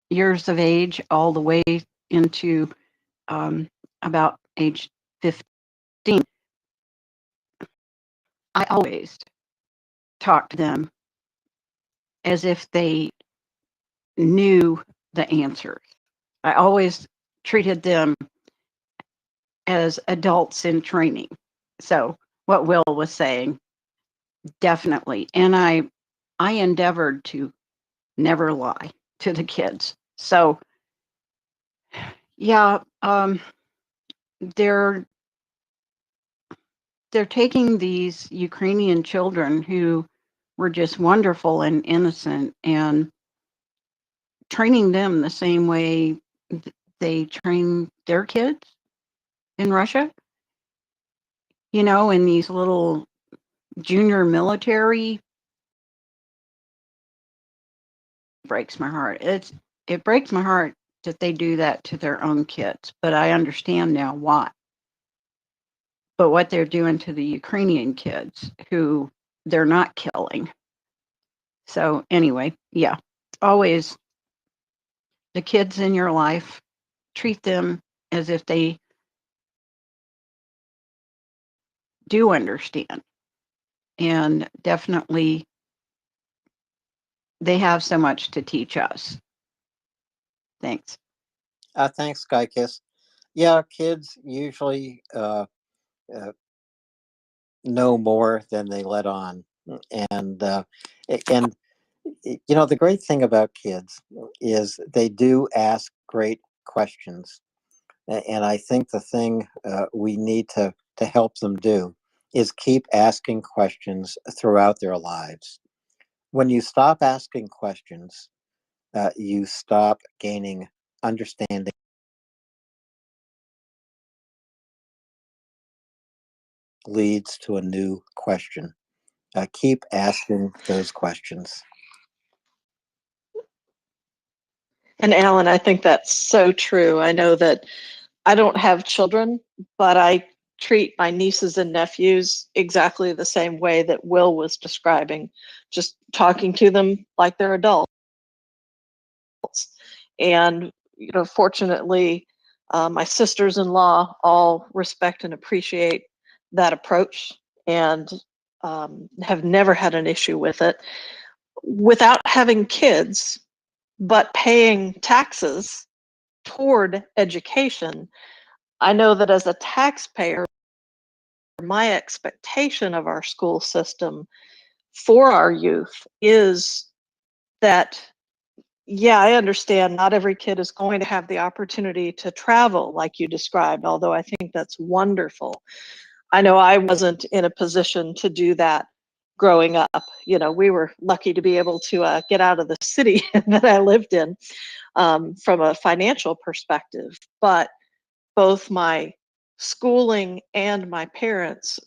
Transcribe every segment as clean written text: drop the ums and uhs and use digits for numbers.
years of age all the way into about age 15, I always talk to them as if they knew the answers. I always treated them as adults in training. So what Will was saying, definitely. And I endeavored to never lie to the kids. So yeah, they're they're taking these Ukrainian children who were just wonderful and innocent and training them the same way they train their kids in Russia, in these little junior military. Breaks my heart. It breaks my heart that they do that to their own kids, but I understand now why. But what they're doing to the Ukrainian kids who they're not killing. So anyway, yeah, always the kids in your life, treat them as if they do understand. And definitely they have so much to teach us. Thanks. Thanks, Sky Kiss. Yeah, kids usually know more than they let on, and and the great thing about kids is they do ask great questions, and I think the thing we need to help them do is keep asking questions throughout their lives. When you stop asking questions, you stop gaining understanding, leads to a new question. Keep asking those questions. And Alan, I think that's so true. I know that I don't have children, but I treat my nieces and nephews exactly the same way that Will was describing, just talking to them like they're adults. And, fortunately, my sisters-in-law all respect and appreciate that approach and have never had an issue with it. Without having kids, but paying taxes toward education, I know that as a taxpayer, my expectation of our school system for our youth is that, yeah, I understand not every kid is going to have the opportunity to travel like you described, although I think that's wonderful. I know I wasn't in a position to do that growing up. We were lucky to be able to get out of the city that I lived in from a financial perspective. But both my schooling and my parents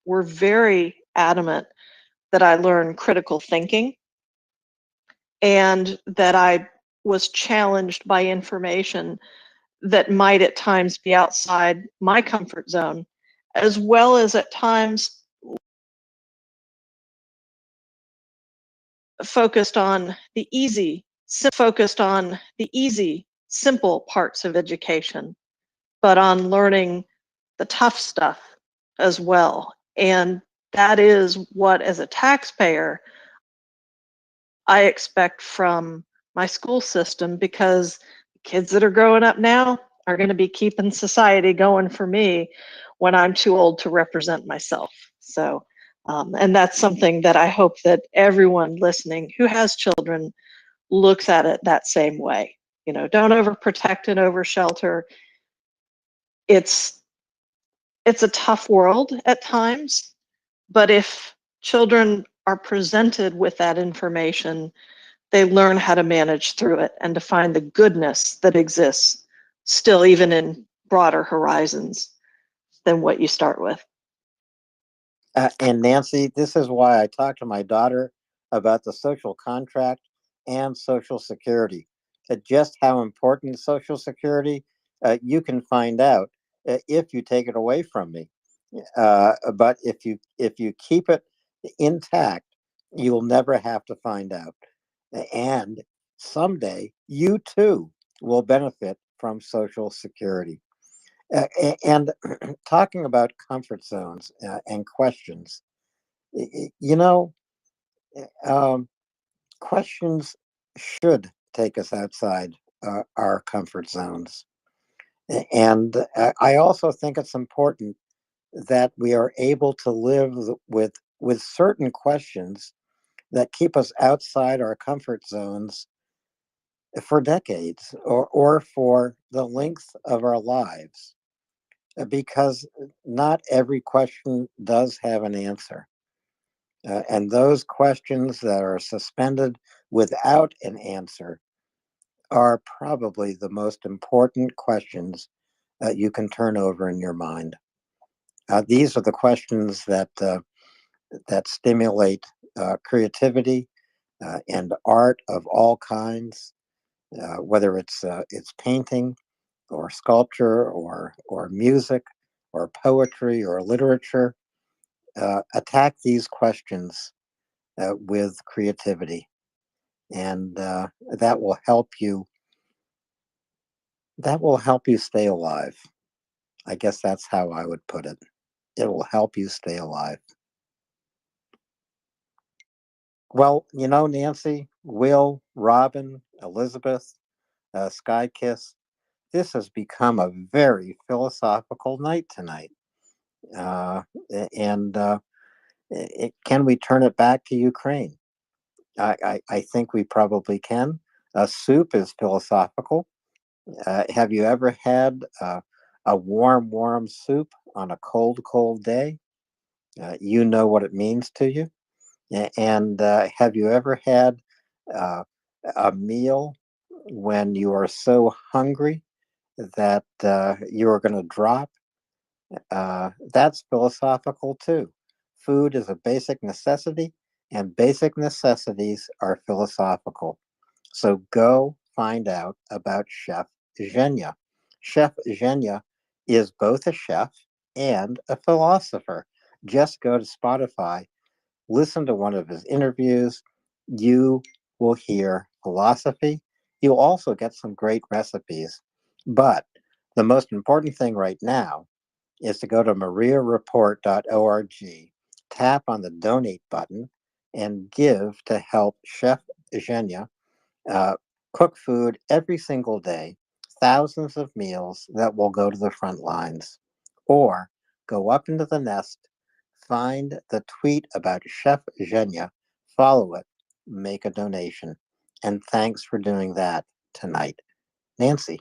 were very adamant that I learn critical thinking and that I was challenged by information that might at times be outside my comfort zone, as well as at times focused on the easy, simple parts of education, but on learning the tough stuff as well. And that is what, as a taxpayer, I expect from my school system, because kids that are growing up now are going to be keeping society going for me when I'm too old to represent myself. So, and that's something that I hope that everyone listening who has children looks at it that same way. Don't overprotect and overshelter. It's it's a tough world at times, but if children are presented with that information, they learn how to manage through it and to find the goodness that exists still even in broader horizons than what you start with. And Nancy, this is why I talk to my daughter about the social contract and Social Security. Just how important Social Security you can find out if you take it away from me. But if you keep it intact, you will never have to find out. And someday you too will benefit from Social Security. And talking about comfort zones and questions, you know, um, questions should take us outside our comfort zones. And I also think it's important that we are able to live with certain questions that keep us outside our comfort zones for decades or for the length of our lives, because not every question does have an answer. And those questions that are suspended without an answer are probably the most important questions that you can turn over in your mind. These are the questions that stimulate creativity and art of all kinds, whether it's painting or sculpture or music or poetry or literature. Attack these questions with creativity, and that will help you. That will help you stay alive. I guess that's how I would put it. It will help you stay alive. Well, Nancy, Will, Robin, Elizabeth, Sky Kiss, this has become a very philosophical night tonight. Uh, and can we turn it back to Ukraine? I think we probably can. Soup is philosophical. Have you ever had a warm, warm soup on a cold, cold day? You know what it means to you. And have you ever had uh, a meal when you are so hungry that you are going to drop? That's philosophical too. Food is a basic necessity, and basic necessities are philosophical. So go find out about Chef Zhenya. Chef Zhenya is both a chef and a philosopher. Just go to Spotify, listen to one of his interviews. You will hear philosophy. You'll also get some great recipes. But the most important thing right now is to go to MriyaReport.org, tap on the donate button, and give to help Chef Zhenya uh, cook food every single day, thousands of meals that will go to the front lines. Or go up into the nest, find the tweet about Chef Zhenya, follow it, make a donation. And thanks for doing that tonight. Nancy.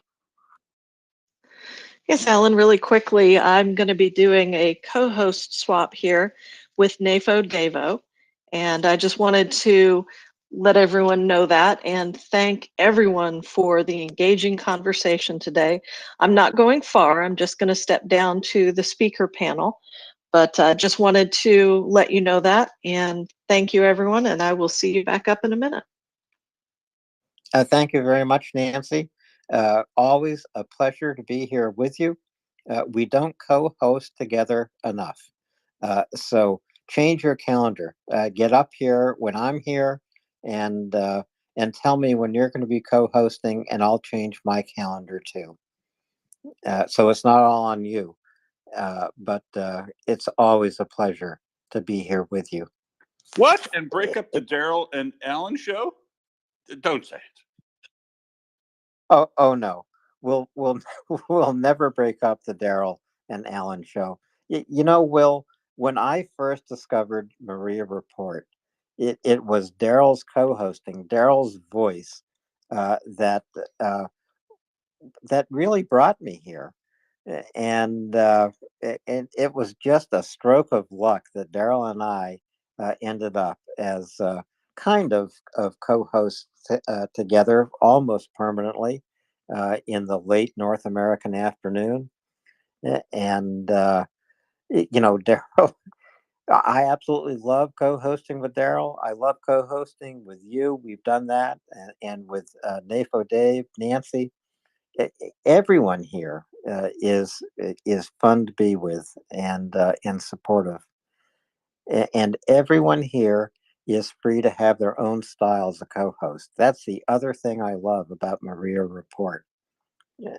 Yes, Alan, really quickly, I'm going to be doing a co-host swap here with NAFO Davo. And I just wanted to let everyone know that and thank everyone for the engaging conversation today. I'm not going far. I'm just going to step down to the speaker panel, but just wanted to let you know that. And thank you, everyone. And I will see you back up in a minute. Thank you very much, Nancy. Always a pleasure to be here with you. We don't co-host together enough. So change your calendar. Get up here when I'm here, and tell me when you're going to be co-hosting, and I'll change my calendar too. So it's not all on you, but it's always a pleasure to be here with you. What? And break up the Daryl and Alan show? Don't say it. Oh no, we'll we'll never break up the Daryl and Alan show. Will, when I first discovered MriyaReport, it was Daryl's co-hosting, Daryl's voice, that that really brought me here, and it was just a stroke of luck that Daryl and I ended up as kind of co-hosts together almost permanently in the late North American afternoon. And Daryl, I absolutely love co-hosting with Daryl. I love co-hosting with you. We've done that, and with NAFO Dave, Nancy. Everyone here is fun to be with and supportive, and everyone here is free to have their own style as a co-host. That's the other thing I love about MriyaReport.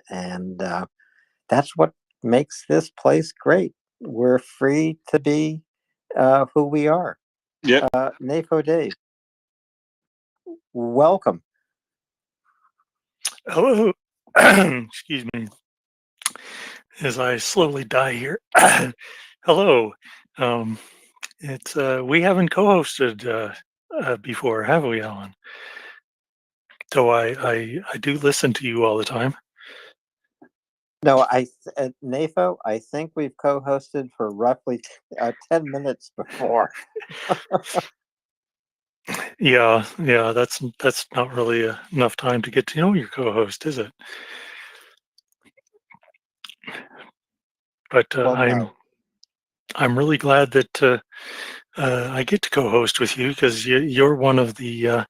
And that's what makes this place great. We're free to be who we are. Yep. NAFO Dave, welcome. Hello. Excuse me. As I slowly die here. Hello. It's we haven't co-hosted before, have we, Alan? So I do listen to you all the time. No, NAFO, I think we've co-hosted for roughly 10 minutes before. Yeah, that's not really enough time to get to know your co-host, is it? But Well, no. I'm really glad that I get to co-host with you because you're one of the.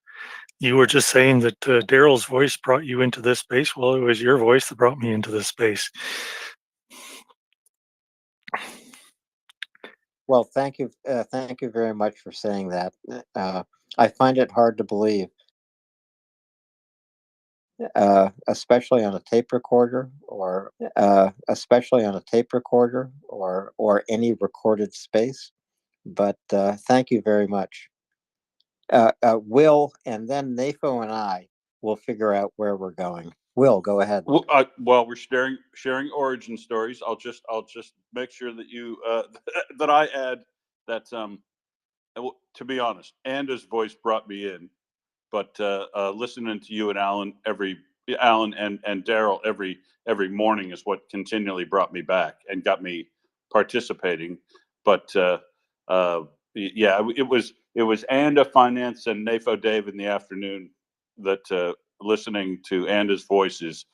You were just saying that Daryl's voice brought you into this space. Well, it was your voice that brought me into this space. Well, thank you very much for saying that. I find it hard to believe, especially on a tape recorder, or any recorded space. But thank you very much. Will, and then NAFO and I will figure out where we're going. Will, go ahead. Well, we're sharing origin stories. I'll just make sure that you that I add that to be honest, Anda's voice brought me in, but listening to you and Alan and Daryl every morning is what continually brought me back and got me participating. But yeah, it was Anda Finance and NAFO Dave in the afternoon that listening to Anda's voice is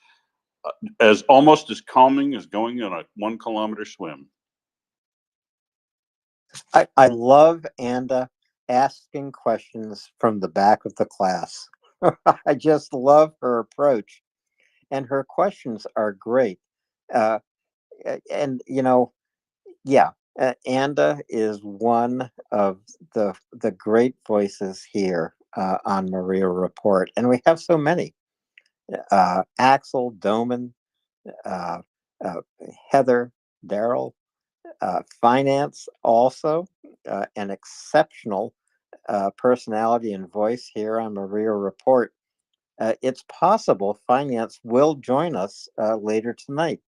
as almost as calming as going on a 1 kilometer swim. I love Anda asking questions from the back of the class. I just love her approach, and her questions are great. And yeah, Anda is one of the great voices here on MriyaReport, and we have so many. Axel, Doman, uh, uh, Heather, Daryl, finance also, an exceptional personality and voice here on MriyaReport. It's possible finance will join us later tonight.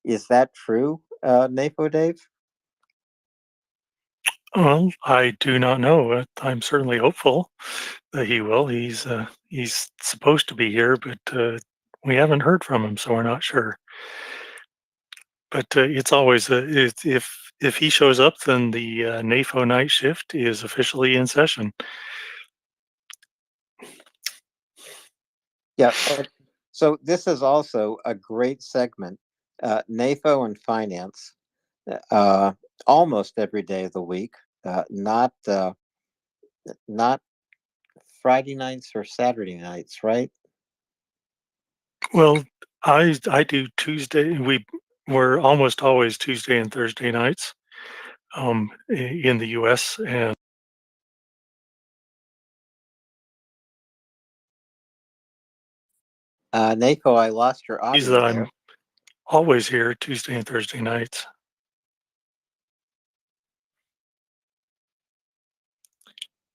Is that true, NAFO Dave? Well, I do not know. I'm certainly hopeful that he will. He's supposed to be here, but we haven't heard from him, so we're not sure. But it's always if he shows up, then the NAFO night shift is officially in session. Yeah. So this is also a great segment. NAFO and finance, almost every day of the week, not Friday nights or Saturday nights, right? Well, I do Tuesday. We're almost always Tuesday and Thursday nights in the U.S. and NAFO, I lost your audio that there. I'm always here Tuesday and Thursday nights.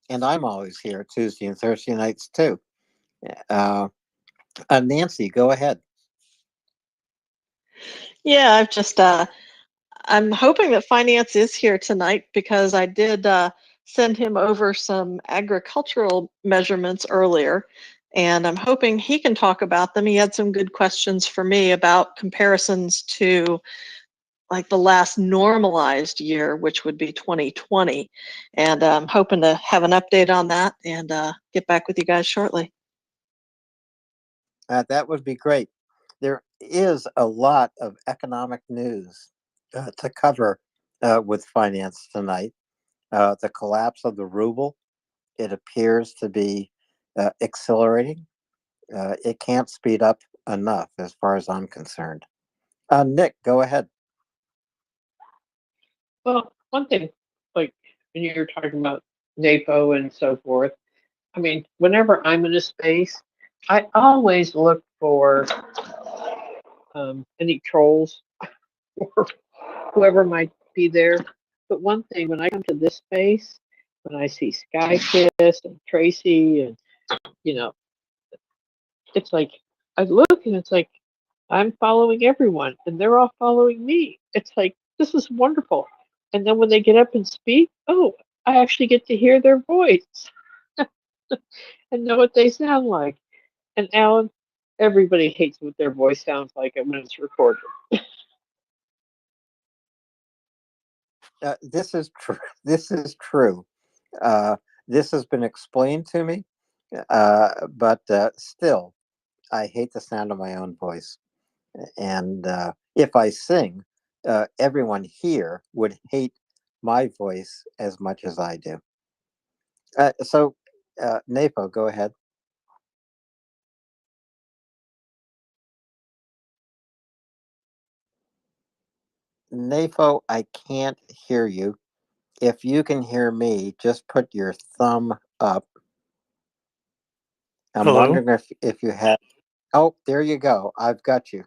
And I'm always here Tuesday and Thursday nights too. Nancy, go ahead. Yeah, I've just I'm hoping that finance is here tonight because I did send him over some agricultural measurements earlier, and I'm hoping he can talk about them. He had some good questions for me about comparisons to like the last normalized year, which would be 2020. And I'm hoping to have an update on that and get back with you guys shortly. That would be great. There is a lot of economic news to cover with finance tonight. The collapse of the ruble, it appears to be accelerating. It can't speed up enough as far as I'm concerned. Nick, go ahead. Well, one thing, like when you're talking about NAPO and so forth. I mean, whenever I'm in a space, I always look for any trolls or whoever might be there. But one thing, when I come to this space, when I see Sky Kiss and Tracy, and you know, it's like I look and it's like I'm following everyone, and they're all following me. It's like this is wonderful. And then when they get up and speak, oh, I actually get to hear their voice and know what they sound like. And Alan, everybody hates what their voice sounds like when it's recorded. This is true. This is true. This has been explained to me, but still, I hate the sound of my own voice. And if I sing, everyone here would hate my voice as much as I do. So, Napo, go ahead. Napo, I can't hear you. If you can hear me, just put your thumb up. I'm Hello? wondering if you have. Oh, there you go. I've got you.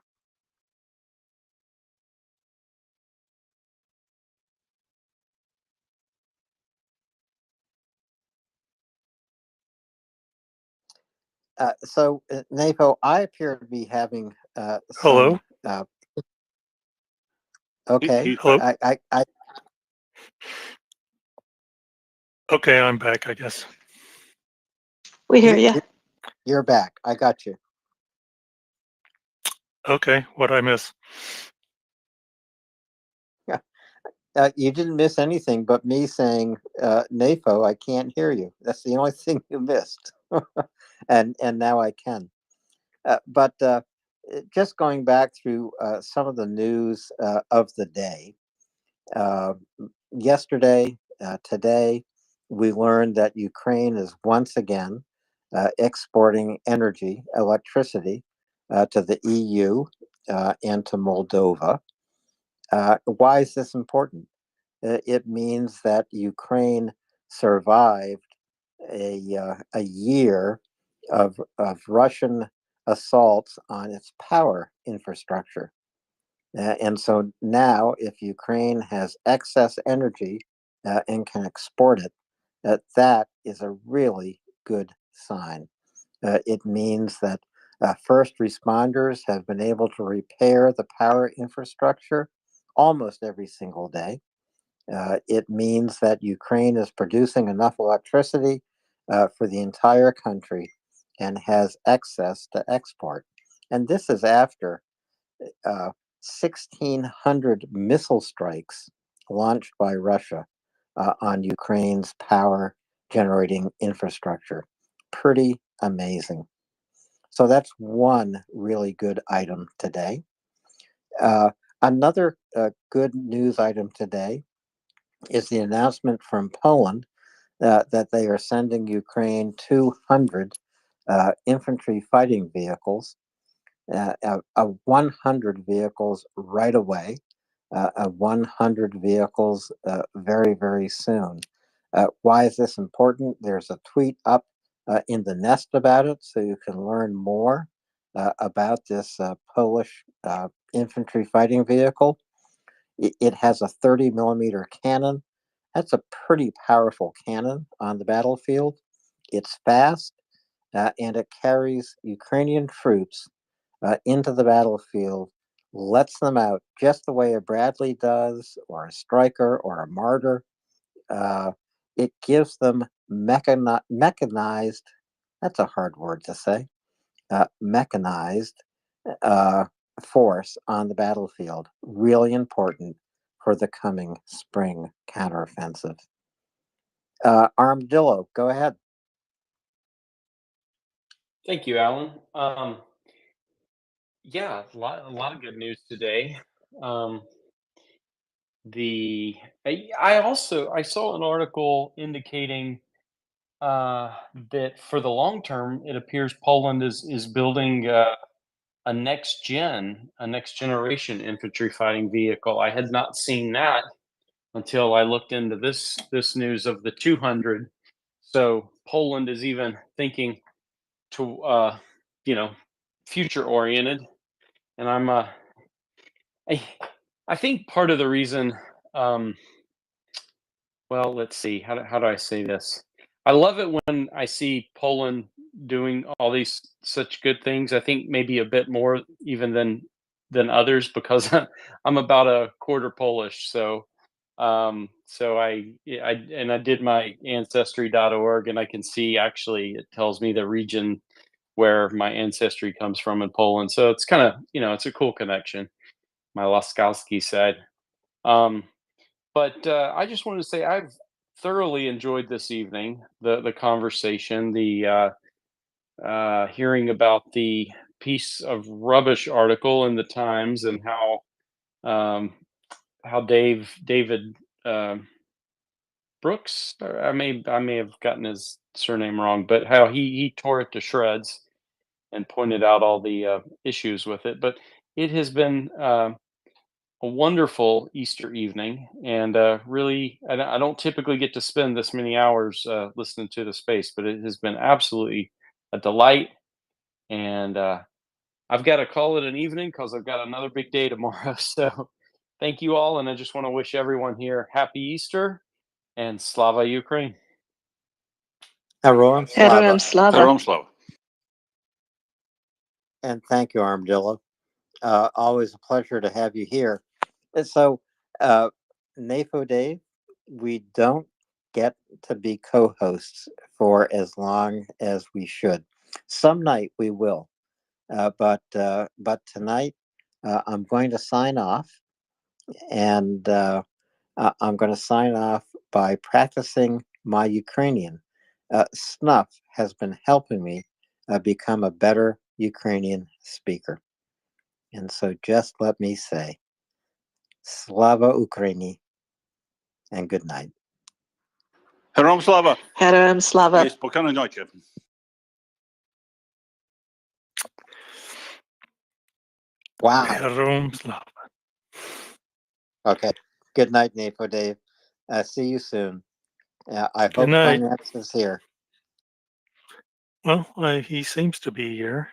So, Napo, I appear to be having Hello? some. Okay, Hello? I Okay, I'm back, I guess. We hear you. you're back. I got you. Okay, what'd I miss? You didn't miss anything but me saying, "Napo, I can't hear you." That's the only thing you missed, and now I can. But just going back through some of the news of the day, uh, yesterday, today, we learned that Ukraine is once again exporting energy, electricity, to the EU and to Moldova. Why is this important? It means that Ukraine survived a year of Russian assaults on its power infrastructure. And so now, if Ukraine has excess energy and can export it, that is a really good sign. It means that first responders have been able to repair the power infrastructure almost every single day. It means that Ukraine is producing enough electricity for the entire country and has excess to export. And this is after 1,600 missile strikes launched by Russia on Ukraine's power generating infrastructure. Pretty amazing. So that's one really good item today. Another good news item today is the announcement from Poland that they are sending Ukraine 200 infantry fighting vehicles, 100 vehicles right away, 100 vehicles very, very soon. Why is this important? There's a tweet up in the nest about it, so you can learn more about this Polish infantry fighting vehicle. It has a 30 millimeter cannon. That's a pretty powerful cannon on the battlefield. It's fast and it carries Ukrainian troops into the battlefield, lets them out just the way a Bradley does, or a Striker, or a Martyr. It gives them mechanized, that's a hard word to say, mechanized uh, force on the battlefield. Really important for the coming spring counteroffensive. Armadillo, go ahead. Thank you, Alan. Yeah, a lot of good news today. Um, I saw an article indicating that for the long term, it appears Poland is building a next generation infantry fighting vehicle. I had not seen that until I looked into this news of the 200. So Poland is even thinking to future oriented, and I, I think part of the reason, um, well, let's see, how do I say this? I love it when I see Poland doing all these such good things. I think maybe a bit more even than others, because I'm about a quarter Polish. So I did my ancestry.org, and I can see, actually it tells me the region where my ancestry comes from in Poland. So it's kind of, it's a cool connection, my Laskalski side. Um, but I just wanted to say I've thoroughly enjoyed this evening, the conversation, the hearing about the piece of rubbish article in the Times, and um, how David Brooks, or I may have gotten his surname wrong, but how he tore it to shreds and pointed out all the issues with it. But it has been a wonderful Easter evening, and really, I don't typically get to spend this many hours listening to the space, but it has been absolutely a delight. And I've got to call it an evening because I've got another big day tomorrow. So thank you all, and I just want to wish everyone here happy Easter and Slava Ukraine. Heroam Heroem Slava. Slava. Heroam Slava. And thank you, Armadillo. Always a pleasure to have you here. And so, NAFO Dave, we don't get to be co-hosts for as long as we should. Some night we will, but tonight I'm going to sign off, and I'm going to sign off by practicing my Ukrainian. Snuff has been helping me become a better Ukrainian speaker. And so just let me say, Slava Ukraini, and good night. Heroam Slava. Heroem Slava. Spokojnej nocy. Wow. Heroam Slava. Okay. Good night, NAFO Dave. See you soon. I Good hope night. Finance is here. Well, he seems to be here.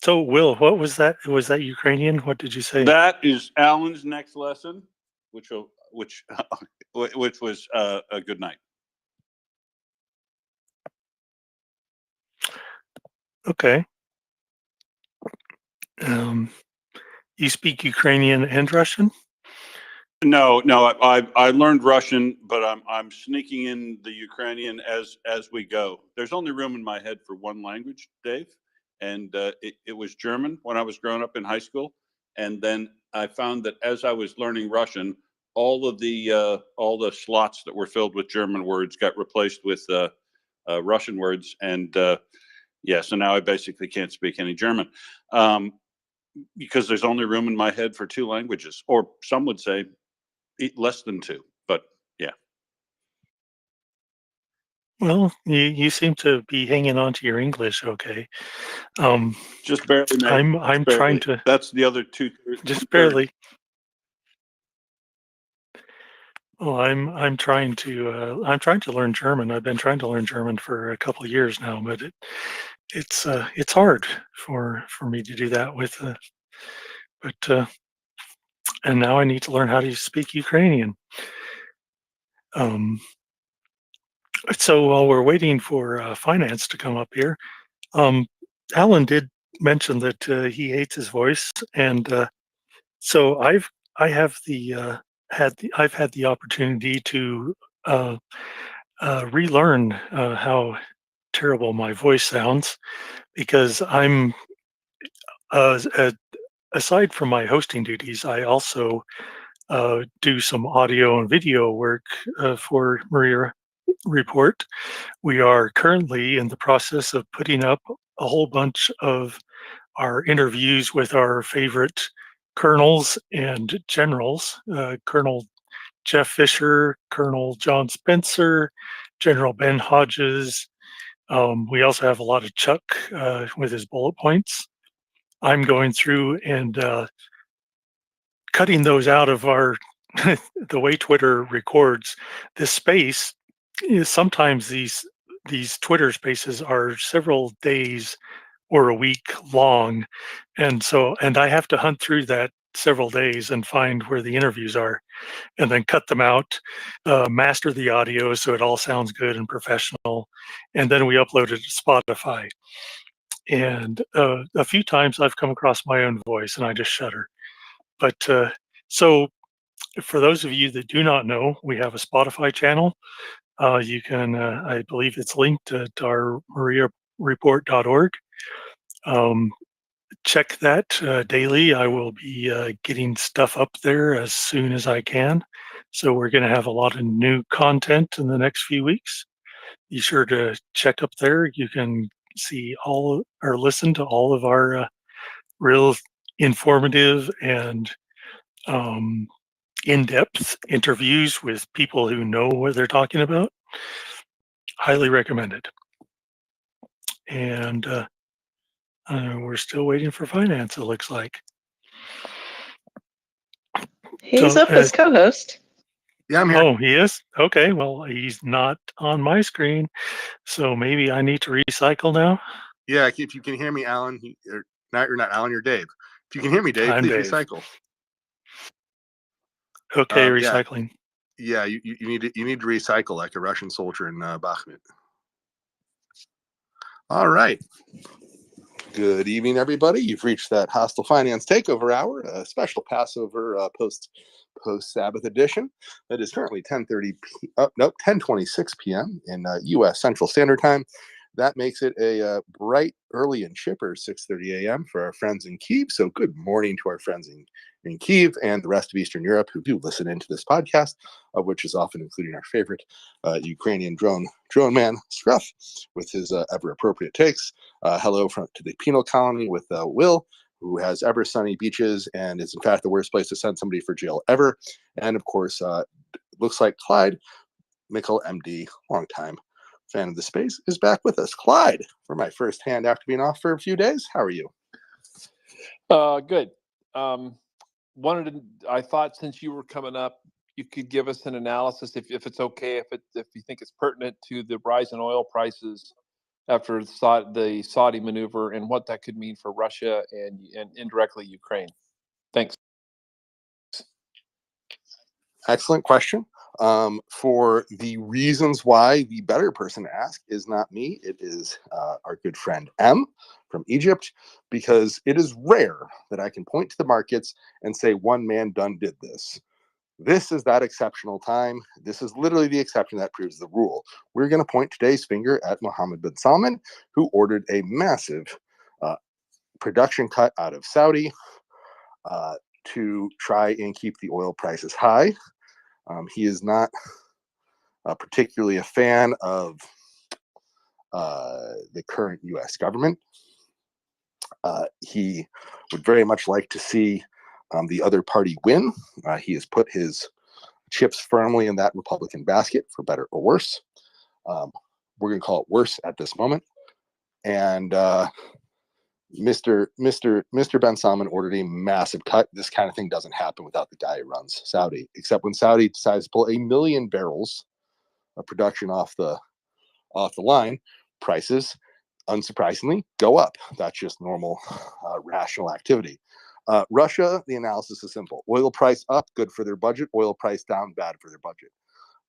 So, Will, what was that? Was that Ukrainian? What did you say? That is Alan's next lesson, which was a good night. Okay. You speak Ukrainian and Russian? No, I learned Russian, but I'm sneaking in the Ukrainian as we go. There's only room in my head for one language, Dave, and it was German when I was growing up in high school, and then I found that as I was learning Russian, all the slots that were filled with German words got replaced with Russian words, and so now I basically can't speak any German. Because there's only room in my head for two languages, or some would say less than two, but yeah. Well, you seem to be hanging on to your English, okay. Just barely, mate. I'm Barely. trying to. That's the other two. Just barely. Well, I'm trying to learn German. I've been trying to learn German for a couple of years now, but it's hard for me to do that with and now I need to learn how to speak Ukrainian. So while we're waiting for finance to come up here, Alan did mention that he hates his voice, and so I've had the opportunity to relearn how terrible my voice sounds, because I'm aside from my hosting duties, I also do some audio and video work for MriyaReport. We are currently in the process of putting up a whole bunch of our interviews with our favorite colonels and generals, Colonel Jeff Fisher, Colonel John Spencer, General Ben Hodges. We also have a lot of Chuck with his bullet points. I'm going through and cutting those out of our the way Twitter records this space is sometimes these Twitter spaces are several days or a week long, and I have to hunt through that several days and find where the interviews are, and then cut them out, master the audio so it all sounds good and professional, and then we upload it to Spotify. And a few times I've come across my own voice, and I just shudder. But so for those of you that do not know, we have a Spotify channel. You can, I believe it's linked to our MriyaReport.org. Check that daily. I will be getting stuff up there as soon as I can. So we're going to have a lot of new content in the next few weeks. Be sure to check up there. You can see all or listen to all of our real informative and in-depth interviews with people who know what they're talking about. Highly recommended. And we're still waiting for finance, it looks like. He's So, up as co-host. Yeah, I'm here. Oh, he is? Okay, well, he's not on my screen, so maybe I need to recycle now. Yeah, if you can hear me, Alan, you're not Alan, you're Dave. If you can hear me, Dave, I'm please Dave. recycle. Okay, Yeah. recycling. Yeah, you need to recycle like a Russian soldier in Bakhmut. All right. Good evening, everybody. You've reached that hostile finance takeover hour, a special Passover post Sabbath edition. That is currently 10:26 p.m. in U.S. Central Standard Time. That makes it a bright, early, and chipper 6:30 a.m. for our friends in Kyiv. So good morning to our friends in Kyiv and the rest of Eastern Europe who do listen into this podcast, which is often including our favorite Ukrainian drone man, Scruff, with his ever appropriate takes. Hello to the penal colony with Will, who has ever sunny beaches and is in fact the worst place to send somebody for jail ever. And of course, looks like Clyde Mickle, MD, longtime fan of the space, is back with us. Clyde, for my first hand after being off for a few days, how are you? Good. I thought since you were coming up, you could give us an analysis, if it's okay, if you think it's pertinent to the rise in oil prices after the Saudi maneuver and what that could mean for Russia and indirectly Ukraine. Thanks. Excellent question. For the reasons why, the better person to ask is not me. It is our good friend M from Egypt, because it is rare that I can point to the markets and say one man done did this. This is that exceptional time. This is literally the exception that proves the rule. We're going to point today's finger at Mohammed bin Salman, who ordered a massive production cut out of Saudi to try and keep the oil prices high. He is not particularly a fan of the current U.S. government. He would very much like to see the other party win. He has put his chips firmly in that Republican basket, for better or worse. We're going to call it worse at this moment. And Mr. Ben Salman ordered a massive cut. This kind of thing doesn't happen without the guy who runs Saudi, except when Saudi decides to pull 1 million barrels of production off the line, prices, unsurprisingly, go up. That's just normal, rational activity. Russia, the analysis is simple. Oil price up, good for their budget. Oil price down, bad for their budget.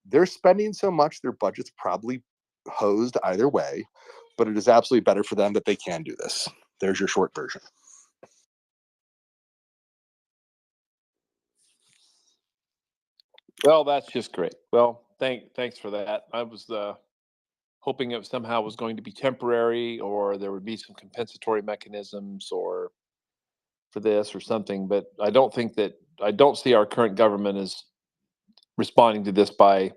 They're spending so much, their budget's probably hosed either way, but it is absolutely better for them that they can do this. There's your short version. Well, that's just great. Well, thanks for that. I was hoping it somehow was going to be temporary, or there would be some compensatory mechanisms or for this or something, but I don't see our current government as responding to this by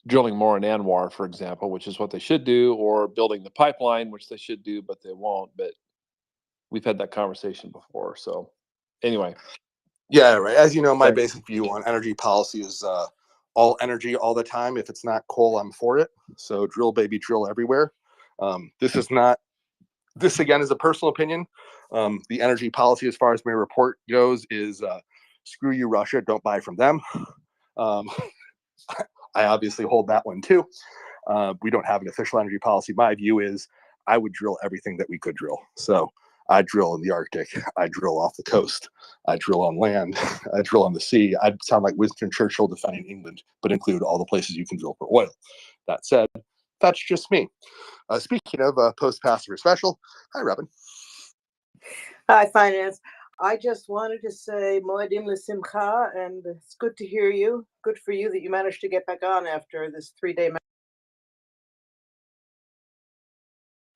drilling more in Anwar, for example, which is what they should do, or building the pipeline, which they should do, but they won't. But we've had that conversation before. So anyway. Yeah, right. As you know, my Thanks. basic view on energy policy is all energy all the time. If it's not coal, I'm for it. So drill, baby, drill everywhere. This again is a personal opinion. The energy policy, as far as MriyaReport goes, is screw you, Russia, don't buy from them. I obviously hold that one too. We don't have an official energy policy. My view is I would drill everything that we could drill. So I drill in the Arctic. I drill off the coast. I drill on land. I drill on the sea. I'd sound like Winston Churchill defending England, but include all the places you can drill for oil. That said, that's just me. Speaking of post-passive or special, hi, Robin. Hi, Finance. I just wanted to say Moedim L'Simcha, and it's good to hear you. Good for you that you managed to get back on after this 3-day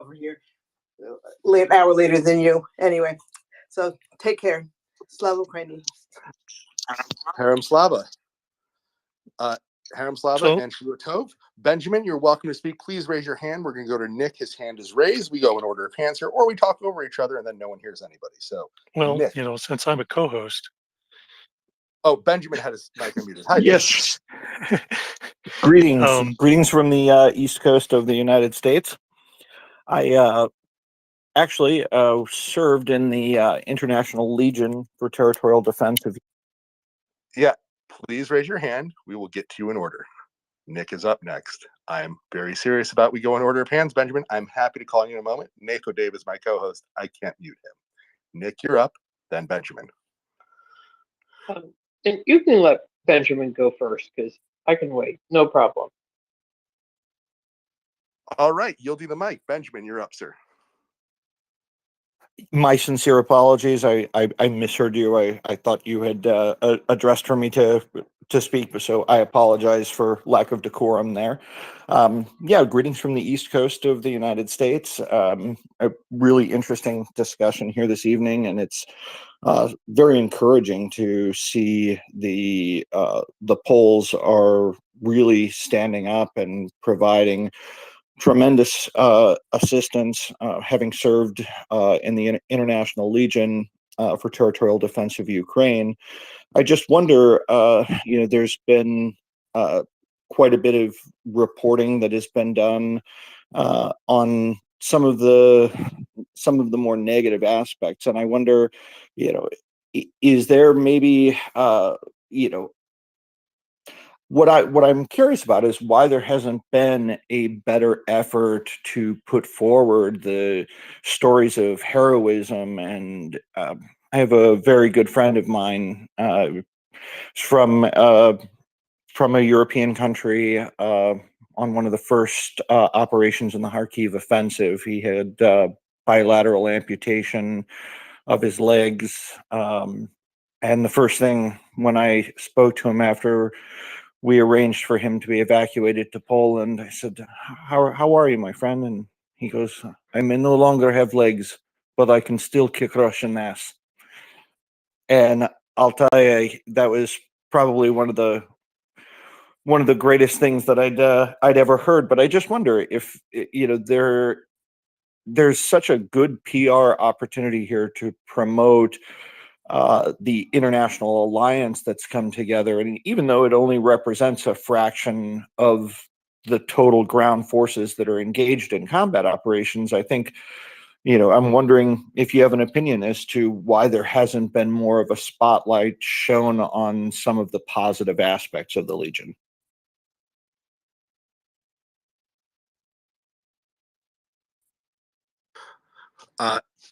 over here. An hour later than you. Anyway, so take care. Slava Ukraini. Harem Slava. Harem Slava So- and Shua Tov. Benjamin, you're welcome to speak. Please raise your hand. We're going to go to Nick. His hand is raised. We go in order of hands here, or we talk over each other and then no one hears anybody. So, Well, Nick. since I'm a co-host. Oh, Benjamin had his mic unmuted. Hi, Yes. Greetings. Greetings from the East Coast of the United States. I actually served in the International Legion for Territorial Defense of. Yeah, please raise your hand. We will get to you in order. Nick is up next. I'm very serious about we go in order of hands, Benjamin. I'm happy to call you in a moment. Nick O'Dave is my co-host. I can't mute him. Nick, you're up, then Benjamin. And you can let Benjamin go first because I can wait. No problem. All right, yielding the mic. Benjamin, you're up, sir. My sincere apologies. I misheard you. I thought you had addressed for me to speak, so I apologize for lack of decorum there. Yeah, greetings from the East Coast of the United States. A really interesting discussion here this evening, and it's very encouraging to see the polls are really standing up and providing tremendous assistance, having served in the International Legion for Territorial Defense of Ukraine. I just wonder, there's been quite a bit of reporting that has been done on some of the more negative aspects, and I wonder, is there maybe, what I'm curious about is why there hasn't been a better effort to put forward the stories of heroism. And I have a very good friend of mine from a European country on one of the first operations in the Kharkiv offensive. He had bilateral amputation of his legs. And the first thing when I spoke to him after we arranged for him to be evacuated to Poland, I said, how are you, my friend? And he goes, I may no longer have legs, but I can still kick Russian ass. And I'll tell you, that was probably one of the greatest things that I'd ever heard. But I just wonder if, there's such a good PR opportunity here to promote the international alliance that's come together. And even though it only represents a fraction of the total ground forces that are engaged in combat operations, I think, I'm wondering if you have an opinion as to why there hasn't been more of a spotlight shown on some of the positive aspects of the Legion.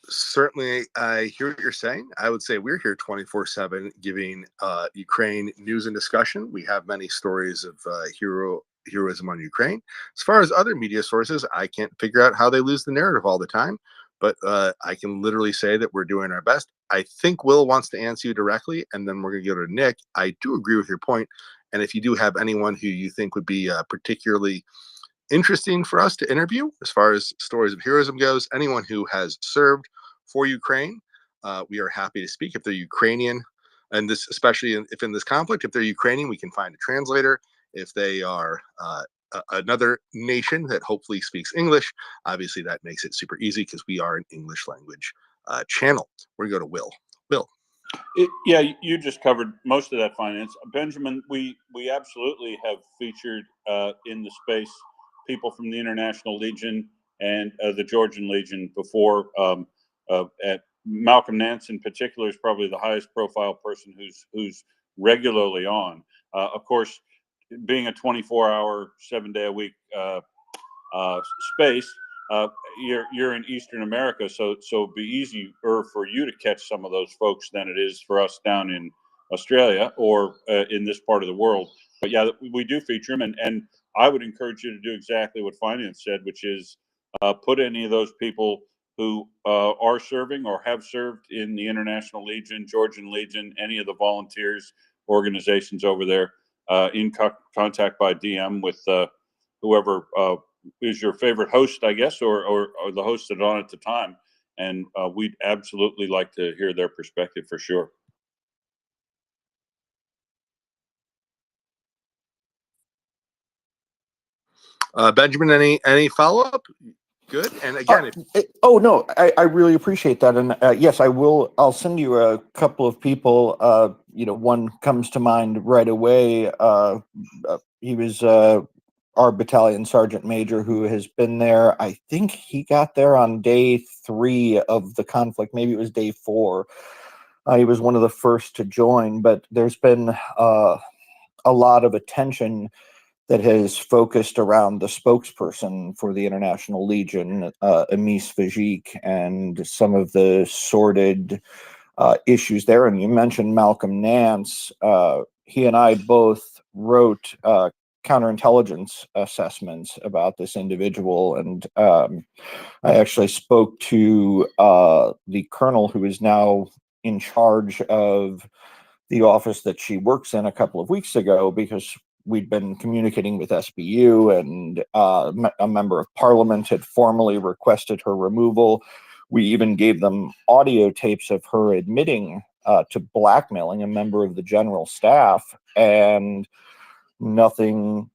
Certainly, I hear what you're saying. I would say we're here 24/7 giving Ukraine news and discussion. We have many stories of heroism on Ukraine. As far as other media sources, I can't figure out how they lose the narrative all the time, but I can literally say that we're doing our best. I think Will wants to answer you directly, and then we're going to go to Nick. I do agree with your point, and if you do have anyone who you think would be particularly interesting for us to interview as far as stories of heroism goes, anyone who has served for Ukraine, we are happy to speak. If they're Ukrainian, and this especially if in this conflict, if they're Ukrainian, we can find a translator. If they are another nation that hopefully speaks English, obviously that makes it super easy because we are an English language channel. We're going to go to Will. Will. Yeah, you just covered most of that, Finance. Benjamin, we absolutely have featured in the space people from the International Legion and the Georgian Legion before at Malcolm Nance in particular is probably the highest profile person who's regularly on. Of course, being a 24-hour, 7-day a week space, you're in Eastern America, so it'd be easier for you to catch some of those folks than it is for us down in Australia or in this part of the world. But yeah, we do feature them, and I would encourage you to do exactly what Finance said, which is put any of those people who are serving or have served in the International Legion, Georgian Legion, any of the volunteers organizations over there in contact by DM with whoever is your favorite host, I guess, or the host that on at the time. And we'd absolutely like to hear their perspective for sure. Benjamin, any follow up? Good. And again, oh no, I really appreciate that, and yes, I will. I'll send you a couple of people. One comes to mind right away. He was our battalion sergeant major who has been there. I think he got there on day 3 of the conflict. Maybe it was day 4. He was one of the first to join, but there's been a lot of attention that has focused around the spokesperson for the International Legion, Amis Vajik, and some of the sordid issues there. And you mentioned Malcolm Nance. He and I both wrote counterintelligence assessments about this individual. And I actually spoke to the colonel who is now in charge of the office that she works in a couple of weeks ago, because we'd been communicating with SBU, and a member of parliament had formally requested her removal. We even gave them audio tapes of her admitting to blackmailing a member of the general staff, and nothing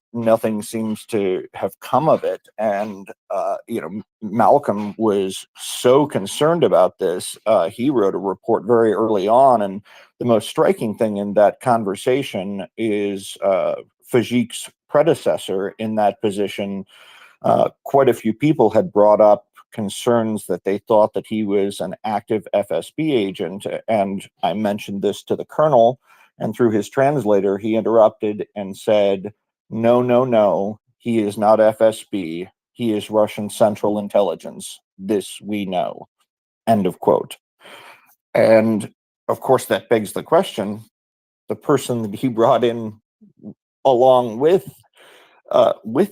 seems to have come of it. And Malcolm was so concerned about this, he wrote a report very early on. And the most striking thing in that conversation is Fajik's predecessor in that position. Quite a few people had brought up concerns that they thought that he was an active FSB agent, and I mentioned this to the colonel, and through his translator, he interrupted and said, no, he is not FSB. He is Russian Central Intelligence. This we know. End of quote. And of course, that begs the question, the person that he brought in along with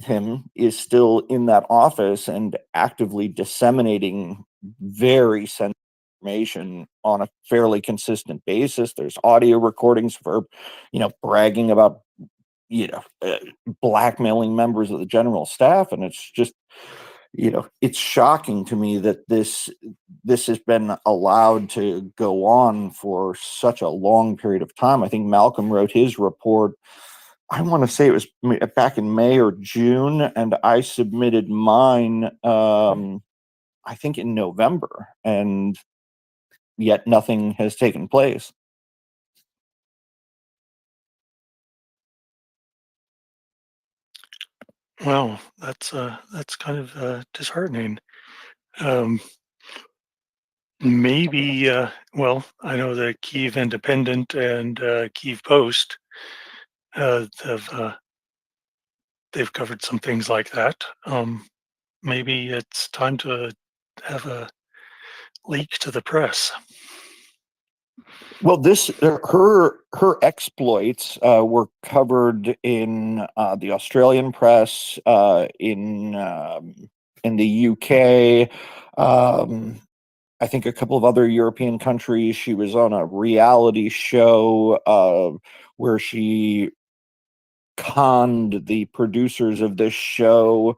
him is still in that office and actively disseminating very sensitive information on a fairly consistent basis. There's audio recordings of her, bragging about, blackmailing members of the general staff. And it's just, it's shocking to me that this has been allowed to go on for such a long period of time. I think Malcolm wrote his report, I want to say it was back in May or June, and I submitted mine, I think in November, and yet nothing has taken place. Well, that's kind of disheartening. Maybe, well, I know the Kyiv Independent and Kyiv Post they've covered some things like that. Maybe it's time to have a leak to the press. Well, her exploits were covered in the Australian press, in the UK, I think a couple of other European countries. She was on a reality show where she conned the producers of this show.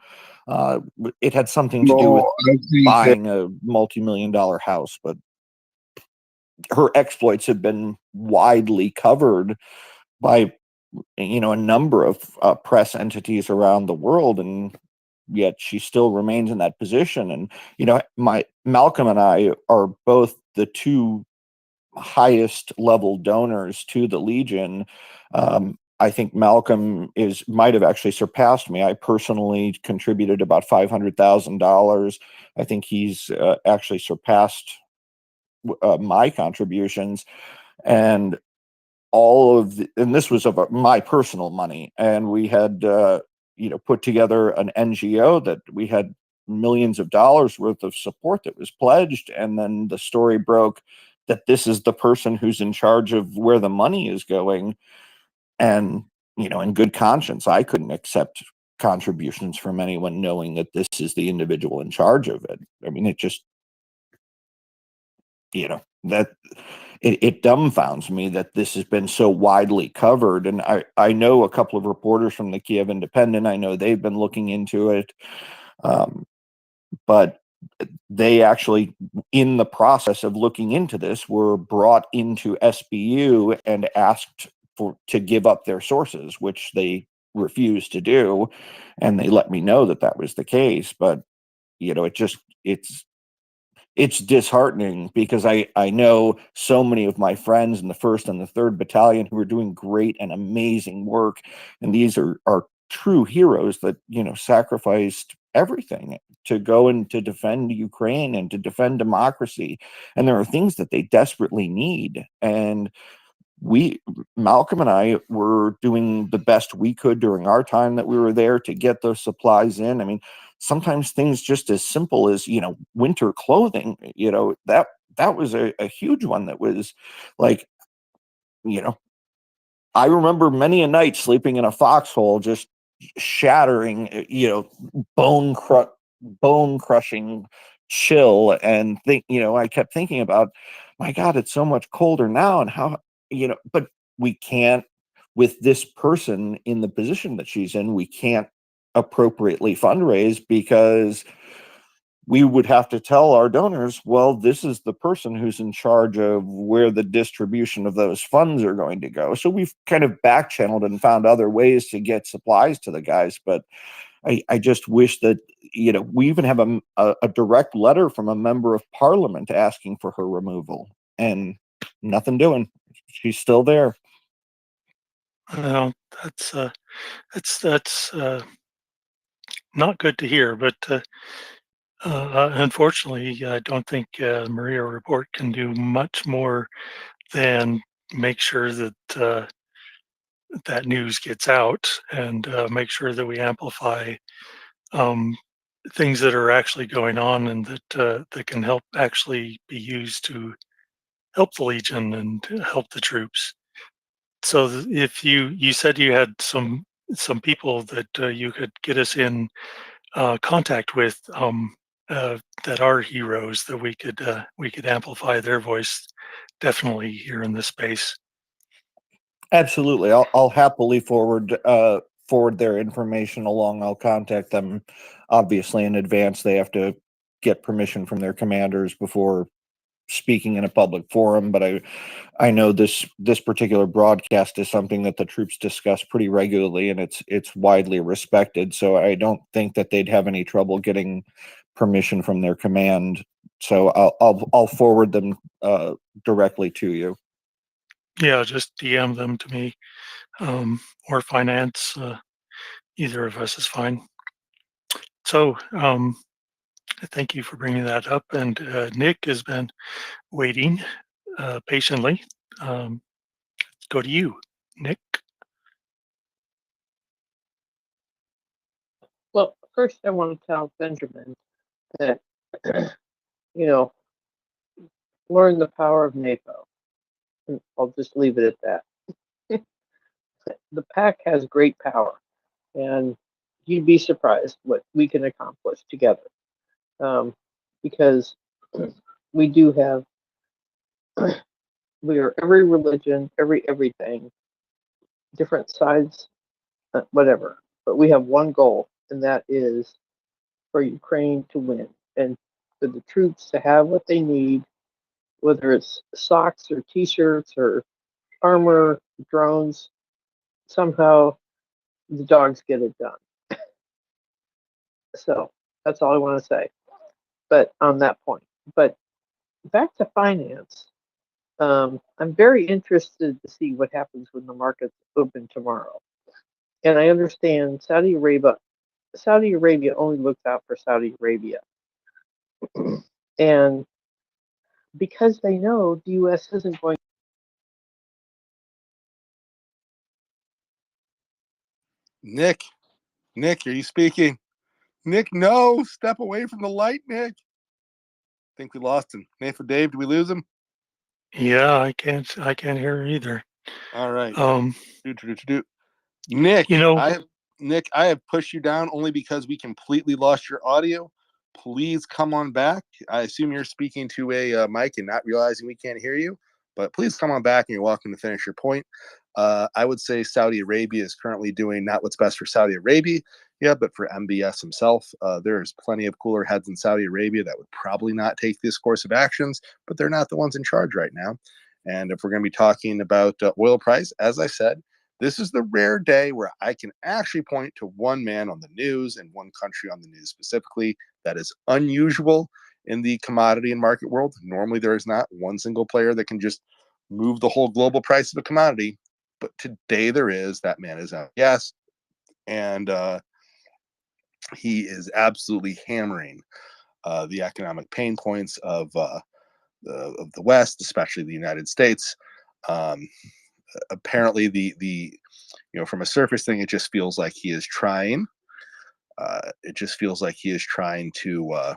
It had something to do with buying a multi-million-dollar house, but her exploits have been widely covered by a number of press entities around the world, and yet she still remains in that position. And Malcolm and I are both the 2 highest level donors to the Legion. I think Malcolm might have actually surpassed me. I personally contributed about $500,000. I think he's actually surpassed my contributions, and and this was of my personal money, and we had put together an NGO that we had millions of dollars worth of support that was pledged, and then the story broke that this is the person who's in charge of where the money is going. And in good conscience, I couldn't accept contributions from anyone knowing that this is the individual in charge of it. I mean, it just that it dumbfounds me that this has been so widely covered. And I know a couple of reporters from the Kiev Independent. I know they've been looking into it, but they actually, in the process of looking into this, were brought into SBU and asked to give up their sources, which they refused to do, and they let me know that was the case. But it's disheartening, because I know so many of my friends in the 1st and the 3rd Battalion who are doing great and amazing work, and these are true heroes that sacrificed everything to go and to defend Ukraine and to defend democracy, and there are things that they desperately need. And Malcolm and I were doing the best we could during our time that we were there to get those supplies in. I mean, sometimes things just as simple as, winter clothing, that was a huge one that was like, I remember many a night sleeping in a foxhole, just shattering, bone crushing chill, and I kept thinking about, my God, it's so much colder now, and how, but we can't, with this person in the position that she's in, we can't appropriately fundraise, because we would have to tell our donors, well, this is the person who's in charge of where the distribution of those funds are going to go. So we've kind of back channeled and found other ways to get supplies to the guys. But I just wish that, we even have a direct letter from a member of parliament asking for her removal, and nothing doing. She's still there. Well, that's not good to hear, but unfortunately, I don't think MriyaReport can do much more than make sure that that news gets out, and make sure that we amplify um, things that are actually going on, and that can help actually be used to help the Legion and help the troops. So if you said you had some people that you could get us in contact with, that are heroes, that we could amplify their voice, definitely here in this space. Absolutely. I'll happily forward their information along. I'll contact them obviously in advance. They have to get permission from their commanders before speaking in a public forum, but I know this particular broadcast is something that the troops discuss pretty regularly, and it's widely respected. So I don't think that they'd have any trouble getting permission from their command. So I'll forward them directly to you. Yeah, just DM them to me, or finance. Either of us is fine. So thank you for bringing that up. And Nick has been waiting patiently. Go to you, Nick. Well, first I want to tell Benjamin that, you know, learn the power of NATO. And I'll just leave it at that. The pack has great power, and you'd be surprised what we can accomplish together. Because we do have, we are every religion, everything, different sides, whatever. But we have one goal, and that is for Ukraine to win, and for the troops to have what they need, whether it's socks or t-shirts or armor, drones. Somehow the dogs get it done. So that's all I want to say. But on that point, but back to finance. I'm very interested to see what happens when the markets open tomorrow. And I understand Saudi Arabia only looks out for Saudi Arabia. And because they know the U.S. isn't going. Nick, are you speaking? Nick, no, step away from the light, Nick. I think we lost him. Nathan, Dave, did we lose him? Yeah, I can't hear either. All right. Um, Nick, you know, I have pushed you down only because we completely lost your audio. Please come on back. I assume you're speaking to a mic and not realizing we can't hear you, but please come on back and you're welcome to finish your point. I would say Saudi Arabia is currently doing not what's best for Saudi Arabia, but for MBS himself. There's plenty of cooler heads in Saudi Arabia that would probably not take this course of actions, but they're not the ones in charge right now. And if we're going to be talking about oil price, as I said, this is the rare day where I can actually point to one man on the news and one country on the news specifically. That is unusual in the commodity and market world. Normally, there is not one single player that can just move the whole global price of a commodity. But today there is. That man is out. Yes. And he is absolutely hammering the economic pain points of the West, especially the United States. Apparently, from a surface thing, it just feels like he is trying. It just feels like he is trying to.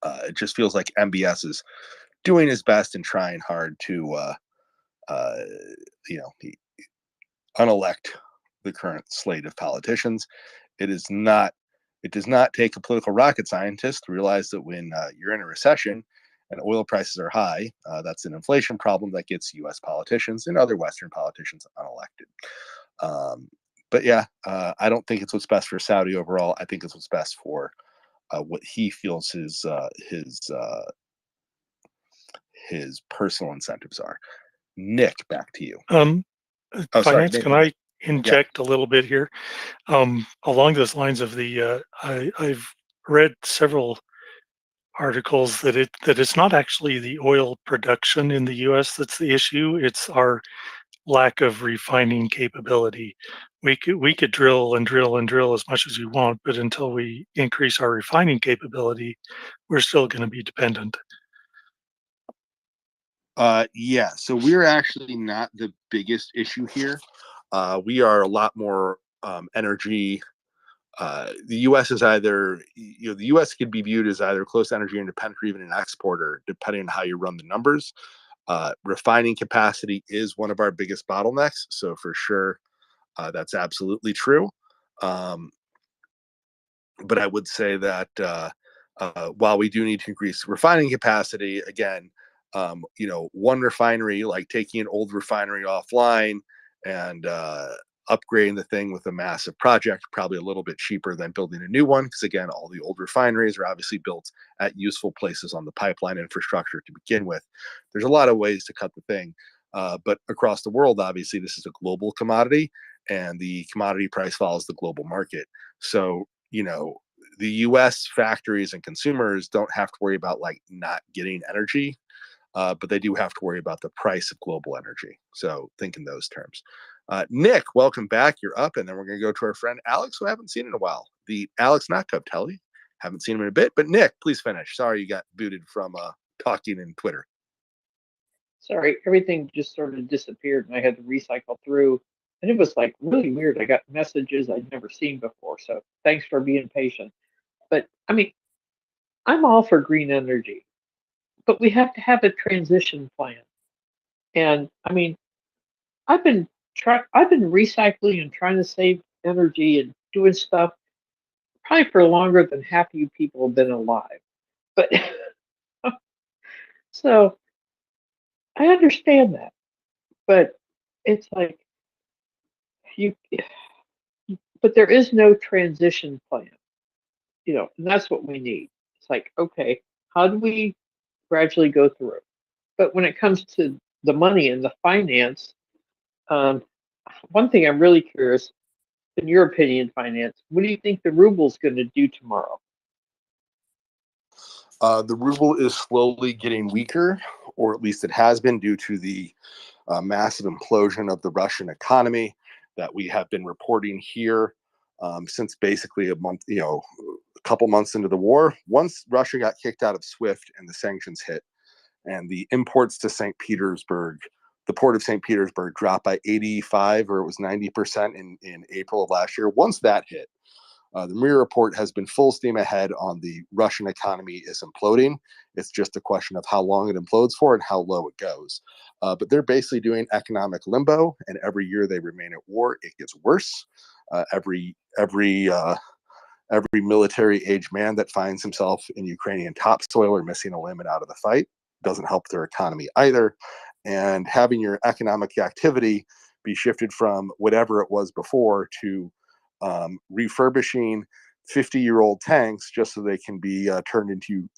It just feels like MBS is doing his best and trying hard to, unelect the current slate of politicians. It is not. It does not take a political rocket scientist to realize that when you're in a recession and oil prices are high, that's an inflation problem that gets U.S. politicians and other Western politicians unelected. But yeah, I don't think it's what's best for Saudi overall. I think it's what's best for what he feels his personal incentives are. Nick, back to you. Oh, sorry, Finance, can I Yeah. inject a little bit here? Along those lines of I've read several articles that it's not actually the oil production in the U.S. that's the issue. It's our lack of refining capability. We could drill and drill and drill as much as we want, but until we increase our refining capability, we're still going to be dependent. Yeah, so we're actually not the biggest issue here. We are a lot more energy. The U.S. is either, the U.S. could be viewed as either close energy independent or even an exporter, depending on how you run the numbers. Refining capacity is one of our biggest bottlenecks, so for sure, that's absolutely true. But I would say that while we do need to increase refining capacity, again, one refinery, like taking an old refinery offline and upgrading the thing with a massive project, probably a little bit cheaper than building a new one. Because again, all the old refineries are obviously built at useful places on the pipeline infrastructure to begin with. There's a lot of ways to cut the thing. But across the world, obviously, this is a global commodity and the commodity price follows the global market. So, the US factories and consumers don't have to worry about like not getting energy, but they do have to worry about the price of global energy. So think in those terms. Nick, welcome back. You're up. And then we're going to go to our friend Alex, who I haven't seen in a while. The Alex Knockup Telly. Haven't seen him in a bit. But Nick, please finish. Sorry you got booted from talking in Twitter. Sorry, everything just sort of disappeared and I had to recycle through. And it was like really weird. I got messages I'd never seen before. So thanks for being patient. But I mean, I'm all for green energy, but we have to have a transition plan. And I mean, I've been recycling and trying to save energy and doing stuff probably for longer than half of you people have been alive. But so I understand that. But it's like you but there is no transition plan, and that's what we need. It's like, okay, how do we gradually go through? But when it comes to the money and the finance, one thing I'm really curious, in your opinion, finance, what do you think the ruble's going to do tomorrow? The ruble is slowly getting weaker, or at least it has been due to the massive implosion of the Russian economy that we have been reporting here since basically a month, a couple months into the war. Once Russia got kicked out of SWIFT and the sanctions hit, and the imports to St. Petersburg, the port of St. Petersburg dropped by 85 or it was 90% in April of last year. Once that hit, the MriyaReport has been full steam ahead on the Russian economy is imploding. It's just a question of how long it implodes for and how low it goes. But they're basically doing economic limbo, and every year they remain at war, it gets worse. Every military-age man that finds himself in Ukrainian topsoil or missing a limb and out of the fight doesn't help their economy either. And having your economic activity be shifted from whatever it was before to refurbishing 50-year-old tanks just so they can be turned into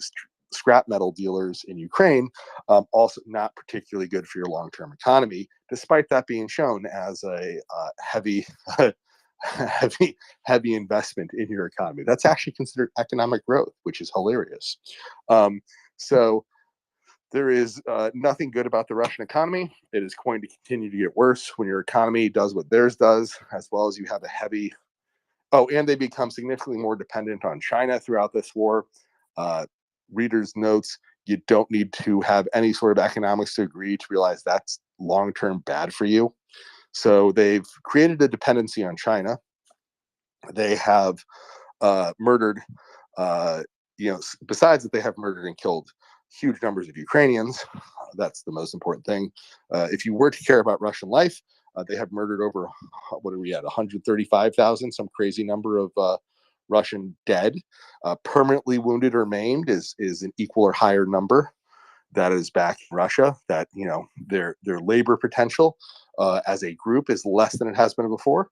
scrap metal dealers in Ukraine, also not particularly good for your long-term economy, despite that being shown as a heavy investment in your economy. That's actually considered economic growth, which is hilarious. So there is nothing good about the Russian economy. It is going to continue to get worse when your economy does what theirs does, as well as you have a heavy. Oh, and they become significantly more dependent on China throughout this war. Readers' notes, you don't need to have any sort of economics to agree to realize that's long-term bad for you. So they've created a dependency on China. They have murdered, besides that they have murdered and killed huge numbers of Ukrainians. That's the most important thing. If you were to care about Russian life, they have murdered over, what are we at, 135,000, some crazy number of Russian dead. Permanently wounded or maimed is an equal or higher number that is back in Russia. That, their labor potential as a group is less than it has been before.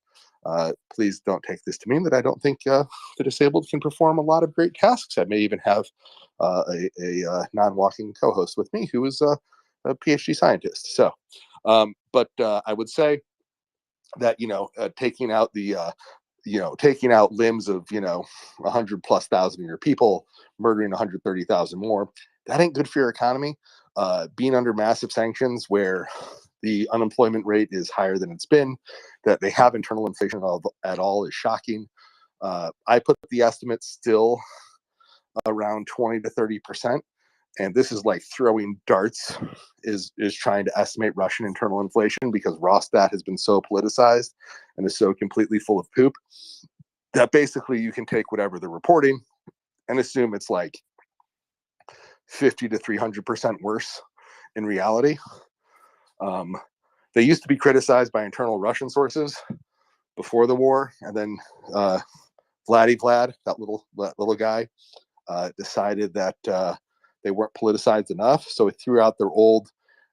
Please don't take this to mean that I don't think the disabled can perform a lot of great tasks. I may even have a non-walking co-host with me who is a PhD scientist. So, but I would say that, taking out the, taking out limbs of, 100,000+ of your people, murdering 130,000 more, that ain't good for your economy. Being under massive sanctions where the unemployment rate is higher than it's been, that they have internal inflation at all is shocking. I put the estimate still around 20 to 30%. And this is like throwing darts, is trying to estimate Russian internal inflation, because Rostat has been so politicized and is so completely full of poop that basically you can take whatever they're reporting and assume it's like 50 to 300% worse in reality. They used to be criticized by internal Russian sources before the war, and then Vlad, that little guy, decided that they weren't politicized enough, so he threw out their old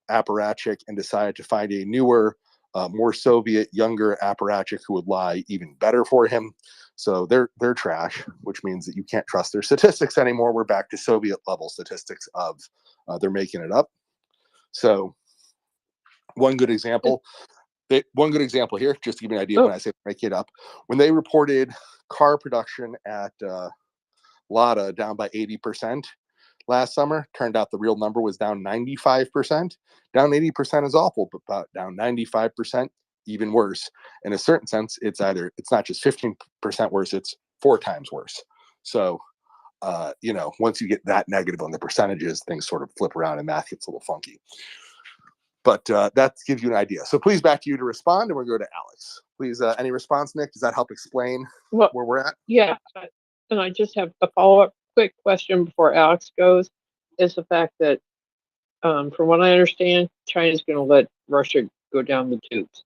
apparatchik and decided to find a newer, more Soviet, younger apparatchik who would lie even better for him. So they're trash, which means that you can't trust their statistics anymore. We're back to Soviet level statistics of they're making it up. So one good example here, just to give you an idea when I say make it up, when they reported car production at Lada down by 80% last summer, turned out the real number was down 95%. Down 80% is awful, but down 95%, even worse. In a certain sense, it's not just 15% worse, it's 4 times worse. So, once you get that negative on the percentages, things sort of flip around and math gets a little funky. But that gives you an idea. So please, back to you to respond, and we'll go to Alex. Please, any response, Nick? Does that help explain where we're at? Yeah, and I just have a follow-up quick question before Alex goes, is the fact that, from what I understand, China's going to let Russia go down the tubes.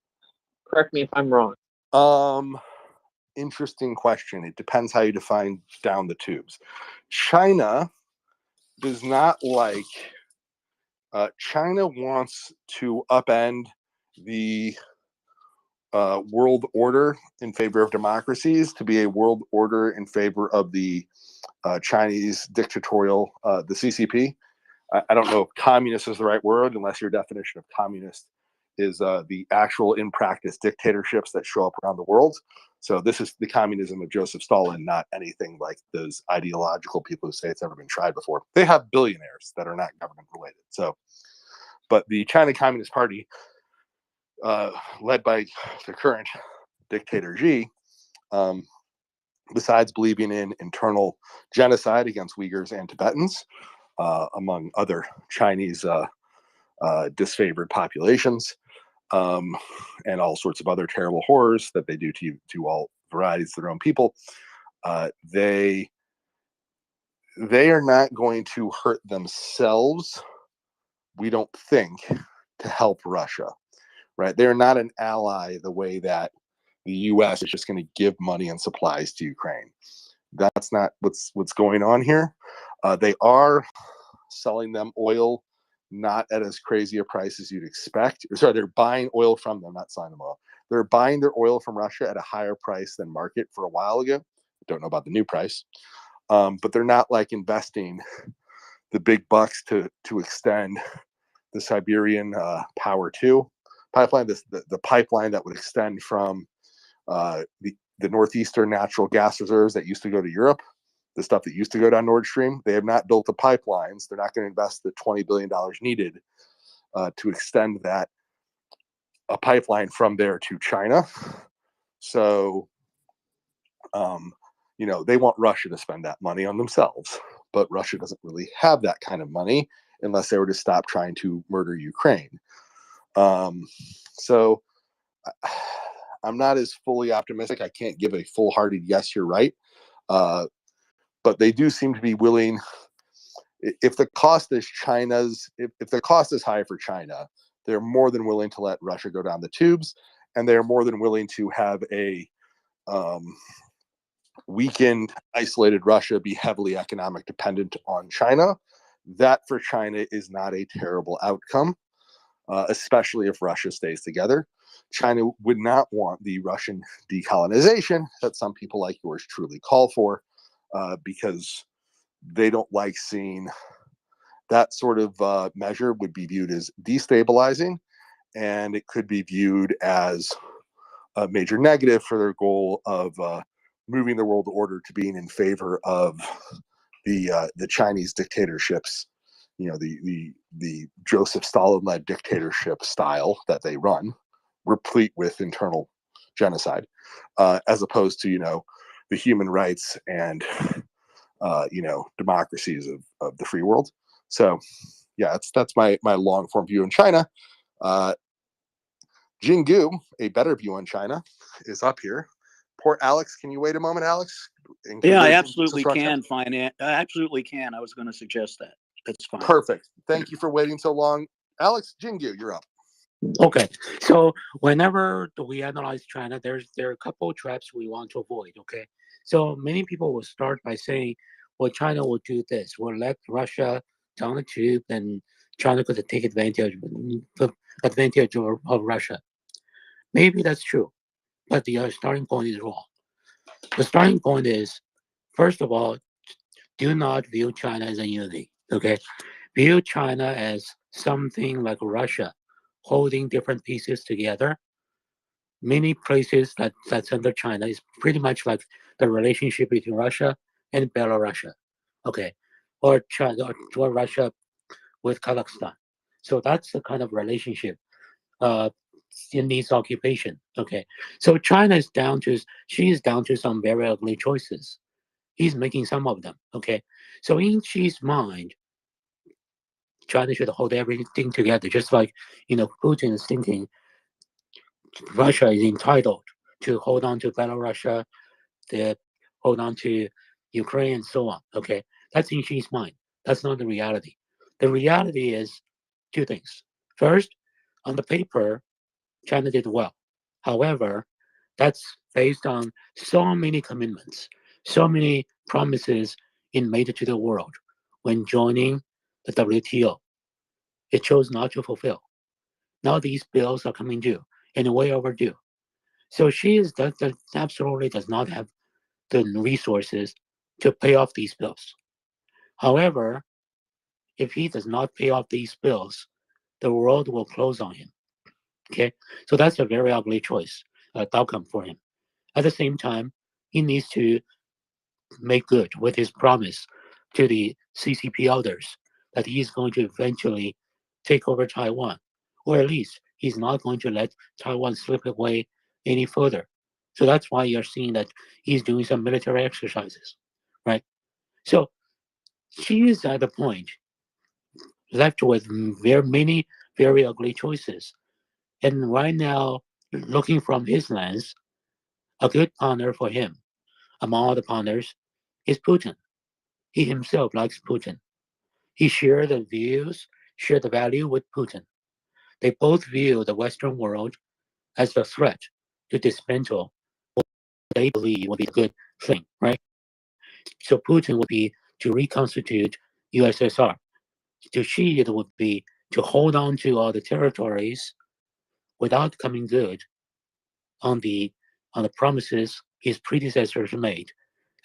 Correct me if I'm wrong. Interesting question. It depends how you define down the tubes. China does not like. China wants to upend the world order in favor of democracies to be a world order in favor of the Chinese dictatorial, the CCP. I don't know if communist is the right word, unless your definition of communist is the actual in practice dictatorships that show up around the world. So this is the communism of Joseph Stalin, not anything like those ideological people who say it's never been tried before. They have billionaires that are not government related. So, but the China Communist Party, led by the current dictator Xi, besides believing in internal genocide against Uyghurs and Tibetans, among other Chinese disfavored populations, and all sorts of other terrible horrors that they do to all varieties of their own people. They are not going to hurt themselves, we don't think, to help Russia, right? They're not an ally the way that the U.S. is just going to give money and supplies to Ukraine. That's not what's going on here. They are selling them oil, not at as crazy a price as you'd expect. Sorry, they're buying oil from them, not selling them oil. They're buying their oil from Russia at a higher price than market for a while ago. Don't know about the new price, but they're not like investing the big bucks to extend the Siberian Power 2 pipeline, the pipeline that would extend from the northeastern natural gas reserves that used to go to Europe, the stuff that used to go down Nord Stream. They have not built the pipelines. They're not going to invest the $20 billion needed to extend a pipeline from there to China. So, they want Russia to spend that money on themselves, but Russia doesn't really have that kind of money unless they were to stop trying to murder Ukraine. So I'm not as fully optimistic. I can't give a full-hearted yes, you're right. But they do seem to be willing. If the cost is if the cost is high for China, they're more than willing to let Russia go down the tubes, and they're more than willing to have a weakened, isolated Russia be heavily economic dependent on China. That for China is not a terrible outcome, especially if Russia stays together. China would not want the Russian decolonization that some people like yours truly call for, because they don't like seeing that sort of measure would be viewed as destabilizing, and it could be viewed as a major negative for their goal of moving the world order to being in favor of the Chinese dictatorships, the Joseph Stalin-led dictatorship style that they run, replete with internal genocide, as opposed to the human rights and democracies of the free world. So, yeah, that's my long form view on China. Jingu, a better view on China, is up here. Poor Alex, can you wait a moment, Alex? Yeah, I absolutely can. I absolutely can. I was going to suggest that. That's fine. Perfect. Thank you for waiting so long, Alex. Jingu, you're up. Okay, so whenever we analyze China, there are a couple of traps we want to avoid. Okay, so many people will start by saying, "Well, China will do this. We'll let Russia down the tube, and China could take advantage of Russia." Maybe that's true, but the starting point is wrong. The starting point is, first of all, do not view China as a unity. Okay, view China as something like Russia, holding different pieces together. Many places that's under China is pretty much like the relationship between Russia and Belarus. Okay, or China or Russia with Kazakhstan. So that's the kind of relationship in this occupation. Okay, so China is down to some very ugly choices. He's making some of them. Okay, so in Xi's mind, China should hold everything together, just like Putin is thinking Russia is entitled to hold on to Belarus, to hold on to Ukraine, and so on. Okay, that's in Xi's mind. That's not the reality. The reality is two things. First, on the paper, China did well. However, that's based on so many commitments, so many promises it made to the world when joining the WTO. It chose not to fulfill. Now these bills are coming due and way overdue. So that absolutely does not have the resources to pay off these bills. However, if he does not pay off these bills, the world will close on him. Okay, so that's a very ugly choice, outcome for him. At the same time, he needs to make good with his promise to the CCP elders that he is going to eventually take over Taiwan, or at least he's not going to let Taiwan slip away any further So that's why you're seeing that he's doing some military exercises, right? So she is at the point left with many very ugly choices. And right now, looking from his lens, a good partner for him among all the partners is Putin. He himself likes Putin. He shares the views, share the value with Putin. They both view the Western world as a threat to dismantle what they believe would be a good thing, right? So Putin would be to reconstitute USSR. To Xi, it would be to hold on to all the territories without coming good on the promises his predecessors made.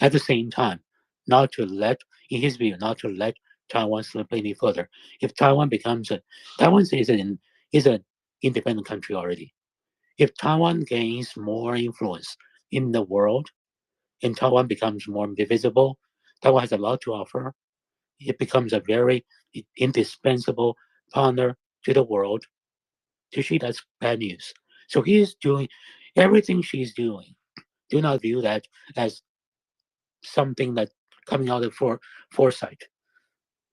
At the same time, not to let, in his view, not to let Taiwan slip any further. If Taiwan becomes Taiwan is an independent country already. If Taiwan gains more influence in the world and Taiwan becomes more visible, Taiwan has a lot to offer. It becomes a very indispensable partner to the world. To Xi, that's bad news. So he is doing everything she's doing. Do not view that as something that coming out of foresight.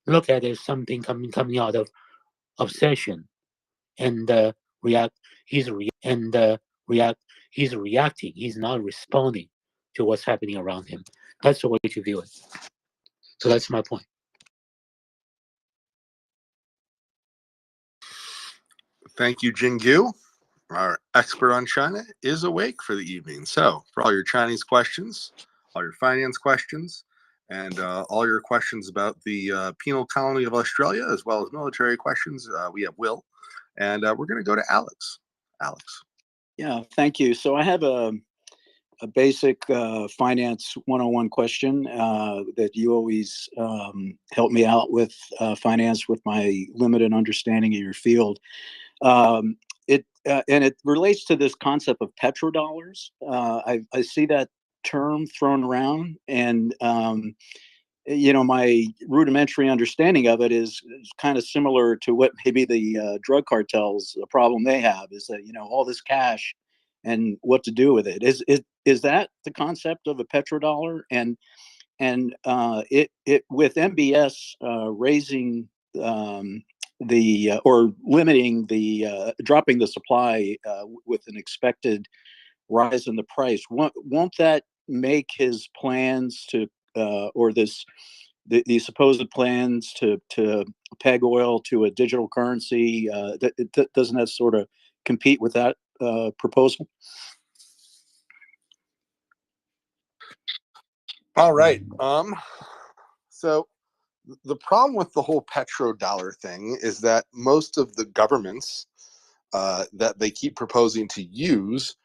Look at it as something coming out of obsession and react. He's re- and react. He's reacting. He's not responding to what's happening around him. That's the way to view it. So that's my point. Thank you, Jingyu. Our expert on China is awake for the evening. So, for all your Chinese questions, all your finance questions, and all your questions about the penal colony of Australia, as well as military questions, we have Will. And we're going to go to Alex. Alex. Yeah, thank you. So I have a basic finance 101 question that you always help me out with finance with my limited understanding of your field. And it relates to this concept of petrodollars. I see that term thrown around, and my rudimentary understanding of it is kind of similar to what maybe the drug cartels, the problem they have is that all this cash and what to do with it. Is that the concept of a petrodollar? And it with MBS raising or limiting dropping the supply with an expected rise in the price, won't that make his plans to or the supposed plans to peg oil to a digital currency, doesn't that sort of compete with that proposal? All right. So the problem with the whole petrodollar thing is that most of the governments that they keep proposing to use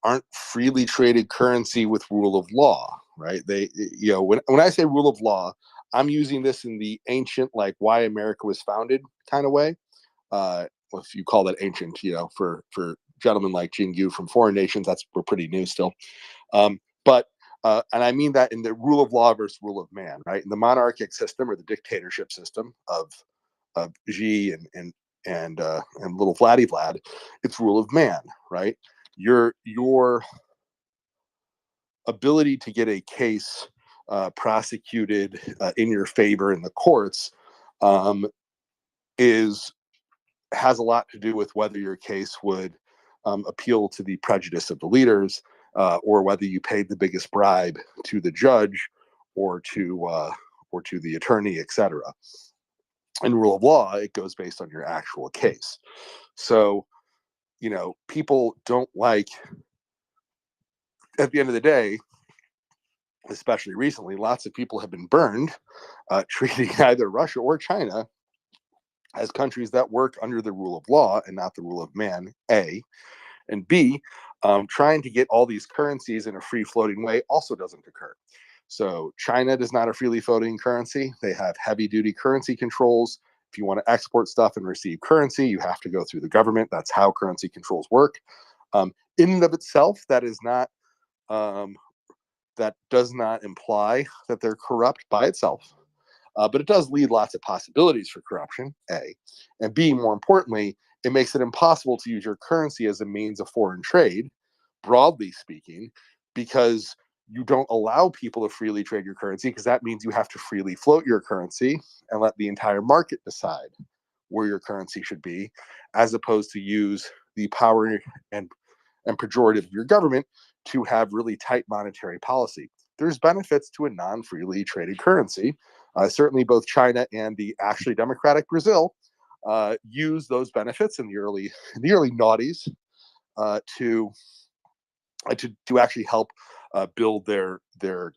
aren't freely traded currency with rule of law, right? When I say rule of law, I'm using this in the ancient, like why America was founded kind of way. If you call that ancient, for gentlemen like Jingyu from foreign nations, we're pretty new still. But and I mean that in the rule of law versus rule of man, right? In the monarchic system or the dictatorship system of Xi and little Vladdy Vlad, it's rule of man, right? Your ability to get a case prosecuted in your favor in the courts has a lot to do with whether your case would appeal to the prejudice of the leaders, or whether you paid the biggest bribe to the judge or to the attorney, etc. In rule of law, it goes based on your actual case. So, people don't like, at the end of the day, especially recently, lots of people have been burned treating either Russia or China as countries that work under the rule of law and not the rule of man, A. And B, trying to get all these currencies in a free-floating way also doesn't occur. So China is not a freely floating currency. They have heavy-duty currency controls. If you want to export stuff and receive currency, you have to go through the government. That's how currency controls work. In and of itself, that does not imply that they're corrupt by itself. But it does lead lots of possibilities for corruption, A. And B, more importantly, it makes it impossible to use your currency as a means of foreign trade broadly speaking, because you don't allow people to freely trade your currency, because that means you have to freely float your currency and let the entire market decide where your currency should be, as opposed to use the power and pejorative of your government to have really tight monetary policy. There's benefits to a non-freely traded currency. Certainly both China and the actually democratic Brazil use those benefits in the early noughties to actually help build their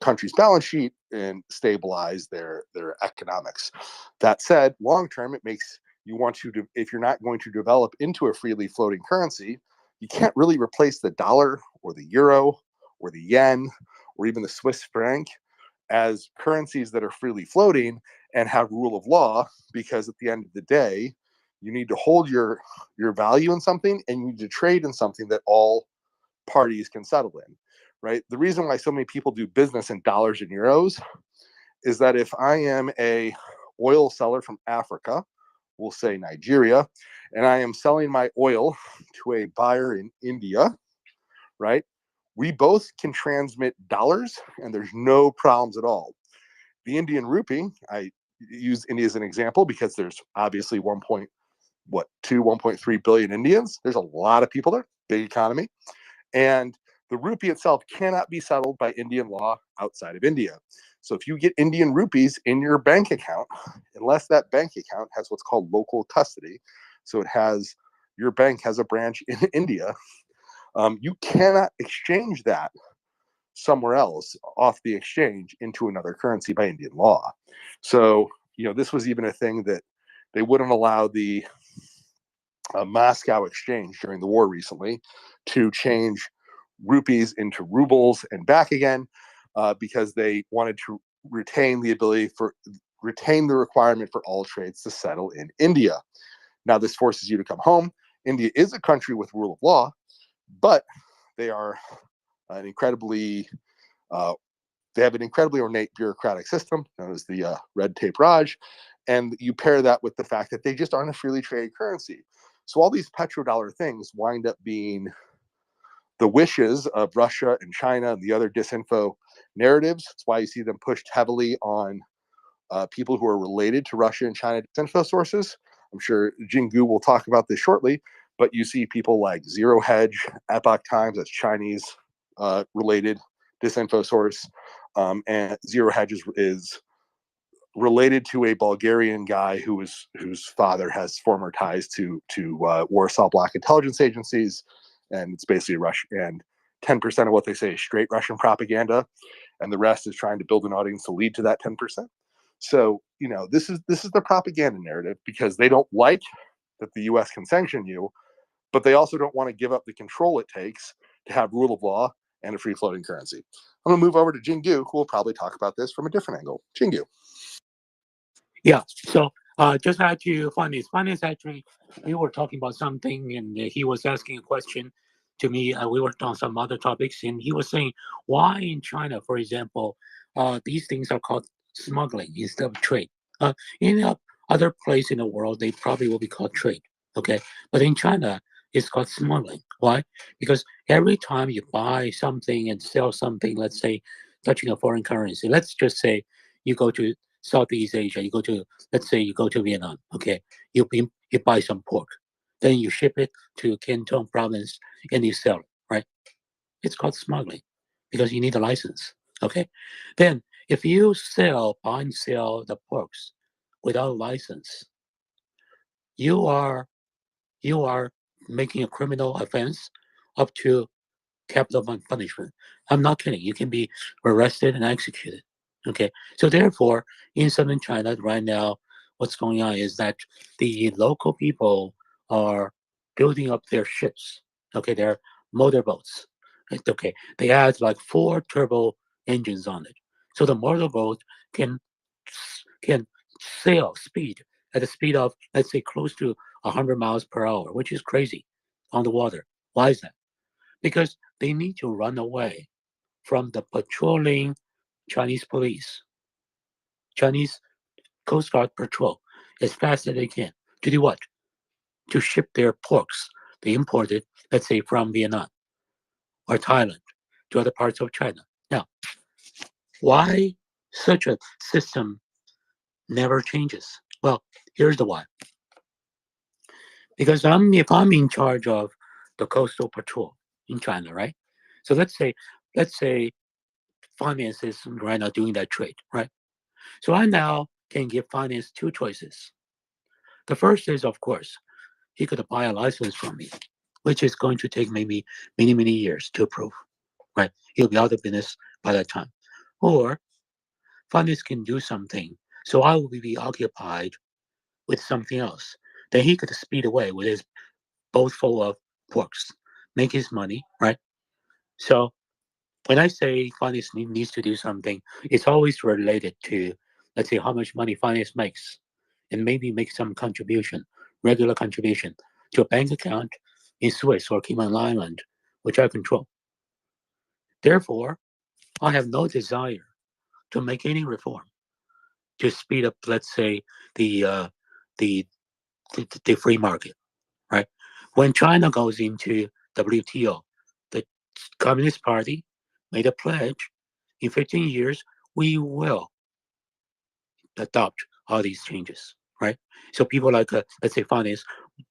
country's balance sheet and stabilize their economics. That said, long term, it makes you want to, if you're not going to develop into a freely floating currency, you can't really replace the dollar or the euro or the yen or even the Swiss franc as currencies that are freely floating and have rule of law, because at the end of the day, you need to hold your value in something, and you need to trade in something that all parties can settle in, right? The reason why so many people do business in dollars and euros is that if I am a oil seller from Africa, we'll say Nigeria, and I am selling my oil to a buyer in India, right? We both can transmit dollars and there's no problems at all. The Indian rupee, I use India as an example because there's obviously 1.3 billion Indians. There's a lot of people there, big economy. And the rupee itself cannot be settled by Indian law outside of India. So if you get Indian rupees in your bank account, unless that bank account has what's called local custody, so it has, your bank has a branch in India, you cannot exchange that somewhere else off the exchange into another currency by Indian law. So, this was even a thing that they wouldn't allow the Moscow exchange during the war recently to change rupees into rubles and back again, because they wanted to retain the requirement for all trades to settle in India. Now, this forces you to come home. India is a country with rule of law, but they are an incredibly they have an incredibly ornate bureaucratic system known as the red tape Raj, and you pair that with the fact that they just aren't a freely traded currency. So all these petrodollar things wind up being the wishes of Russia and China and the other disinfo narratives. That's why you see them pushed heavily on people who are related to Russia and China disinfo sources. I'm sure Jingu will talk about this shortly, but you see people like Zero Hedge, Epoch Times, that's Chinese related disinfo source, and Zero Hedge is related to a Bulgarian guy whose father has former ties to Warsaw Black intelligence agencies, and it's basically Russian. And 10% of what they say is straight Russian propaganda, and the rest is trying to build an audience to lead to that 10%. So this is the propaganda narrative, because they don't like that the U.S. can sanction you, but they also don't want to give up the control it takes to have rule of law and a free floating currency. I'm going to move over to Jingu, who will probably talk about this from a different angle. Jingu. Yeah. So just had to finance actually, we were talking about something, and he was asking a question to me. We worked on some other topics, and he was saying why in China, for example, these things are called smuggling instead of trade. In other place in the world, they probably will be called trade. Okay, but in China, it's called smuggling. Why? Because every time you buy something and sell something, let's say touching a foreign currency, let's just say you go to Southeast Asia, let's say you go to Vietnam, okay, you buy some pork, then you ship it to Canton province and you sell it, right? It's called smuggling because you need a license, okay? Then if you buy and sell the porks without a license, you are making a criminal offense up to capital punishment. I'm not kidding. You can be arrested and executed. Okay. So therefore, in southern China right now, what's going on is that the local people are building up their ships. Okay, their motorboats. Okay, they add like 4 turbo engines on it, so the motorboat can sail speed at a speed of, let's say, close to 100 miles per hour, which is crazy on the water. Why is that? Because they need to run away from the patrolling Chinese police, Chinese Coast Guard patrol, as fast as they can. To do what? To ship their porks they imported, let's say, from Vietnam. or Thailand to other parts of China. Now, why such a system never changes? Well, here's the why. Because if I'm in charge of the coastal patrol in China, right? So let's say finance is right now doing that trade, right? So I now can give finance two choices. The first is, of course, he could buy a license from me, which is going to take maybe many, many years to approve, right? He'll be out of business by that time. Or finance can do something, so I will be occupied with something else. Then he could speed away with his boat full of porks, make his money, right? So when I say finance needs to do something, it's always related to, let's say, how much money finance makes, and maybe make some contribution, regular contribution, to a bank account in Swiss or Cayman Island, which I control. Therefore, I have no desire to make any reform to speed up, let's say, the the the free market, right? When China goes into WTO, the Communist Party made a pledge: in 15 years, we will adopt all these changes, right? So people like, let's say, finance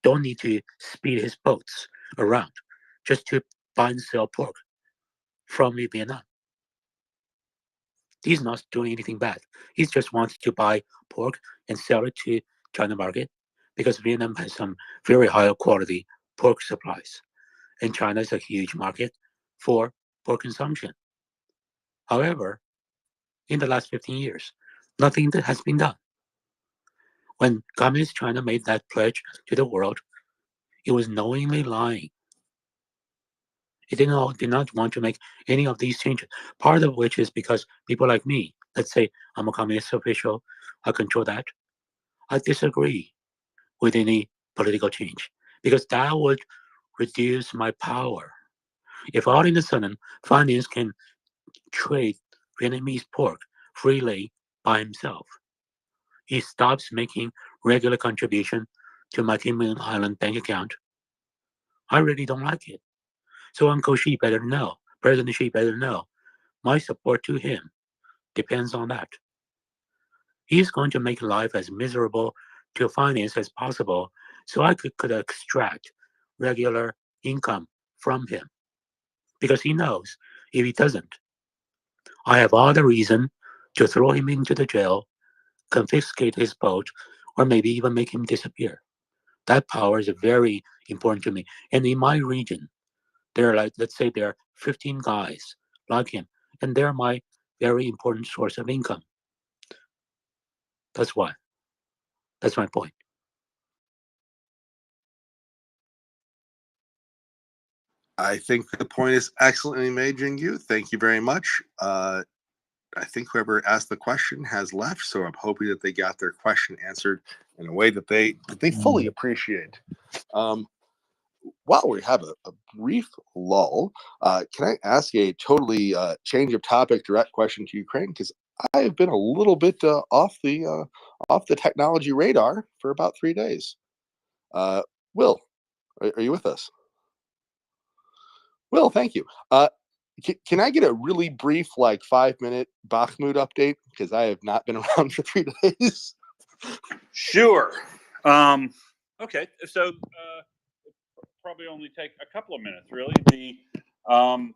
don't need to speed his boats around just to buy and sell pork from Vietnam. He's not doing anything bad. He just wants to buy pork and sell it to China market because Vietnam has some very high quality pork supplies, and China is a huge market for pork consumption. However, in the last 15 years, nothing that has been done. When Communist China made that pledge to the world, it was knowingly lying. It did not want to make any of these changes. Part of which is because people like me, let's say I'm a communist official, I control that. I disagree with any political change because that would reduce my power. If all of a sudden finance can trade Vietnamese pork freely by himself, he stops making regular contribution to my Cayman Island bank account, I really don't like it. So Uncle Xi better know, President Xi better know, my support to him depends on that. He's going to make life as miserable to finance as possible so I could extract regular income from him. Because he knows if he doesn't, I have all the reason to throw him into the jail, confiscate his boat, or maybe even make him disappear. That power is very important to me. And in my region, there are, like, let's say there are 15 guys like him, and they're my very important source of income. That's why. That's my point. I think the point is excellently made, Jingyu. Thank you very much. I think whoever asked the question has left, so I'm hoping that they got their question answered in a way that they fully appreciate. While we have a brief lull, can I ask a totally change of topic, direct question to Ukraine? Because I have been a little bit off the technology radar for about 3 days. Will, are you with us? Will, thank you. Can I get a really brief, like 5-minute Bakhmut update? Because I have not been around for 3 days. Sure. Okay. So probably only take a couple of minutes, really. The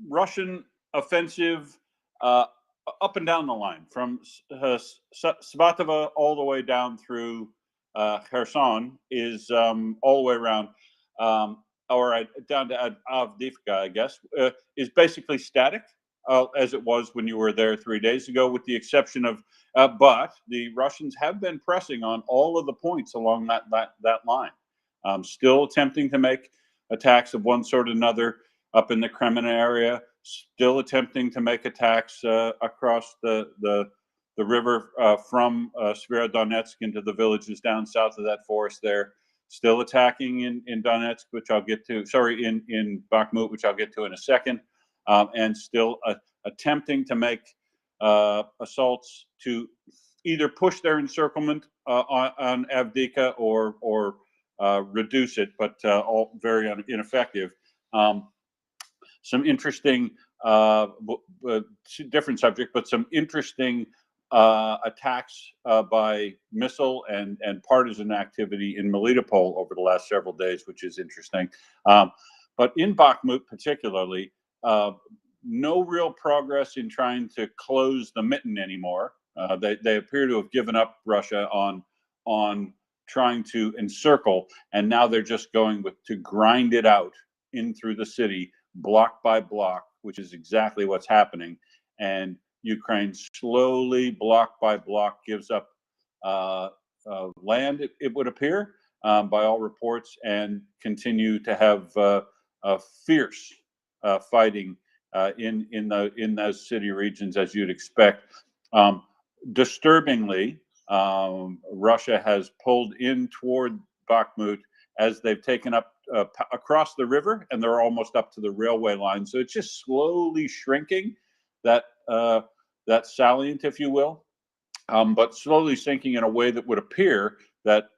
Russian offensive up and down the line from Svatova all the way down through Kherson is all the way around, or down to Avdiivka, I guess, is basically static. As it was when you were there 3 days ago, with the exception of, but the Russians have been pressing on all of the points along that line, still attempting to make attacks of one sort or another up in the Kremen area, still attempting to make attacks across the river from Severodonetsk into the villages down south of that forest there. Still attacking in Donetsk, which I'll get to. Sorry, in Bakhmut, which I'll get to in a second, and still attempting to make assaults to either push their encirclement on Avdiivka or reduce it, but all very ineffective. some interesting, different subject, but some interesting attacks by missile and partisan activity in Melitopol over the last several days, which is interesting. But in Bakhmut particularly, no real progress in trying to close the mitten anymore. They appear to have given up Russia on trying to encircle, and now they're just going to grind it out in through the city, block by block, which is exactly what's happening. And Ukraine slowly, block by block, gives up land, it would appear, by all reports, and continue to have fierce fighting in those city regions, as you'd expect. Disturbingly, Russia has pulled in toward Bakhmut as they've taken up across the river, and they're almost up to the railway line. So it's just slowly shrinking that salient, if you will, but slowly sinking in a way that would appear that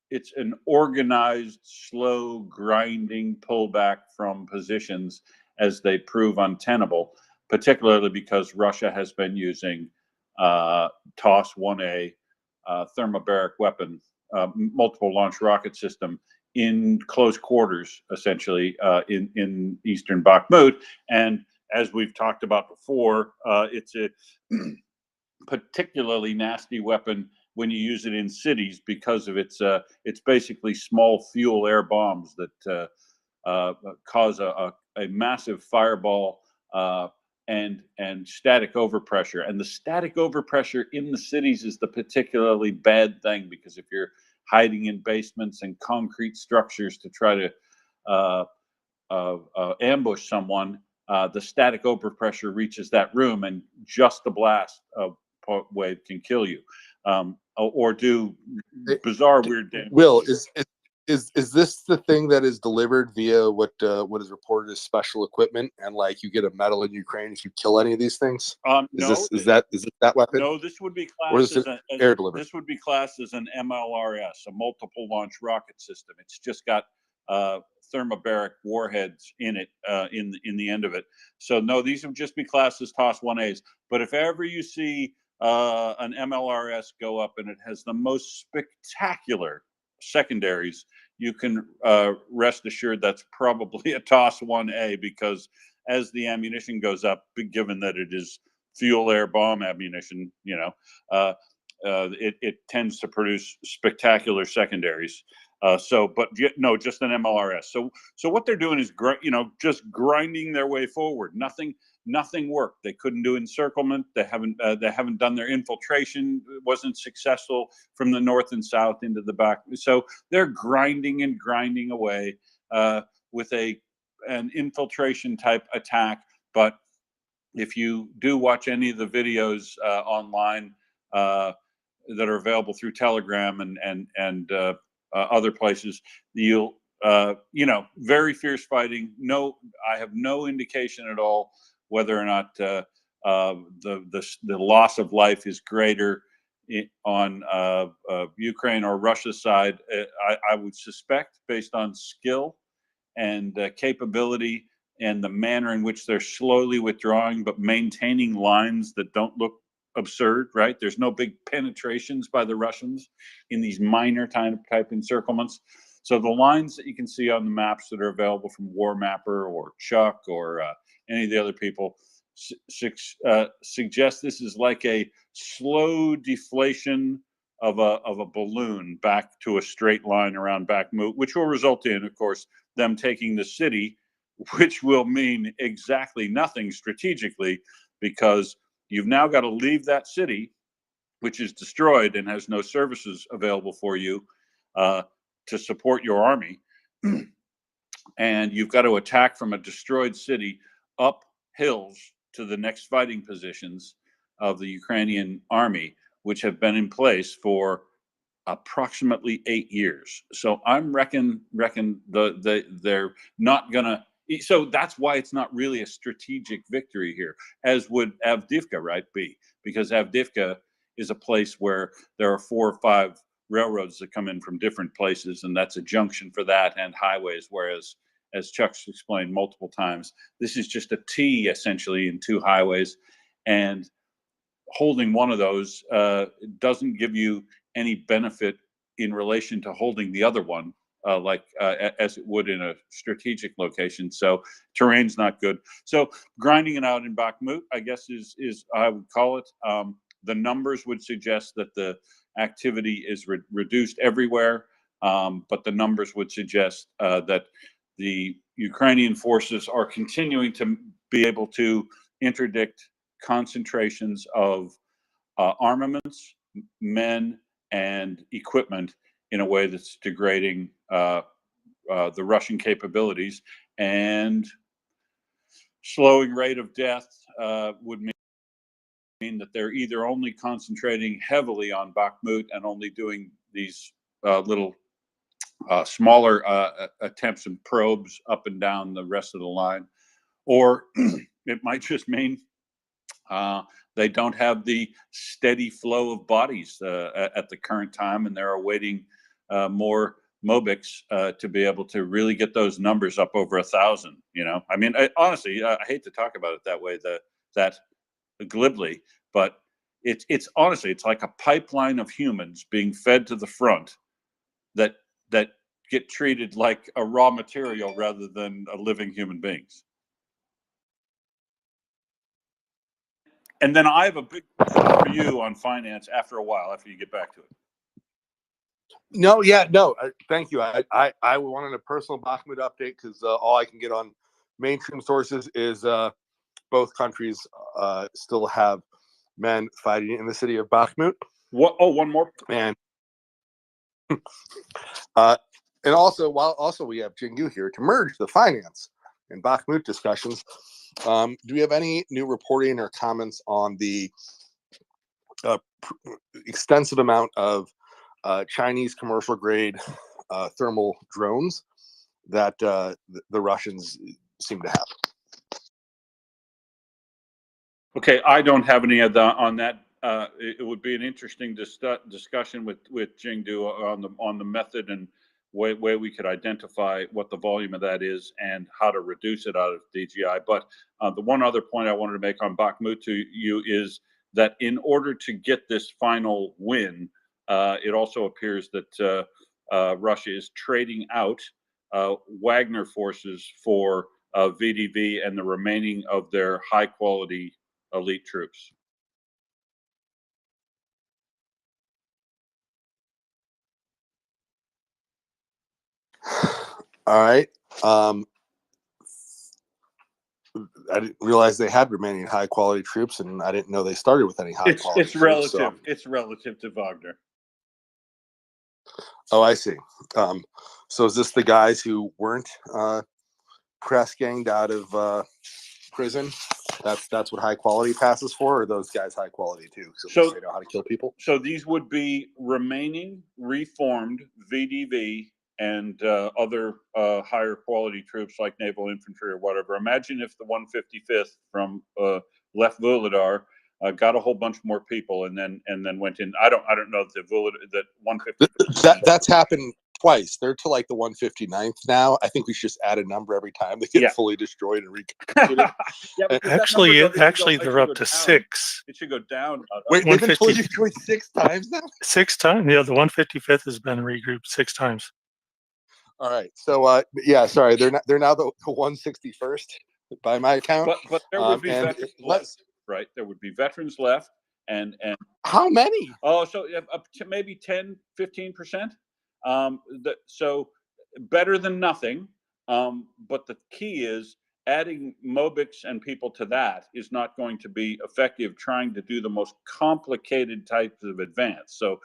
it's an organized, slow, grinding pullback from positions as they prove untenable, particularly because Russia has been using TOS-1A thermobaric weapon, multiple launch rocket system in close quarters, essentially, in eastern Bakhmut. And as we've talked about before, it's a particularly nasty weapon when you use it in cities because of it's basically small fuel air bombs that cause a massive fireball and static overpressure. And the static overpressure in the cities is the particularly bad thing, because if you're hiding in basements and concrete structures to try to ambush someone, the static overpressure reaches that room, and just a blast of wave can kill you, or do bizarre, weird damage. Will, is this the thing that is delivered via what is reported as special equipment, and like you get a medal in Ukraine if you kill any of these things? No, Is it that weapon? No, this would be Or classed is as, it air delivered? this would be classed as an MLRS, a multiple launch rocket system. It's just got thermobaric warheads in it, in the end of it. So no, these would just be classed as TOS-1As. But if ever you see an MLRS go up and it has the most spectacular secondaries, you can rest assured that's probably a TOS-1A, because as the ammunition goes up, given that it is fuel air bomb ammunition, it tends to produce spectacular secondaries. But no, just an MLRS. So what they're doing is just grinding their way forward. Nothing worked. They couldn't do encirclement. They haven't done their infiltration. It wasn't successful from the north and south into the back. So they're grinding and grinding away with an infiltration type attack. But if you do watch any of the videos online that are available through Telegram and other places, you'll very fierce fighting. No, I have no indication at all whether or not the loss of life is greater on Ukraine or Russia's side. I would suspect, based on skill and capability and the manner in which they're slowly withdrawing but maintaining lines that don't look absurd, right? There's no big penetrations by the Russians in these minor type encirclements. So the lines that you can see on the maps that are available from War Mapper or Chuck or any of the other people suggest this is like a slow deflation of a balloon back to a straight line around Bakhmut, which will result in, of course, them taking the city, which will mean exactly nothing strategically, because you've now got to leave that city, which is destroyed and has no services available for you to support your army. And you've got to attack from a destroyed city up hills to the next fighting positions of the Ukrainian army, which have been in place for approximately 8 years. So I'm reckon they're not gonna. So that's why it's not really a strategic victory here, as would Avdiivka, right, be, because Avdiivka is a place where there are 4 or 5 railroads that come in from different places, and that's a junction for that, and highways, whereas as Chuck's explained multiple times, this is just a T essentially in two highways, and holding one of those doesn't give you any benefit in relation to holding the other one, as it would in a strategic location. So terrain's not good. So grinding it out in Bakhmut, I guess, is I would call it. The numbers would suggest that the activity is reduced everywhere, but the numbers would suggest that the Ukrainian forces are continuing to be able to interdict concentrations of armaments, men, and equipment in a way that's degrading the Russian capabilities, and slowing rate of death would mean that they're either only concentrating heavily on Bakhmut and only doing these little smaller attempts and probes up and down the rest of the line, or it might just mean they don't have the steady flow of bodies at the current time, and they're awaiting more Mobics to be able to really get those numbers up over 1,000. I mean, honestly, I hate to talk about it that way, that glibly, but it's honestly, it's like a pipeline of humans being fed to the front that get treated like a raw material rather than a living human beings. And then I have a big question for you on finance after a while, after you get back to it. No, thank you. I wanted a personal Bakhmut update because all I can get on mainstream sources is both countries still have men fighting in the city of Bakhmut. What? Oh, one more. And and also we have Jingu here to merge the finance and Bakhmut discussions. Do we have any new reporting or comments on the extensive amount of Chinese commercial grade thermal drones that the Russians seem to have? Okay, I don't have any of that on that. It would be an interesting discussion with Jingdu on the method and way we could identify what the volume of that is and how to reduce it out of DGI. But the one other point I wanted to make on Bakhmut to you is that in order to get this final win, it also appears that Russia is trading out Wagner forces for VDV and the remaining of their high quality elite troops. All right. I didn't realize they had remaining high quality troops, and I didn't know they started with any high quality. It's relative. So, it's relative to Wagner. Oh, I see. So is this the guys who weren't press ganged out of prison? That's what high quality passes for, or those guys high quality too? So they know how to kill people. So these would be remaining reformed VDV and other higher quality troops like naval infantry or whatever. Imagine if the 155th from left Vuhledar got a whole bunch more people and then went in. I don't know if that 155th. That's happened twice. They're to like the 159th now. I think we should just add a number every time they get fully destroyed and reconstituted. Actually, they're up to 6. It should go down. Wait, they've been fully destroyed 6 times now? 6 times? Yeah, the 155th has been regrouped 6 times. All right. So sorry, they're now the 161st by my account. But there would be veterans left, right? There would be veterans left, and how many? Oh, so up to maybe 10-15%. So better than nothing. But the key is adding Mobics and people to that is not going to be effective trying to do the most complicated types of advance. So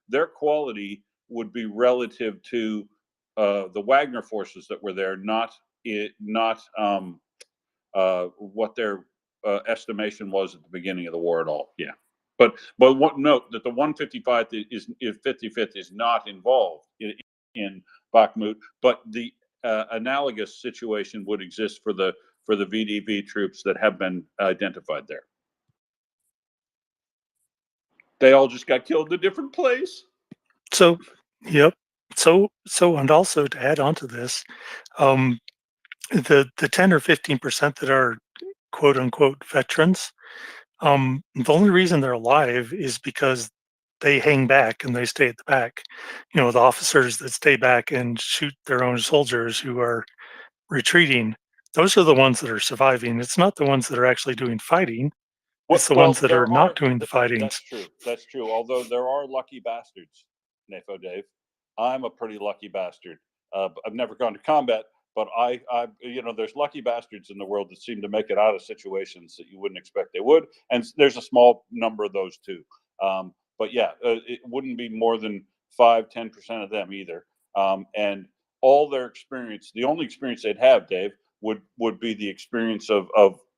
their quality would be relative to the Wagner forces that were there, not what their estimation was at the beginning of the war at all. Yeah. But note that the 155th is 55th is not involved in Bakhmut, but the analogous situation would exist for the VDV troops that have been identified there. They all just got killed in a different place. So and also to add on to this, the 10 or 15% that are quote unquote veterans, the only reason they're alive is because they hang back and they stay at the back. The officers that stay back and shoot their own soldiers who are retreating, those are the ones that are surviving. It's not the ones that are actually doing fighting. It's the ones that are not doing the fightings. That's true. That's true. Although there are lucky bastards, NAFO Dave. I'm a pretty lucky bastard. I've never gone to combat, but there's lucky bastards in the world that seem to make it out of situations that you wouldn't expect they would, and there's a small number of those too. But yeah, it wouldn't be more than 5-10% of them either. And all their experience, the only experience they'd have, Dave, would be the experience of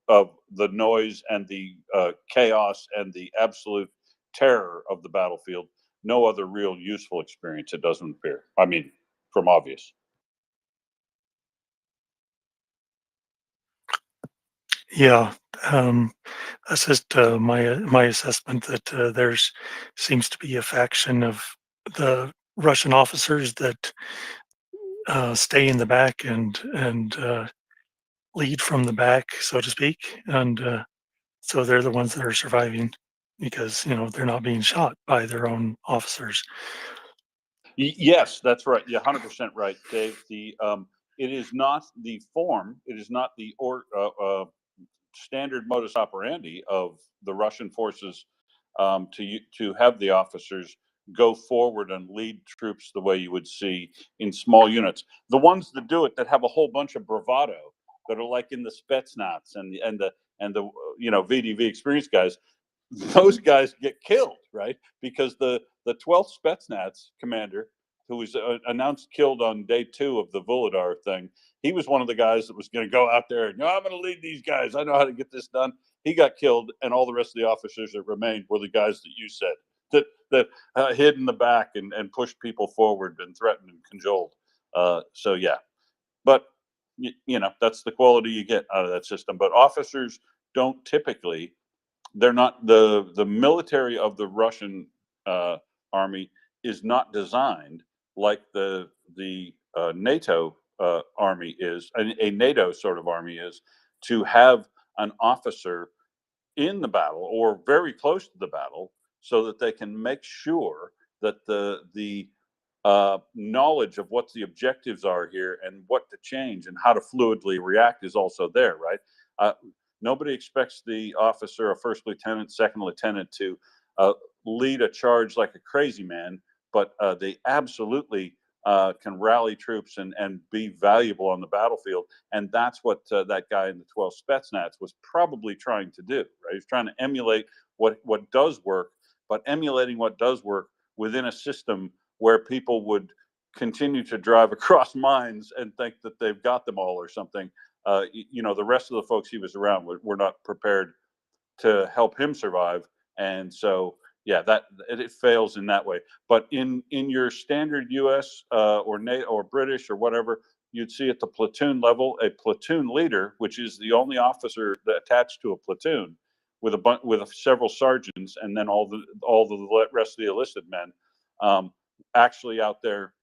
the noise and the chaos and the absolute terror of the battlefield. No other real useful experience, it doesn't appear. I mean, from obvious. Yeah, that's just my assessment that there's seems to be a faction of the Russian officers that stay in the back and lead from the back, so to speak, and so they're the ones that are surviving because they're not being shot by their own officers. Yes, that's right. Yeah, 100% right, Dave. It is not the form. It is not the standard modus operandi of the Russian forces to have the officers go forward and lead troops the way you would see in small units. The ones that do it that have a whole bunch of bravado that are like in the Spetsnaz and the VDV experienced guys, those guys get killed, right? Because the 12th Spetsnaz commander, who was announced killed on day 2 of the Volodar thing, he was one of the guys that was going to go out there and, I'm going to lead these guys. I know how to get this done. He got killed, and all the rest of the officers that remained were the guys that you said that hid in the back and pushed people forward and threatened and cajoled. So yeah, but that's the quality you get out of that system. But officers don't typically. They're not the military of the Russian army is not designed like the NATO army is, a NATO sort of army is, to have an officer in the battle or very close to the battle so that they can make sure that the knowledge of what the objectives are here and what to change and how to fluidly react is also there, right? Nobody expects the officer, a first lieutenant, second lieutenant, to lead a charge like a crazy man, but they absolutely can rally troops and be valuable on the battlefield. And that's what that guy in the 12th Spetsnaz was probably trying to do, right? He's trying to emulate what does work, but emulating what does work within a system where people would continue to drive across mines and think that they've got them all or something. The rest of the folks he was around were not prepared to help him survive, and so yeah, that it fails in that way. But in your standard U.S. Or NATO or British or whatever, you'd see at the platoon level a platoon leader, which is the only officer that attached to a platoon, with several sergeants, and then all the rest of the enlisted men, actually out there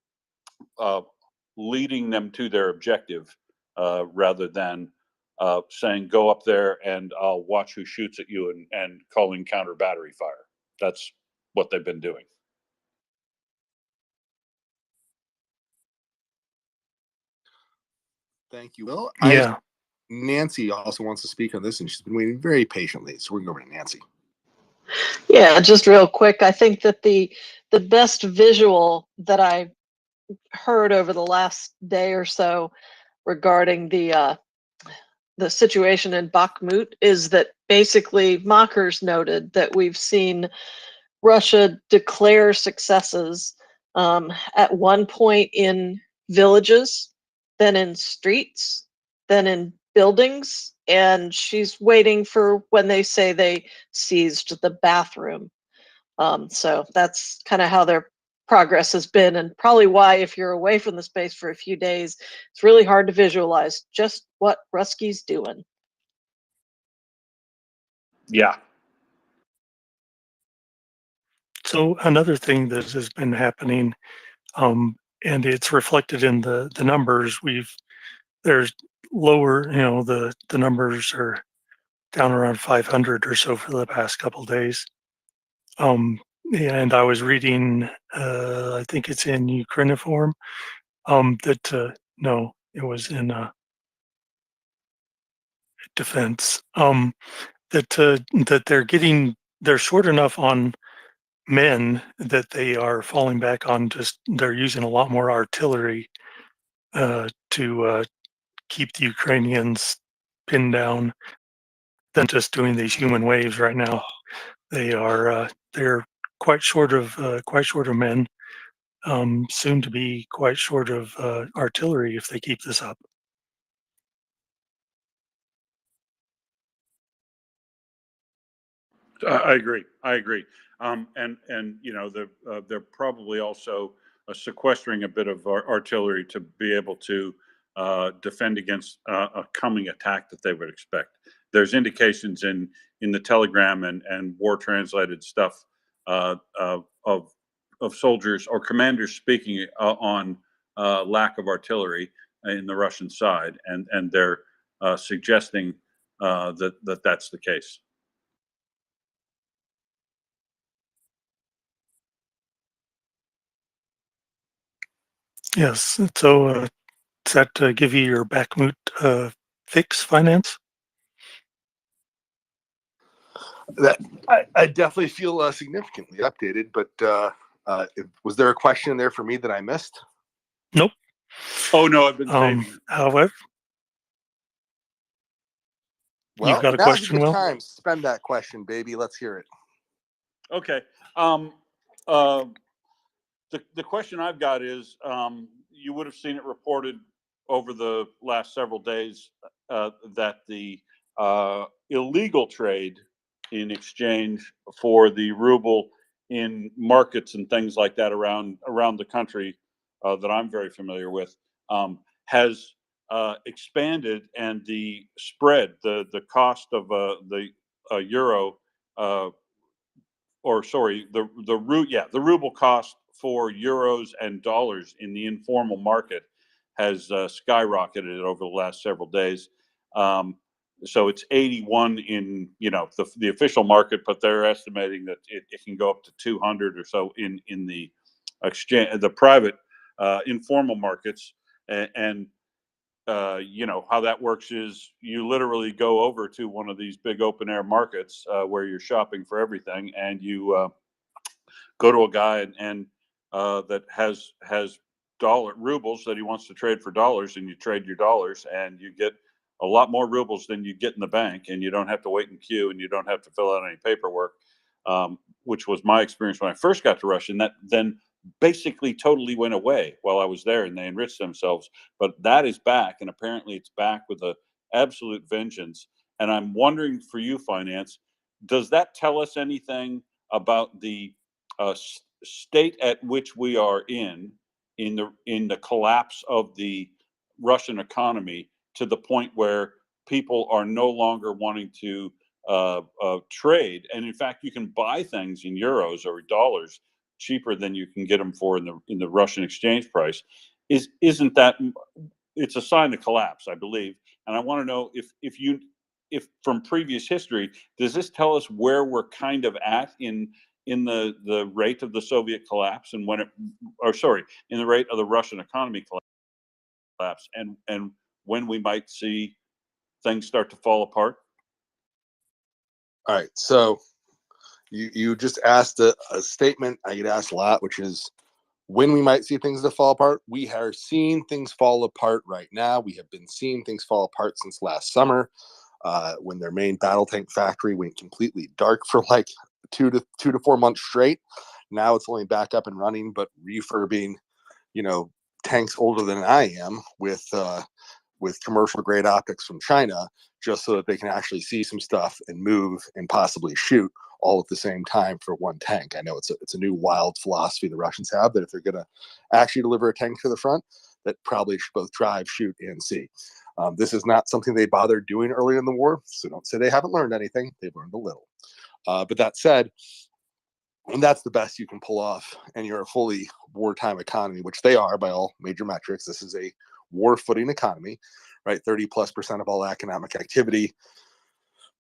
leading them to their objective, rather than saying, go up there and I'll watch who shoots at you and calling counter battery fire. That's what they've been doing. Thank you, Will. Yeah. Nancy also wants to speak on this, and she's been waiting very patiently. So we're going to go over to Nancy. Yeah, just real quick. I think that the best visual that I heard over the last day or so regarding the situation in Bakhmut is that basically Mockers noted that we've seen Russia declare successes at one point in villages, then in streets, then in buildings, and she's waiting for when they say they seized the bathroom. So that's kind of how their progress has been, and probably why, if you're away from the space for a few days, it's really hard to visualize just what Ruski's doing. Yeah. So another thing that has been happening and it's reflected in the numbers. There's lower, the numbers are down around 500 or so for the past couple days. And I was reading, I think it's in Ukrainiform, no, it was in defense, that they're short enough on men that they are falling back on they're using a lot more artillery to keep the Ukrainians pinned down than just doing these human waves right now. They're quite short of men, soon to be quite short of artillery if they keep this up. I agree. I agree. And they're probably also sequestering a bit of artillery to be able to defend against a coming attack that they would expect. There's indications in the telegram and war translated stuff of soldiers or commanders speaking on lack of artillery in the Russian side, and they're suggesting that that's the case. Yes. So does that give you your Bakhmut fix finance? That I definitely feel significantly updated. But was there a question there for me that I missed? Nope. Oh no, I've been saving it. However, Well, you've got a now's a question, good Will? time. Spend that question, baby. Let's hear it. Okay. The question I've got is, you would have seen it reported over the last several days that the illegal trade in exchange for the ruble in markets and things like that around the country that I'm very familiar with has expanded, and the spread, the cost of the euro. Or sorry, the ruble cost for euros and dollars in the informal market has skyrocketed over the last several days. So it's 81 in the official market, but they're estimating that it can go up to 200 or so in the exchange, the private informal markets, and how that works is you literally go over to one of these big open air markets where you're shopping for everything, and you go to a guy and that has rubles that he wants to trade for dollars, and you trade your dollars, and you get a lot more rubles than you get in the bank, and you don't have to wait in queue, and you don't have to fill out any paperwork, which was my experience when I first got to Russia. And that then basically totally went away while I was there, and they enriched themselves. But that is back, and apparently it's back with a absolute vengeance. And I'm wondering for you, finance, does that tell us anything about the state at which we are in the collapse of the Russian economy, to the point where people are no longer wanting to trade, and in fact, you can buy things in euros or dollars cheaper than you can get them for in the Russian exchange price? Isn't that it's a sign of collapse, I believe? And I want to know if from previous history, does this tell us where we're kind of at in the rate of the Soviet collapse, and in the rate of the Russian economy collapse, and when we might see things start to fall apart? All right. So you just asked a statement I get asked a lot, which is when we might see things that fall apart. We are seeing things fall apart right now. We have been seeing things fall apart since last summer, when their main battle tank factory went completely dark for like 2 to 4 months straight. Now it's only back up and running, but refurbing, tanks older than I am with commercial grade optics from China, just so that they can actually see some stuff and move and possibly shoot all at the same time for one tank. I know it's a new wild philosophy the Russians have, that if they're going to actually deliver a tank to the front, that probably should both drive, shoot, and see. This is not something they bothered doing early in the war, so don't say they haven't learned anything. They've learned a little. But that said, And that's the best you can pull off. And you're a fully wartime economy, which they are by all major metrics. This is a war footing economy, right? 30+% of all economic activity,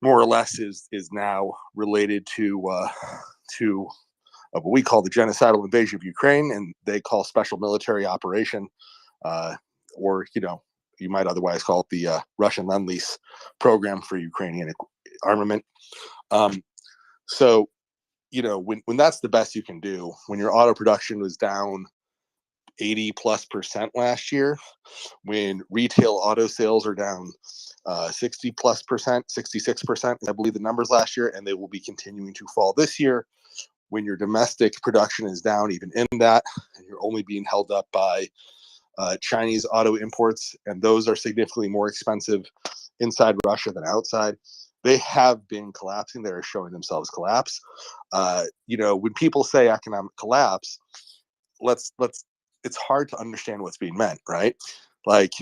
more or less, is now related to what we call the genocidal invasion of Ukraine, and they call special military operation, or you might otherwise call it the Russian Lend-Lease program for Ukrainian armament. So, when that's the best you can do, when your auto production was down 80+% last year, when retail auto sales are down 60+%, 66%, I believe the numbers last year, and they will be continuing to fall this year. When your domestic production is down even in that, and you're only being held up by Chinese auto imports, and those are significantly more expensive inside Russia than outside. They have been collapsing. They're showing themselves collapse. When people say economic collapse, it's hard to understand what's being meant, right? Like,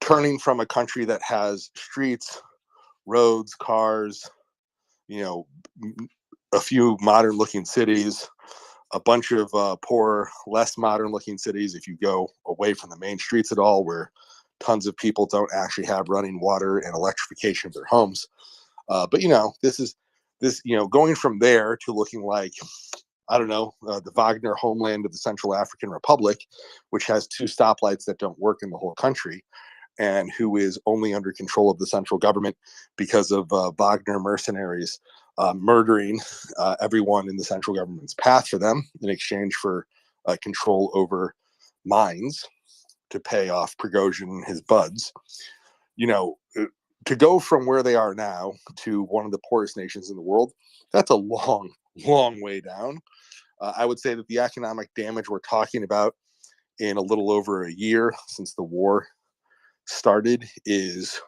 turning from a country that has streets, roads, cars, a few modern looking cities, a bunch of poor, less modern looking cities, if you go away from the main streets at all, where tons of people don't actually have running water and electrification of their homes. But going from there to looking like, I don't know, the Wagner homeland of the Central African Republic, which has 2 stoplights that don't work in the whole country, and who is only under control of the central government because of Wagner mercenaries murdering everyone in the central government's path for them in exchange for control over mines to pay off Prigozhin and his buds. To go from where they are now to one of the poorest nations in the world, that's a long, long way down. I would say that the economic damage we're talking about in a little over a year since the war started is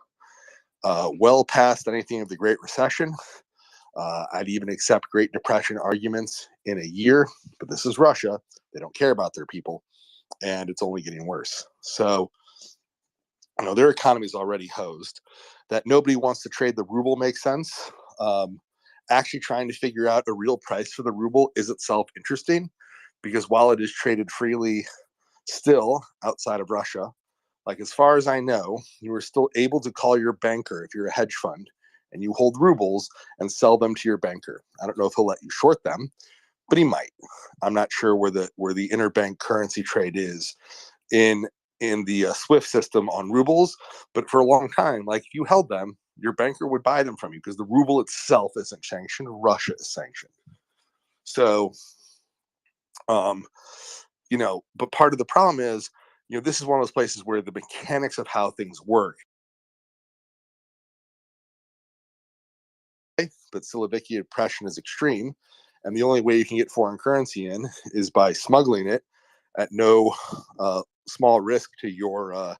well past anything of the Great Recession. I'd even accept Great Depression arguments in a year, but this is Russia. They don't care about their people, and it's only getting worse. So, their economy is already hosed. That nobody wants to trade the ruble makes sense. Actually trying to figure out a real price for the ruble is itself interesting, because while it is traded freely still outside of Russia, like, as far as I know, you are still able to call your banker if you're a hedge fund and you hold rubles and sell them to your banker. I don't know if he'll let you short them, but he might. I'm not sure where the interbank currency trade is in the SWIFT system on rubles, but for a long time, like, if you held them, your banker would buy them from you because the ruble itself isn't sanctioned. Russia is sanctioned. So, but part of the problem is, this is one of those places where the mechanics of how things work. But Slovakia oppression is extreme, and the only way you can get foreign currency in is by smuggling it at no small risk to your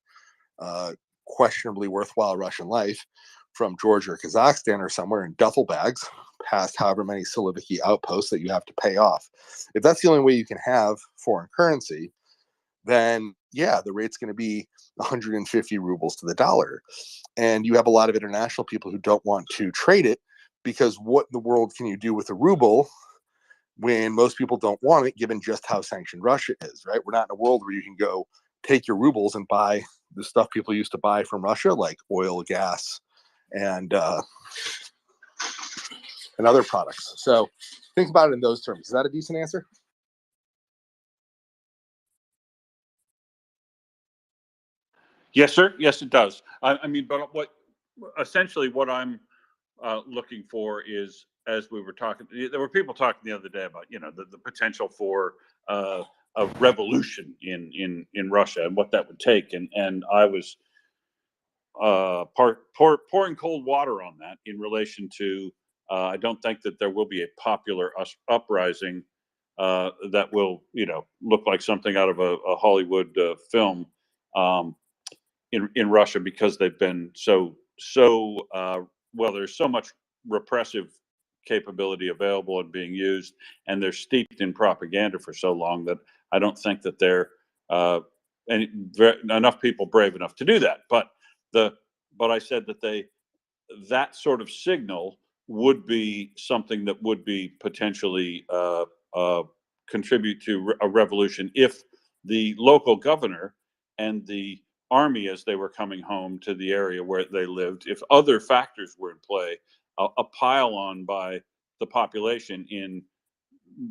questionably worthwhile Russian life from Georgia or Kazakhstan or somewhere in duffel bags past however many Slovakia outposts that you have to pay off. If that's the only way you can have foreign currency, then yeah, the rate's going to be 150 rubles to the dollar. And you have a lot of international people who don't want to trade it, because what in the world can you do with a ruble when most people don't want it, given just how sanctioned Russia is, right? We're not in a world where you can go take your rubles and buy the stuff people used to buy from Russia, like oil, gas, and other products. So think about it in those terms. Is that a decent answer? Yes, sir. Yes, it does. I mean, but essentially what I'm looking for is, as we were talking, there were people talking the other day about, the potential for a revolution in Russia and what that would take, and I was pouring cold water on that in relation to, I don't think that there will be a popular uprising that will, look like something out of a Hollywood film in Russia, because they've been so well. There's so much repressive capability available and being used, and they're steeped in propaganda for so long that I don't think that they're enough people brave enough to do that. But I said that that sort of signal would be something that would be potentially contribute to a revolution if the local governor and the army, as they were coming home to the area where they lived, if other factors were in play, a pile on by the population in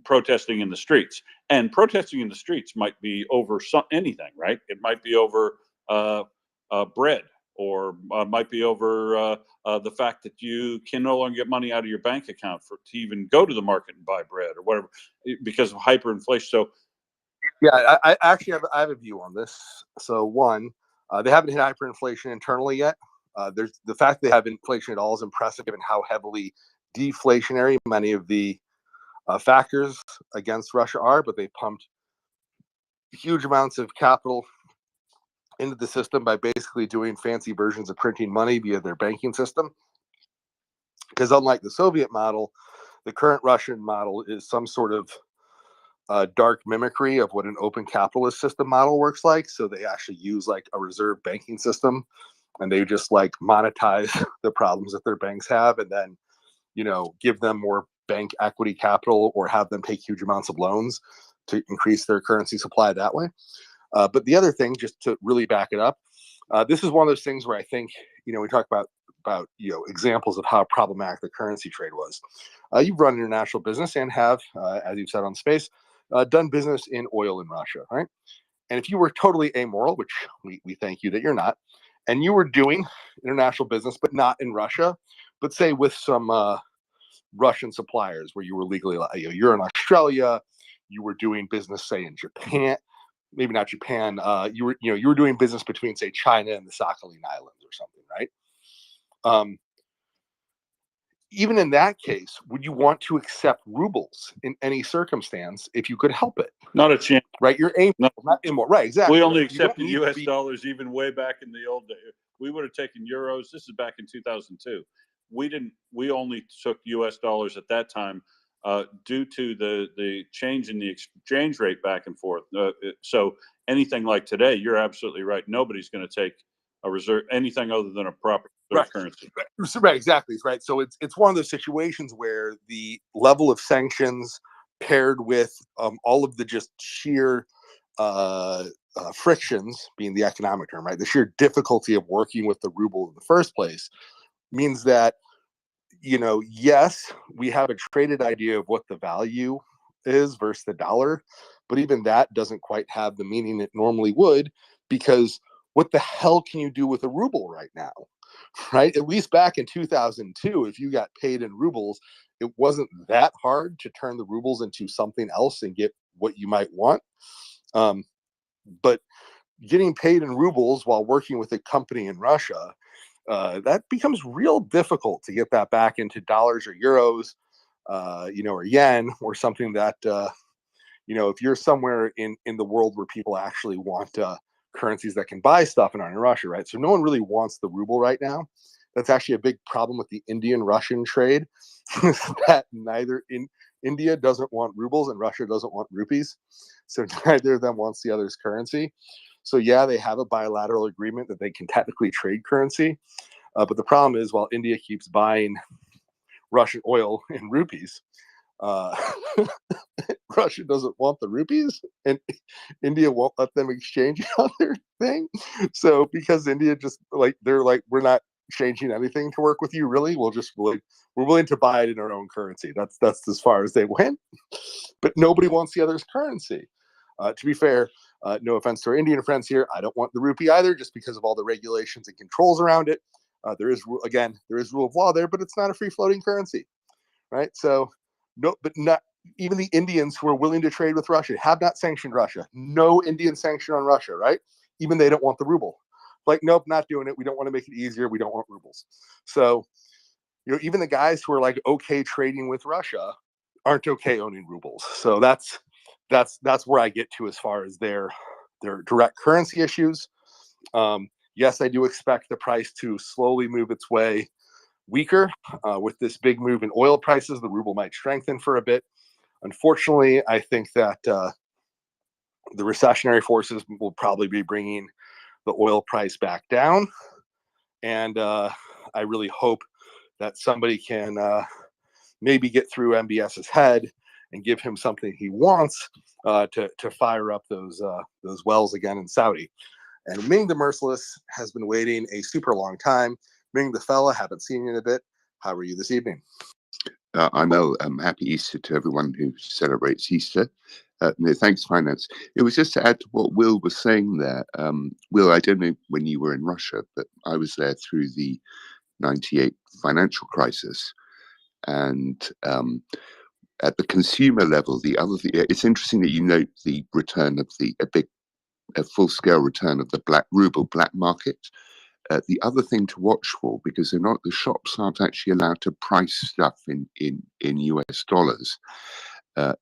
protesting in the streets. And protesting in the streets might be over anything, right? It might be over bread, or might be over the fact that you can no longer get money out of your bank account to even go to the market and buy bread or whatever because of hyperinflation. So Yeah, I actually have a view on this. So one, they haven't hit hyperinflation internally yet. There's the fact they have inflation at all is impressive given how heavily deflationary many of the factors against Russia are, but they pumped huge amounts of capital into the system by basically doing fancy versions of printing money via their banking system. Because unlike the Soviet model, the current Russian model is some sort of dark mimicry of what an open capitalist system model works like. So they actually use like a reserve banking system, and they just like monetize the problems that their banks have, and then, you know, give them more bank equity capital or have them take huge amounts of loans to increase their currency supply that way. But the other thing, just to really back it up, this is one of those things where I think, you know, we talk about examples of how problematic the currency trade was. You've run international business and have, as you've said on Space, done business in oil in Russia, right? And if you were totally amoral, which we thank you that you're not, and you were doing international business but not in Russia, but say with some Russian suppliers where you were legally, you're in Australia, you were doing business, say, in Japan, maybe not Japan, you were doing business between, say, China and the Sakhalin Islands or something, right? Even in that case, would you want to accept rubles in any circumstance if you could help it? not a chance. Right? You're aiming, No. not immoral. Right, exactly. We only Right? You don't accepted need to U.S. be- dollars even way back in the old days. We would have taken euros. This is back in 2002. We didn't. We only took U.S. dollars at that time due to the change in the exchange rate back and forth. So anything like today, you're absolutely right. Nobody's going to take a reserve anything other than a proper reserve currency. Right, exactly. Right. So it's one of those situations where the level of sanctions paired with all of the just sheer frictions, being the economic term, right? The sheer difficulty of working with the ruble in the first place means that, you know, yes, we have a traded idea of what the value is versus the dollar, but even that doesn't quite have the meaning it normally would, because what the hell can you do with a ruble right now? Right? At least back in 2002, if you got paid in rubles, it wasn't that hard to turn the rubles into something else and get what you might want. But getting paid in rubles while working with a company in Russia, that becomes real difficult to get that back into dollars or euros, or yen, or something that, if you're somewhere in the world where people actually want currencies that can buy stuff and aren't in Russia, right? So no one really wants the ruble right now. That's actually a big problem with the Indian-Russian trade, that India doesn't want rubles and Russia doesn't want rupees. So neither of them wants the other's currency. So yeah, they have a bilateral agreement that they can technically trade currency. But the problem is, while India keeps buying Russian oil in rupees, Russia doesn't want the rupees, and India won't let them exchange on their thing. So because India just they're like, we're not changing anything to work with you, really. We're willing to buy it in our own currency. That's as far as they went. But nobody wants the other's currency. To be fair, no offense to our Indian friends here, I don't want the rupee either, just because of all the regulations and controls around it. There is rule of law there, but it's not a free floating currency, right? So not even the Indians who are willing to trade with Russia have not sanctioned Russia. No Indian sanction on Russia, right? Even they don't want the ruble. Like, nope, not doing it. We don't want to make it easier. We don't want rubles. So, even the guys who are like okay trading with Russia aren't okay owning rubles. So that's where I get to as far as their direct currency issues. Yes, I do expect the price to slowly move its way weaker. With this big move in oil prices, the ruble might strengthen for a bit. Unfortunately, I think that the recessionary forces will probably be bringing the oil price back down. And I really hope that somebody can maybe get through MBS's head and give him something he wants to fire up those wells again in Saudi. And Ming the Merciless has been waiting a super long time. Ming the fella, haven't seen you in a bit. How are you this evening? I'm Mel. Happy Easter to everyone who celebrates Easter. No, thanks, Finance. It was just to add to what Will was saying there. Will, I don't know when you were in Russia, but I was there through the 98 financial crisis. And at the consumer level, the other thing, it's interesting that you note the return of a full-scale return of the black ruble black market. The other thing to watch for, because the shops aren't actually allowed to price stuff in US dollars,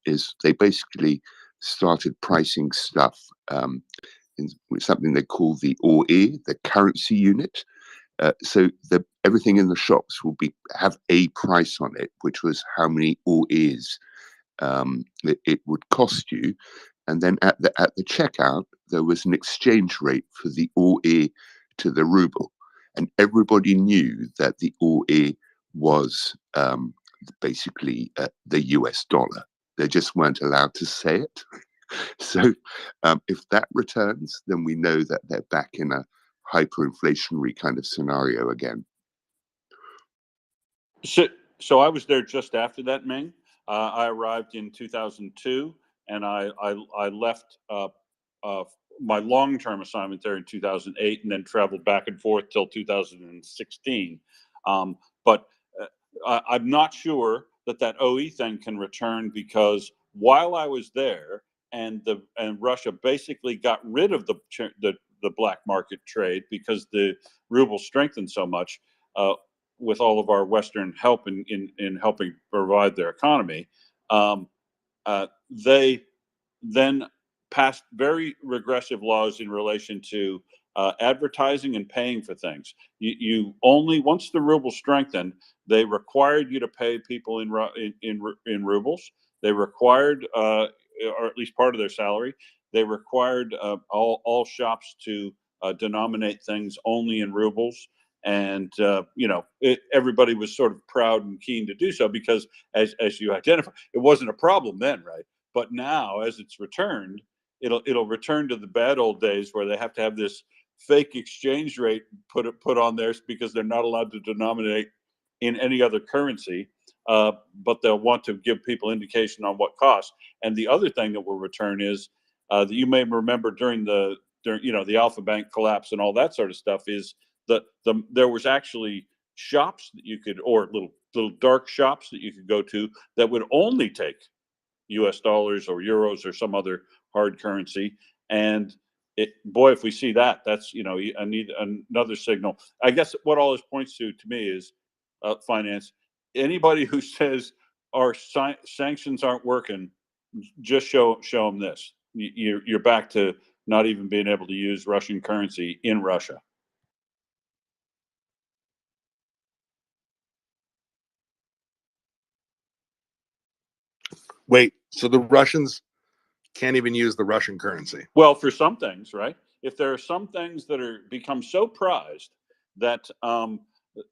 is they basically started pricing stuff in something they call the OE, the currency unit. So everything in the shops will have a price on it, which was how many OEs it would cost you. And then at the checkout, there was an exchange rate for the OE to the ruble. And everybody knew that the OE was basically the US dollar. They just weren't allowed to say it. So if that returns, then we know that they're back in a hyperinflationary kind of scenario again. So I was there just after that, Ming. I arrived in 2002, and I left my long-term assignment there in 2008, and then traveled back and forth till 2016. But I'm not sure that OE thing can return, because while I was there, and Russia basically got rid of the black market trade because the ruble strengthened so much. With all of our Western help in helping provide their economy, they then passed very regressive laws in relation to advertising and paying for things. You only, once the ruble strengthened, they required you to pay people in rubles. They required, or at least part of their salary. They required all shops to denominate things only in rubles. And everybody was sort of proud and keen to do so, because as you identify, it wasn't a problem then, right? But now, as it's returned, it'll return to the bad old days where they have to have this fake exchange rate put on there, because they're not allowed to denominate in any other currency. But they'll want to give people indication on what costs. And the other thing that will return is that you may remember during the Alpha Bank collapse and all that sort of stuff, is there was actually shops that you could, or little dark shops that you could go to, that would only take US dollars or euros or some other hard currency. And boy, if we see that, that's, I need another signal. I guess what all this points to me is Finance. Anybody who says our sanctions aren't working, just show them this. You're back to not even being able to use Russian currency in Russia. Wait, so the Russians can't even use the Russian currency? Well, for some things, right? If there are some things that become so prized that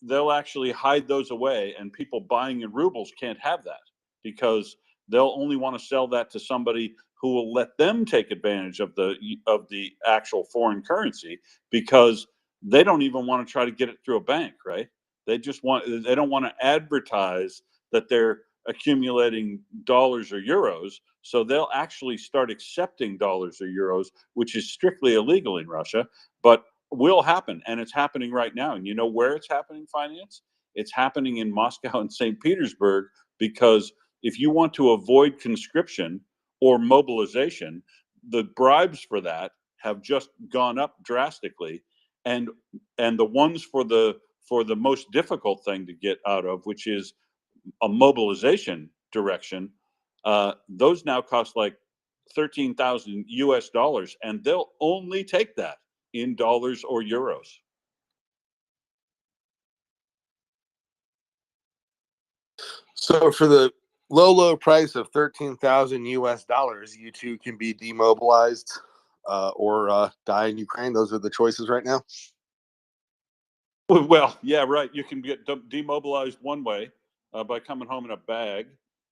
they'll actually hide those away, and people buying in rubles can't have that, because they'll only want to sell that to somebody who will let them take advantage of the actual foreign currency, because they don't even want to try to get it through a bank, right? They don't want to advertise that they're accumulating dollars or euros, so they'll actually start accepting dollars or euros, which is strictly illegal in Russia, but will happen. And it's happening right now. And you know where it's happening, Finance? It's happening in Moscow and St. Petersburg, because if you want to avoid conscription or mobilization, the bribes for that have just gone up drastically. And the ones for the most difficult thing to get out of, which is a mobilization direction, those now cost like 13,000 US dollars, and they'll only take that in dollars or euros. So for the low price of 13,000 US dollars, you two can be demobilized or die in Ukraine. Those are the choices right now. Well, yeah, right. You can get demobilized one way by coming home in a bag,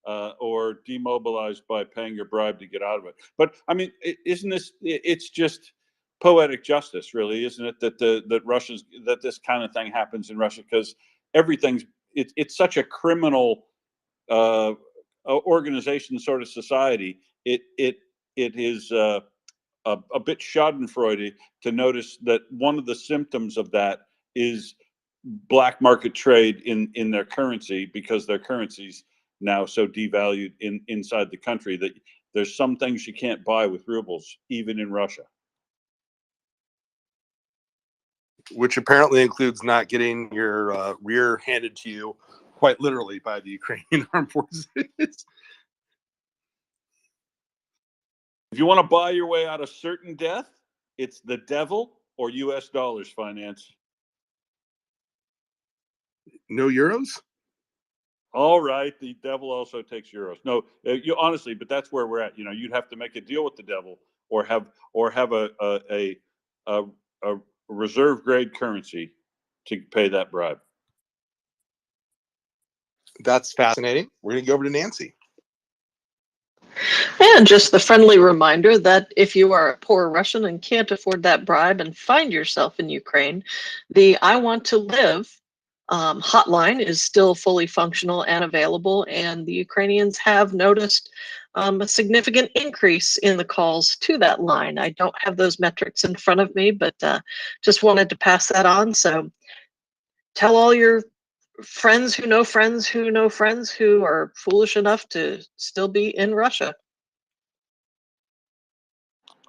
or demobilized by paying your bribe to get out of it. But I mean, isn't this? It's just poetic justice, really, isn't it? That this kind of thing happens in Russia because everything's it's such a criminal uh, organization, sort of society. It is. A bit Schadenfreude to notice that one of the symptoms of that is black market trade in their currency, because their currency's now so devalued inside the country that there's some things you can't buy with rubles, even in Russia. Which apparently includes not getting your rear handed to you, quite literally, by the Ukrainian armed forces. If you want to buy your way out of certain death, it's the devil or U.S. dollars, finance. No euros? All right, the devil also takes euros. No, you honestly, but that's where we're at. You know, you'd have to make a deal with the devil, or have a reserve grade currency to pay that bribe. That's fascinating. We're going to go over to Nancy. And just the friendly reminder that if you are a poor Russian and can't afford that bribe and find yourself in Ukraine, the I Want to Live hotline is still fully functional and available, and the Ukrainians have noticed a significant increase in the calls to that line. I don't have those metrics in front of me, but just wanted to pass that on. So tell all your friends who know friends who know friends who are foolish enough to still be in Russia.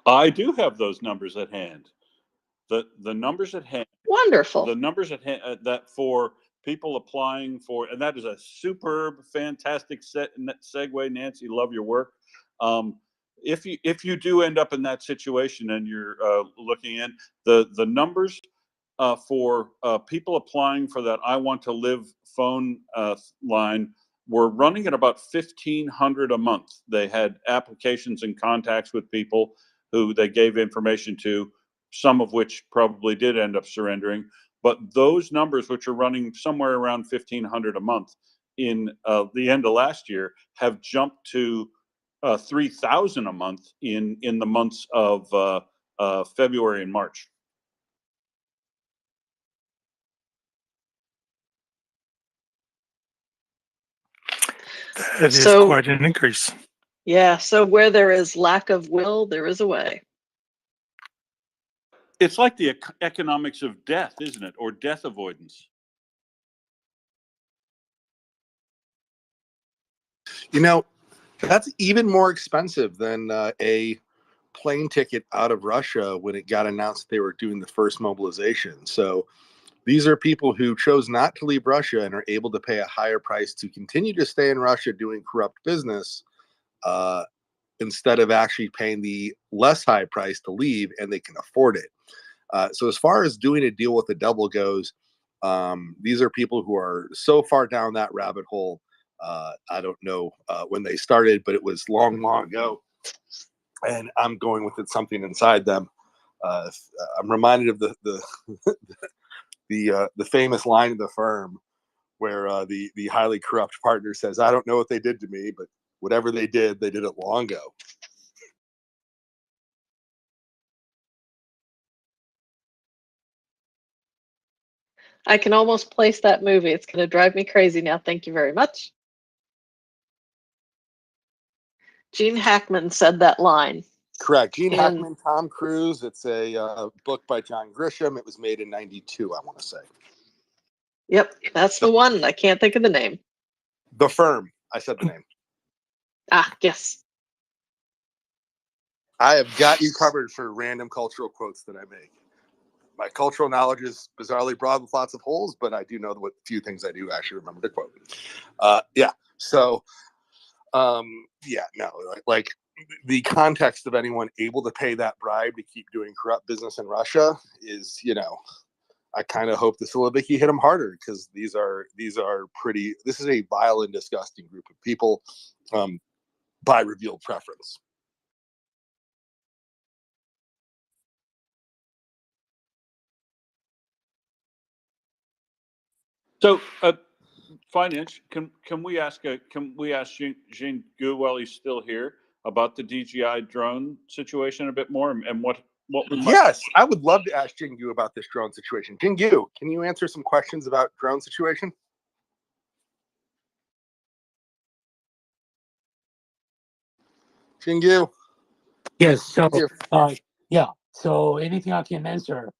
I do have those numbers at hand. The numbers at hand. Wonderful. The numbers at hand that for people applying for, and that is a superb, fantastic segue, Nancy. Love your work. If you do end up in that situation and you're looking in the numbers for people applying for that I Want to Live phone line were running at about 1,500 a month. They had applications and contacts with people who they gave information to, some of which probably did end up surrendering. But those numbers, which are running somewhere around 1,500 a month in the end of last year, have jumped to 3,000 a month in the months of February and March. That is So- quite an increase. Yeah, so where there is lack of will, there is a way. It's like the economics of death, isn't it? Or death avoidance. You know, that's even more expensive than a plane ticket out of Russia when it got announced they were doing the first mobilization. So these are people who chose not to leave Russia and are able to pay a higher price to continue to stay in Russia doing corrupt business, instead of actually paying the less high price to leave, and they can afford it. So as far as doing a deal with the devil goes, these are people who are so far down that rabbit hole. I don't know when they started, but it was long, long ago. And I'm going with it, something inside them. I'm reminded of the famous line of the firm where the highly corrupt partner says, "I don't know what they did to me, but whatever they did it long ago." I can almost place that movie. It's going to drive me crazy now. Thank you very much. Gene Hackman said that line. Correct. Gene And- Hackman, Tom Cruise. It's a book by John Grisham. It was made in '92, I want to say. Yep, that's the one. I can't think of the name. The Firm. I said the name. Ah, yes. I have got you covered for random cultural quotes that I make. My cultural knowledge is bizarrely broad with lots of holes, but I do know what few things I do actually remember to quote. Yeah. So, yeah, no, like the context of anyone able to pay that bribe to keep doing corrupt business in Russia is, I kind of hope the Siloviki hit them harder, because this is a vile and disgusting group of people, by revealed preference. So, finance, can we ask Jean Gu while he's still here about the DJI drone situation a bit more and what we might. Yes, I would love to ask Jingyu about this drone situation. Jingyu, can you answer some questions about drone situation? Jingyu, Yes. So, here. yeah. So anything I can answer,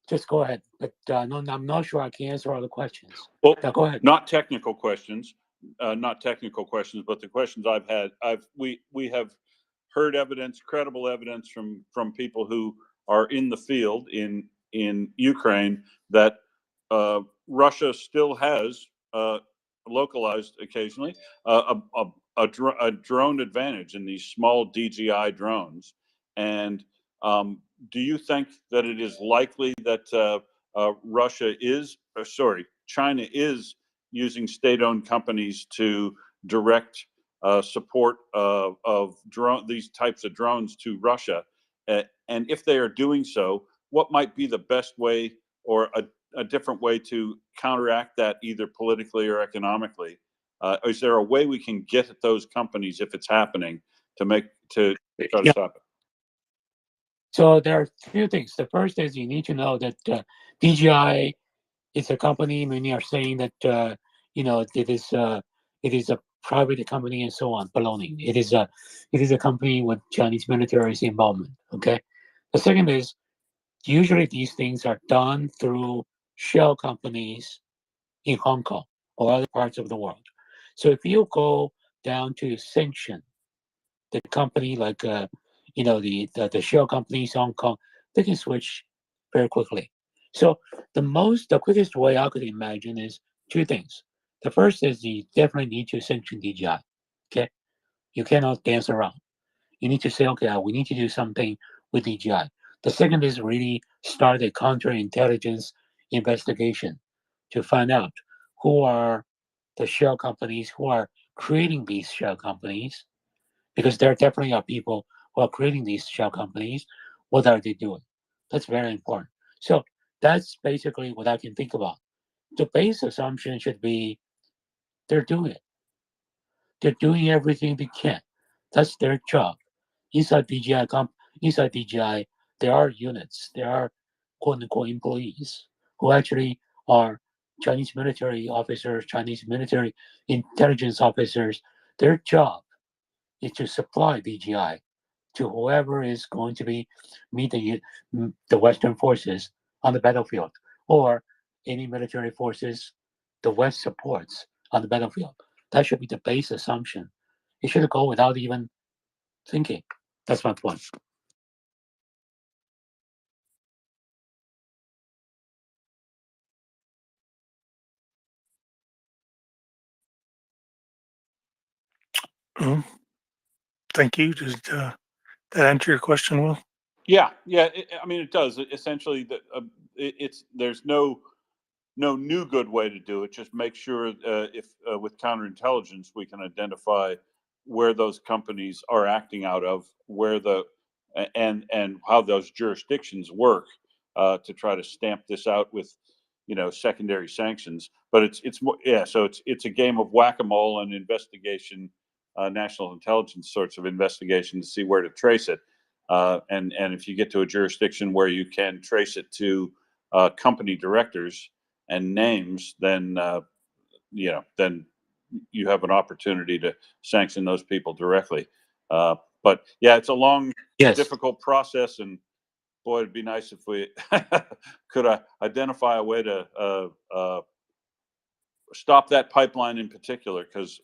just go ahead. But no, I'm not sure I can answer all the questions. Well, Yeah, go ahead. not technical questions, but the questions I've had, we have heard evidence, credible evidence from people who are in the field in Ukraine that Russia still has localized occasionally a drone advantage in these small DJI drones. And do you think that it is likely that China is using state-owned companies to direct support of these types of drones to Russia? And if they are doing so, what might be the best way or a different way to counteract that, either politically or economically? Is there a way we can get at those companies if it's happening to try to Yeah. stop it? So there are a few things. The first is you need to know that DJI is a company. Many are saying that it is a private company and so on. Baloney. It is a company with Chinese military's involvement. Okay. The second is usually these things are done through shell companies in Hong Kong or other parts of the world. So if you go down to sanction the company like the shell companies in Hong Kong, they can switch very quickly. So the quickest way I could imagine is two things. The first is you definitely need to sanction DJI. Okay, you cannot dance around. You need to say, okay, we need to do something with DJI. The second is really start a counterintelligence investigation to find out who are the shell companies who are creating these shell companies, because there definitely are people who are creating these shell companies. What are they doing? That's very important. So that's basically what I can think about. The base assumption should be they're doing it. They're doing everything they can. That's their job. Inside DJI, inside DJI, there are units. There are quote unquote employees who actually are Chinese military officers, Chinese military intelligence officers. Their job is to supply DJI to whoever is going to be meet the Western forces on the battlefield, or any military forces the West supports on the battlefield. That should be the base assumption. It should go without even thinking. That's my point. Mm, thank you. Does that answer your question, Will? Yeah, I mean, it does. Essentially, there's no new good way to do it. Just make sure if with counterintelligence we can identify where those companies are acting out of, and how those jurisdictions work to try to stamp this out with secondary sanctions. But it's more, yeah. So it's a game of whack-a-mole and investigation, national intelligence sorts of investigation to see where to trace it. And if you get to a jurisdiction where you can trace it to company directors and names, then then you have an opportunity to sanction those people directly. But yeah, it's a long, Yes. difficult process, and boy, it'd be nice if we could identify a way to stop that pipeline in particular, because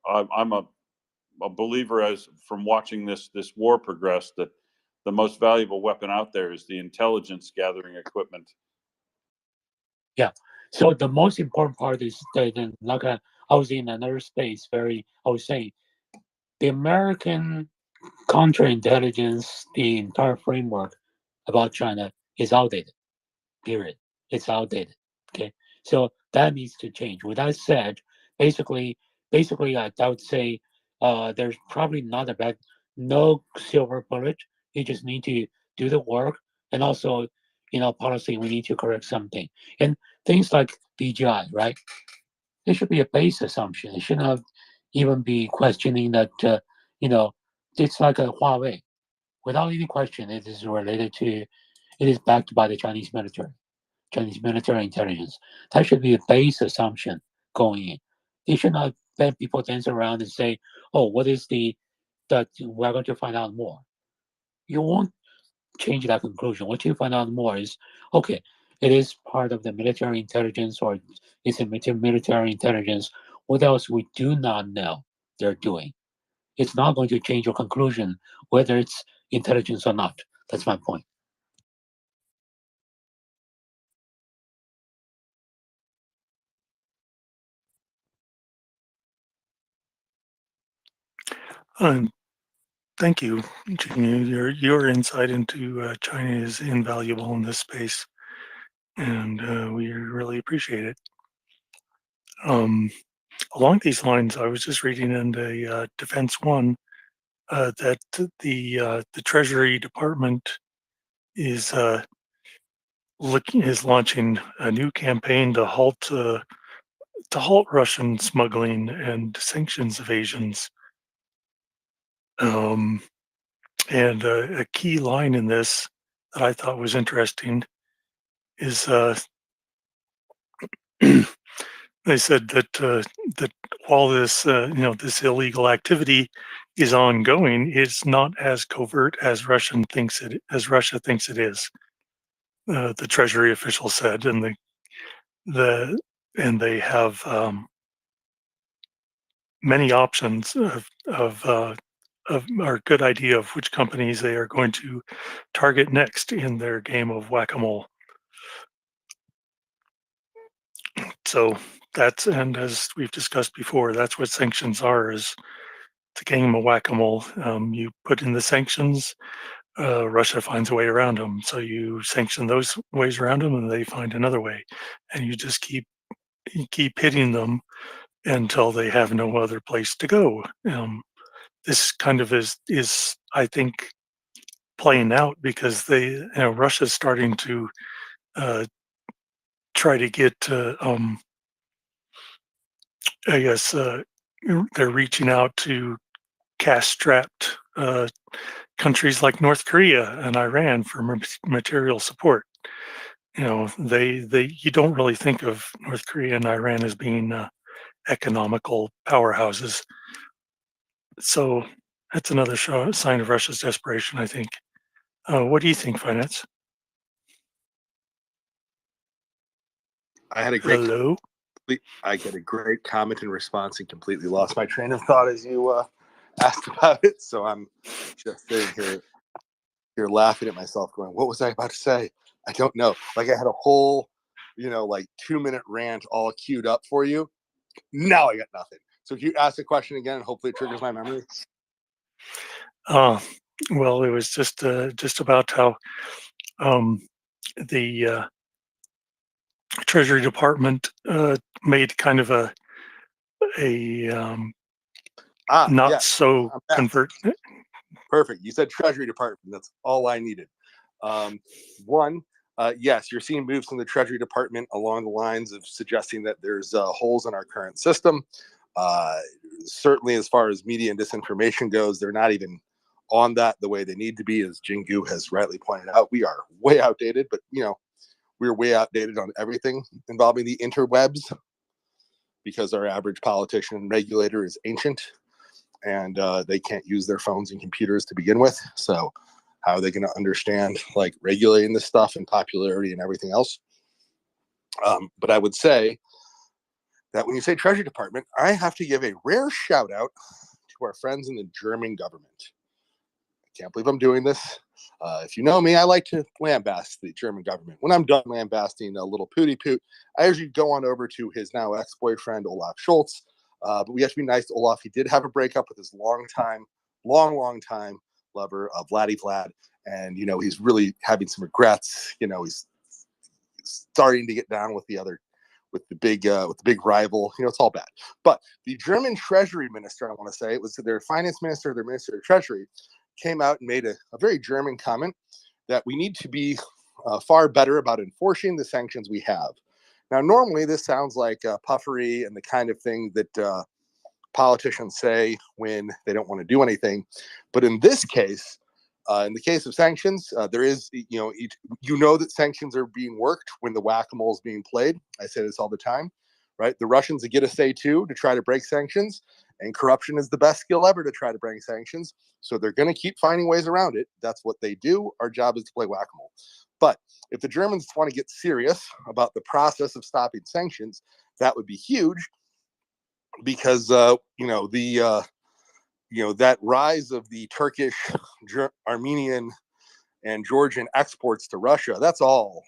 I'm a believer, as from watching this war progress, that the most valuable weapon out there is the intelligence gathering equipment. Yeah. So the most important part is that, like I was in another space, I was saying, the American counterintelligence, the entire framework about China is outdated. Period. It's outdated. Okay. So that needs to change. With that said, basically, I would say there's probably no silver bullet. You just need to do the work, and also policy, we need to correct something. And things like DGI, right? It should be a base assumption. It should not even be questioning that, it's like a Huawei. Without any question, it is backed by the Chinese military intelligence. That should be a base assumption going in. It should not let people dance around and say, oh, what is that we're going to find out more. You won't change that conclusion. What you find out more is, okay, it is part of the military intelligence or it's a military intelligence. What else we do not know they're doing? It's not going to change your conclusion whether it's intelligence or not. That's my point. Thank you, Jing. Your insight into China is invaluable in this space, and we really appreciate it. Along these lines, I was just reading in the Defense One that the Treasury Department is launching a new campaign to halt Russian smuggling and sanctions evasions. And a key line in this that I thought was interesting is they said that while this this illegal activity is ongoing, it's not as covert as Russia thinks it is. The Treasury official said, and they have many options or a good idea of which companies they are going to target next in their game of whack-a-mole. So and as we've discussed before, that's what sanctions are, is it's a game of whack-a-mole. You put in the sanctions, Russia finds a way around them. So you sanction those ways around them and they find another way. And you just keep hitting them until they have no other place to go. This kind of is I think playing out because Russia's starting to try to get I guess they're reaching out to cash-strapped countries like North Korea and Iran for material support. You don't really think of North Korea and Iran as being economical powerhouses. So that's another sign of Russia's desperation, I think. What do you think, Finance? I had a great Hello? I get a great comment in response and completely lost my train of thought as you asked about it. So I'm just sitting here laughing at myself, going, "What was I about to say? I don't know." Like I had a whole, 2-minute rant all queued up for you. Now I got nothing. So if you ask the question again, and hopefully it triggers my memory. Well, it was just about how the Treasury Department made kind of a not yeah, so convert. Perfect. You said Treasury Department. That's all I needed. One, yes, you're seeing moves from the Treasury Department along the lines of suggesting that there's holes in our current system. Certainly, as far as media and disinformation goes, they're not even on that the way they need to be, as Jingu has rightly pointed out. We are way outdated, but we're way outdated on everything involving the interwebs because our average politician and regulator is ancient and they can't use their phones and computers to begin with. So how are they going to understand like regulating this stuff and popularity and everything else? But I would say that when you say Treasury Department, I have to give a rare shout out to our friends in the German government. I can't believe I'm doing this. If you know me, I like to lambaste the German government. When I'm done lambasting a little pooty poot, I usually go on over to his now ex-boyfriend, Olaf Scholz. But we have to be nice to Olaf. He did have a breakup with his long time lover, Vladdy Vlad. And, he's really having some regrets. He's starting to get down with the big rival. It's all bad. But the German Treasury Minister, I want to say, it was their finance minister, their minister of Treasury, came out and made a very German comment that we need to be far better about enforcing the sanctions we have. Now, normally this sounds like puffery and the kind of thing that politicians say when they don't want to do anything. But in this case, in the case of sanctions, there is, you know that sanctions are being worked when the whack-a-mole is being played. I say this all the time, right? The Russians get a say too to try to break sanctions, and corruption is the best skill ever to try to break sanctions. So they're going to keep finding ways around it. That's what they do. Our job is to play whack-a-mole. But if the Germans want to get serious about the process of stopping sanctions, that would be huge, because that rise of the Turkish, Armenian, and Georgian exports to Russia, that's all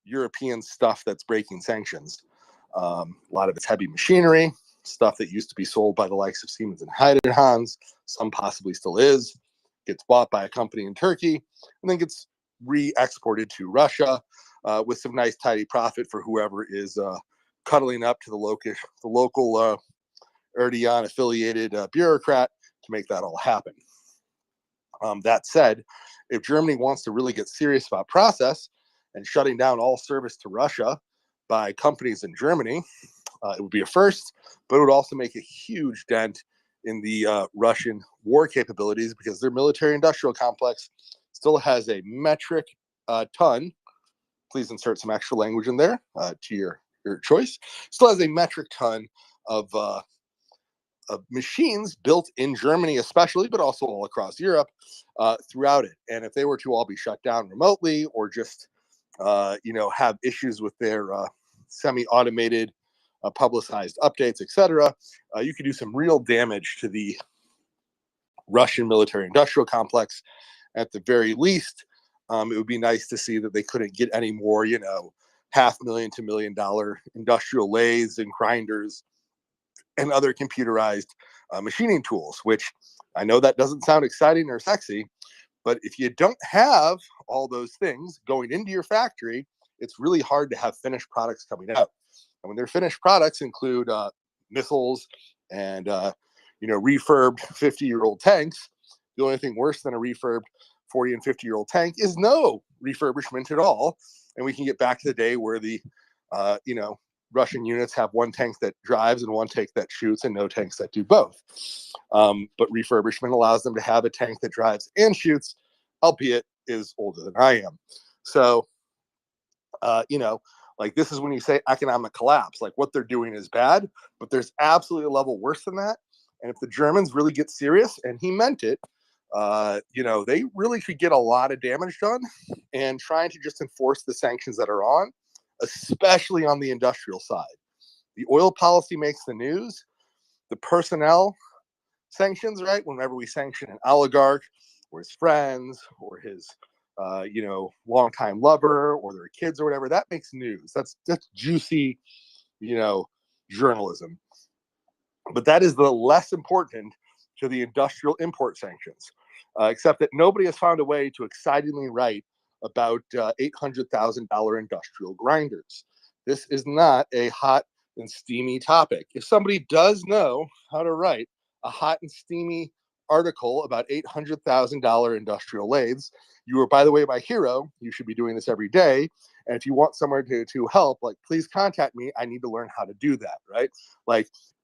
European stuff that's breaking sanctions. A lot of it's heavy machinery, stuff that used to be sold by the likes of Siemens and Heidenhans, some possibly still is, gets bought by a company in Turkey, and then gets re-exported to Russia with some nice tidy profit for whoever is cuddling up to the local Erdogan affiliated bureaucrat to make that all happen. That said, if Germany wants to really get serious about process and shutting down all service to Russia by companies in Germany, it would be a first, but it would also make a huge dent in the Russian war capabilities, because their military industrial complex still has a metric ton. Please insert some extra language in there to your choice. Still has a metric ton of machines built in Germany, especially, but also all across Europe throughout it. And if they were to all be shut down remotely, or just have issues with their semi-automated, publicized updates, etc., you could do some real damage to the Russian military-industrial complex. At the very least, it would be nice to see that they couldn't get any more, $500,000 to $1 million industrial lathes and grinders and other computerized machining tools, which I know that doesn't sound exciting or sexy, but if you don't have all those things going into your factory, it's really hard to have finished products coming out. And when their finished products include missiles and refurbed 50-year-old tanks, the only thing worse than a refurbed 40 and 50-year-old tank is no refurbishment at all. And we can get back to the day where the Russian units have one tank that drives and one tank that shoots, and no tanks that do both. But refurbishment allows them to have a tank that drives and shoots, albeit is older than I am. So, this is when you say economic collapse. Like, what they're doing is bad, but there's absolutely a level worse than that. And if the Germans really get serious, and he meant it, they really could get a lot of damage done. And trying to just enforce the sanctions that are on, especially on the industrial side. The oil policy makes the news. The personnel sanctions, right? Whenever we sanction an oligarch or his friends or his, longtime lover or their kids or whatever, that makes news. That's juicy, journalism. But that is the less important to the industrial import sanctions, except that nobody has found a way to excitingly write about $800,000 industrial grinders. This is not a hot and steamy topic. If somebody does know how to write a hot and steamy article about $800,000 industrial lathes, you are, by the way, my hero. You should be doing this every day. And if you want somewhere to help, please contact me. I need to learn how to do that, right?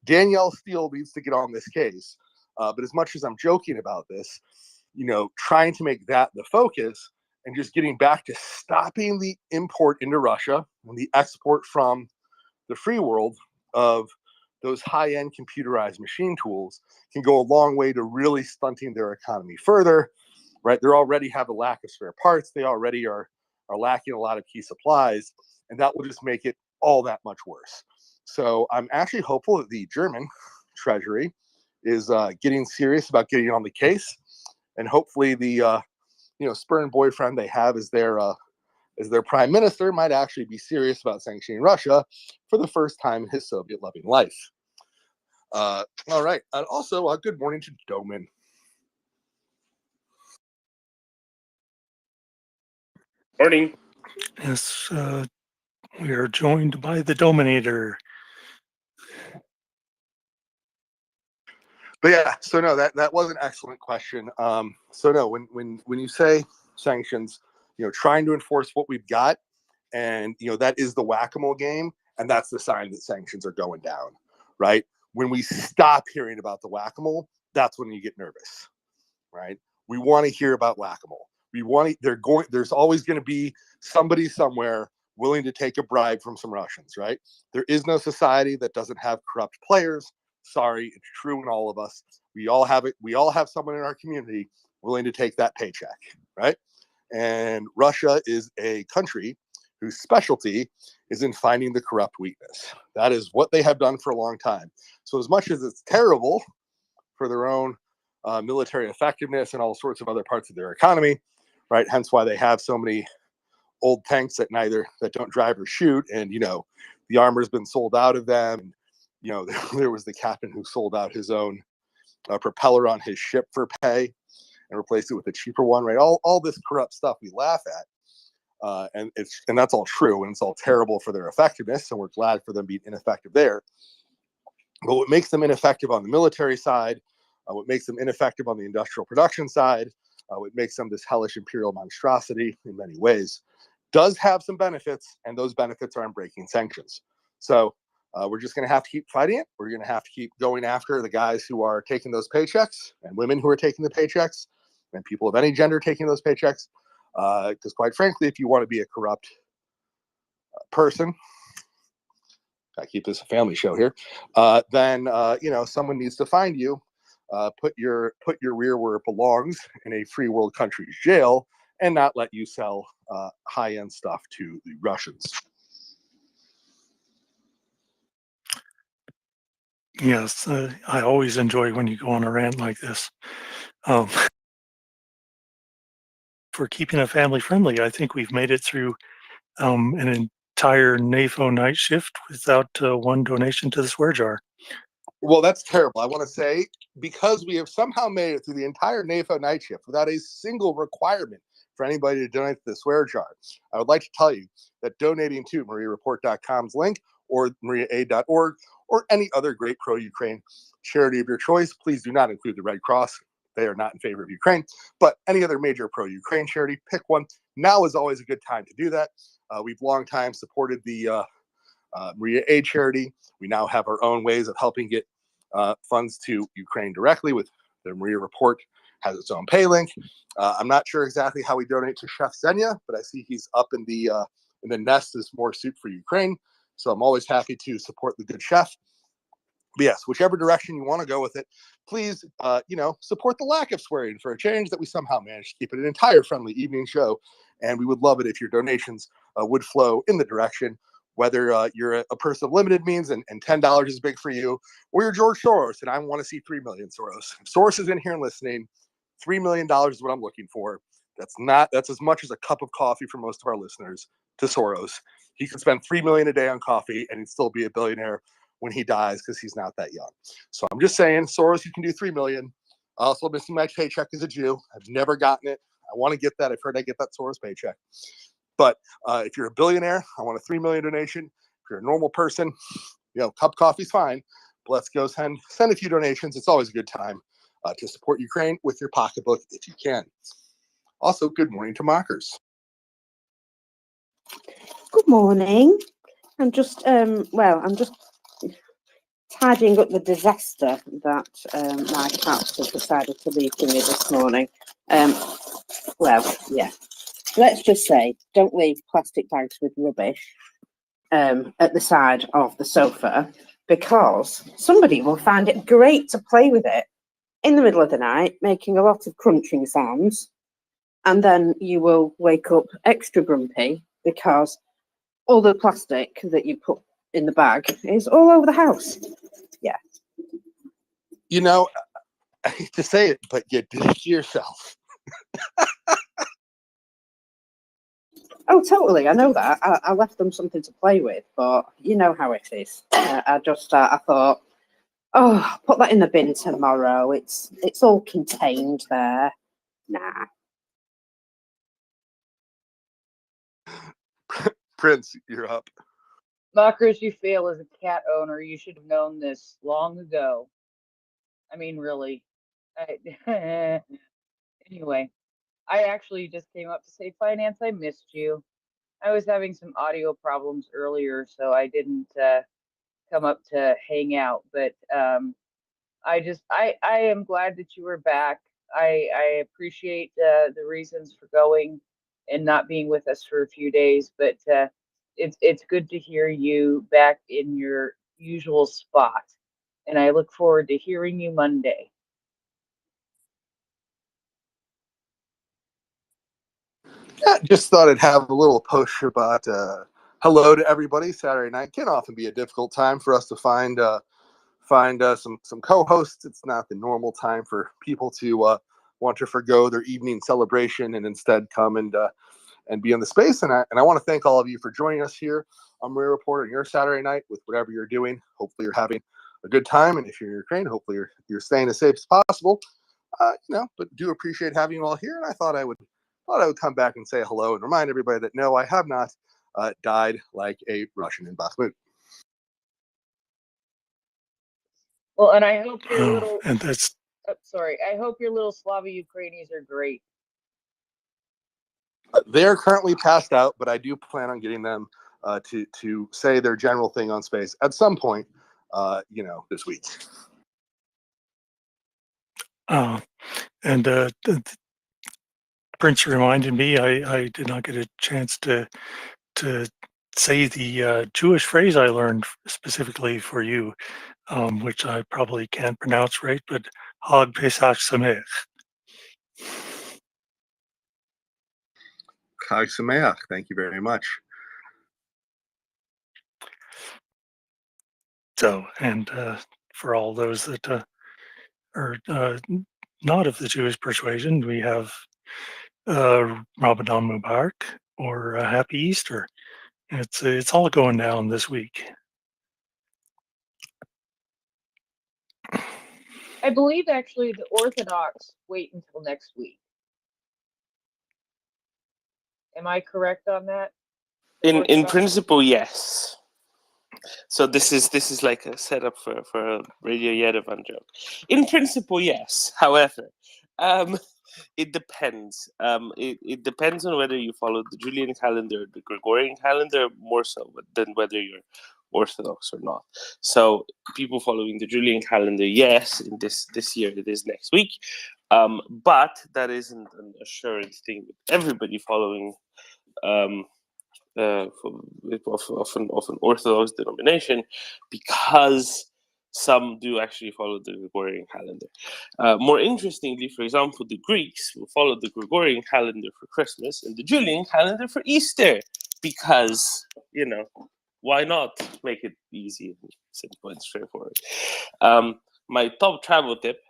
Danielle Steele needs to get on this case. But as much as I'm joking about this, trying to make that the focus and just getting back to stopping the import into Russia and the export from the free world of those high-end computerized machine tools can go a long way to really stunting their economy further, right? They already have a lack of spare parts. They already are lacking a lot of key supplies, and that will just make it all that much worse. So I'm actually hopeful that the German Treasury is getting serious about getting on the case, and hopefully the spurned boyfriend they have as their prime minister might actually be serious about sanctioning Russia for the first time in his Soviet-loving life. All right, and also good morning to Doman. Morning. Yes, we are joined by the Dominator. But yeah, so no, that was an excellent question. So no, when you say sanctions, trying to enforce what we've got. And, that is the whack-a-mole game. And that's the sign that sanctions are going down, right? When we stop hearing about the whack-a-mole, that's when you get nervous, right? We want to hear about whack-a-mole. There's always going to be somebody somewhere willing to take a bribe from some Russians, right? There is no society that doesn't have corrupt players. Sorry, it's true in all of us. We all have it. We all have someone in our community willing to take that paycheck, right? And Russia is a country whose specialty is in finding the corrupt weakness. That is what they have done for a long time. So as much as it's terrible for their own military effectiveness and all sorts of other parts of their economy, right? Hence why they have so many old tanks that don't drive or shoot. And, the armor's been sold out of them. There was the captain who sold out his own propeller on his ship for pay and replaced it with a cheaper one, right? All this corrupt stuff we laugh at. And that's all true, and it's all terrible for their effectiveness, and we're glad for them being ineffective there. But what makes them ineffective on the military side, what makes them ineffective on the industrial production side, what makes them this hellish imperial monstrosity in many ways, does have some benefits, and those benefits are in breaking sanctions. So we're just going to have to keep fighting it. We're going to have to keep going after the guys who are taking those paychecks, and women who are taking the paychecks, and people of any gender taking those paychecks. Because quite frankly, if you want to be a corrupt person, I keep this a family show here, then someone needs to find you, put your rear where it belongs in a free world country's jail, and not let you sell high-end stuff to the Russians. Yes, I always enjoy when you go on a rant like this. For keeping it family friendly, I think we've made it through an entire NAFO night shift without one donation to the swear jar. Well, that's terrible. I want to say, because we have somehow made it through the entire NAFO night shift without a single requirement for anybody to donate to the swear jar, I would like to tell you that donating to MriyaReport.com's link or MriyaAid.org or any other great pro-Ukraine charity of your choice, please do not include the Red Cross. They are not in favor of Ukraine, but any other major pro-Ukraine charity, pick one. Now is always a good time to do that. We've long time supported the Maria Aid charity. We now have our own ways of helping get funds to Ukraine directly with the Maria Report has its own pay link. I'm not sure exactly how we donate to Chef Zenya, but I see he's up in the nest as more soup for Ukraine. So I'm always happy to support the good chef. But yes, whichever direction you want to go with it, please, support the lack of swearing for a change that we somehow managed to keep it an entire friendly evening show. And we would love it if your donations would flow in the direction, whether you're a person of limited means and $10 is big for you, or you're George Soros and I want to see 3 million Soros. If Soros is in here and listening, $3 million is what I'm looking for. That's as much as a cup of coffee for most of our listeners to Soros. He could spend $3 million a day on coffee and he'd still be a billionaire when he dies because he's not that young. So I'm just saying, Soros, you can do 3 million. Also missing my paycheck as a Jew. I've never gotten it. I want to get that. I've heard I get that Soros paycheck. But if you're a billionaire, I want a 3 million donation. If you're a normal person, cup of coffee's fine. But let's go send a few donations. It's always a good time to support Ukraine with your pocketbook if you can. Also, good morning to mockers. Good morning. I'm just tidying up the disaster that my cats have decided to leave to me this morning. Let's just say, don't leave plastic bags with rubbish at the side of the sofa, because somebody will find it great to play with it in the middle of the night, making a lot of crunching sounds, and then you will wake up extra grumpy because all the plastic that you put in the bag is all over the house. Yeah. I hate to say it, but you did it to yourself. Oh, totally. I know that. I left them something to play with, but you know how it is. I thought, put that in the bin tomorrow. It's all contained there. Nah. Prince, you're up. Mockers, you fail as a cat owner. You should have known this long ago. I mean, really. Anyway, I actually just came up to say, Finance, I missed you. I was having some audio problems earlier, so I didn't come up to hang out. But I am glad that you were back. I appreciate the reasons for going and not being with us for a few days, but it's good to hear you back in your usual spot. And I look forward to hearing you Monday. Yeah, just thought I'd have a little push about hello to everybody. Saturday night can often be a difficult time for us to find some co-hosts. It's not the normal time for people to want to forgo their evening celebration and instead come and be in the space. And I want to thank all of you for joining us here on MriyaReport on your Saturday night with whatever you're doing. Hopefully you're having a good time, and if you're in Ukraine, hopefully you're staying as safe as possible. But do appreciate having you all here, and I thought I would come back and say hello and remind everybody that no, I have not died like a Russian in Bakhmut. Well, and I hope your Oh, little and that's sorry, I hope your little Slava Ukrainians are great. They're currently passed out, but I do plan on getting them to say their general thing on space at some point, this week. And Prince reminded me I did not get a chance to say the Jewish phrase I learned specifically for you, which I probably can't pronounce right, but Hag Pesach Sameach. Chag Sameach. Thank you very much. So, and for all those that are not of the Jewish persuasion, we have Ramadan Mubarak or Happy Easter. It's all going down this week. I believe actually the Orthodox wait until next week. Am I correct on that? In principle, yes. So this is like a setup for a Radio Yerevan joke. In principle, yes. However, it depends. It depends on whether you follow the Julian calendar or the Gregorian calendar more so than whether you're Orthodox or not. So people following the Julian calendar, yes, in this year it is next week. But that isn't an assured thing with everybody following of an Orthodox denomination, because some do actually follow the Gregorian calendar. More interestingly, for example, the Greeks will follow the Gregorian calendar for Christmas and the Julian calendar for Easter, because, why not make it easy and simple and straightforward? My top travel tip,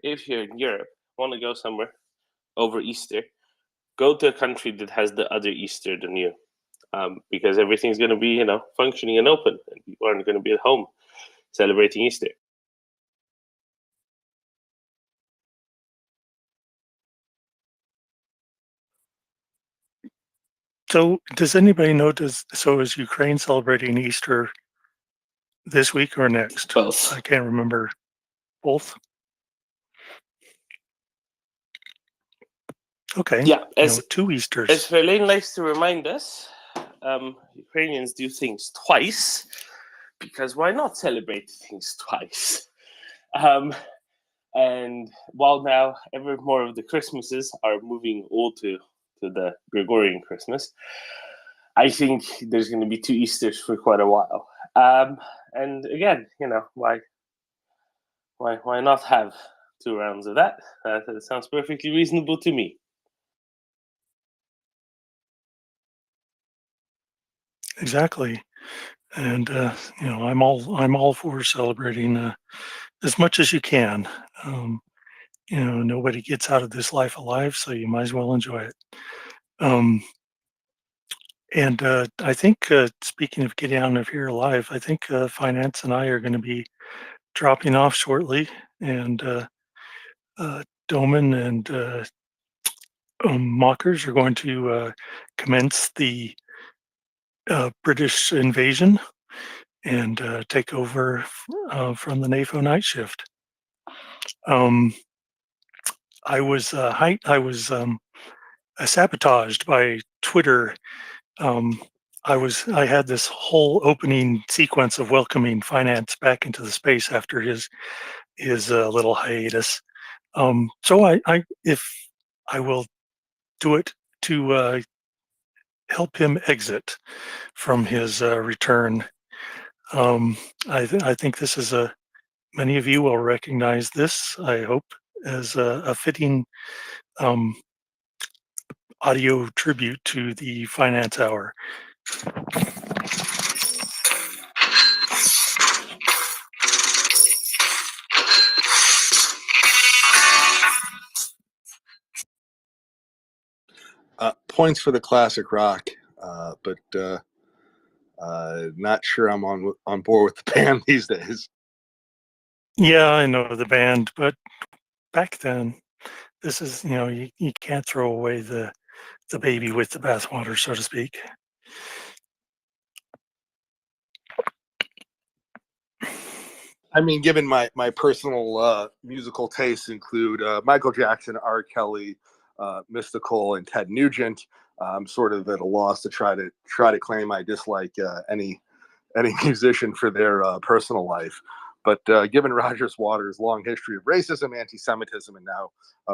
if you're in Europe, want to go somewhere over Easter, go to a country that has the other Easter than you. Because everything's going to be, functioning and open, and people aren't going to be at home celebrating Easter. So, does anybody know? Is Ukraine celebrating Easter this week or next? Both. I can't remember. Both. Okay. Yeah, two Easters. As Verlaine likes to remind us, Ukrainians do things twice, because why not celebrate things twice? And while now ever more of the Christmases are moving all to the Gregorian Christmas, I think there's going to be two Easters for quite a while. And again, why not have two rounds of that? That sounds perfectly reasonable to me. Exactly, and I'm all for celebrating as much as you can. Nobody gets out of this life alive, so you might as well enjoy it. And I think, speaking of getting out of here alive, I think Finance and I are going to be dropping off shortly, and Doman and Mockers are going to commence the British invasion and take over from the NAFO night shift. I was sabotaged by Twitter. I had this whole opening sequence of welcoming finance back into the space after his little hiatus. So if I will do it to help him exit from his return. I think this is many of you will recognize this, I hope, as a fitting audio tribute to the Finance Hour. Points for the classic rock, but not sure I'm on board with the band these days. Yeah, I know the band, but back then, this is, you can't throw away the baby with the bathwater, so to speak. I mean, given my personal musical tastes include Michael Jackson, R. Kelly, Mystical, and Ted Nugent, I'm sort of at a loss to try to claim I dislike any musician for their personal life. But given Rogers Waters' long history of racism, anti-Semitism, and now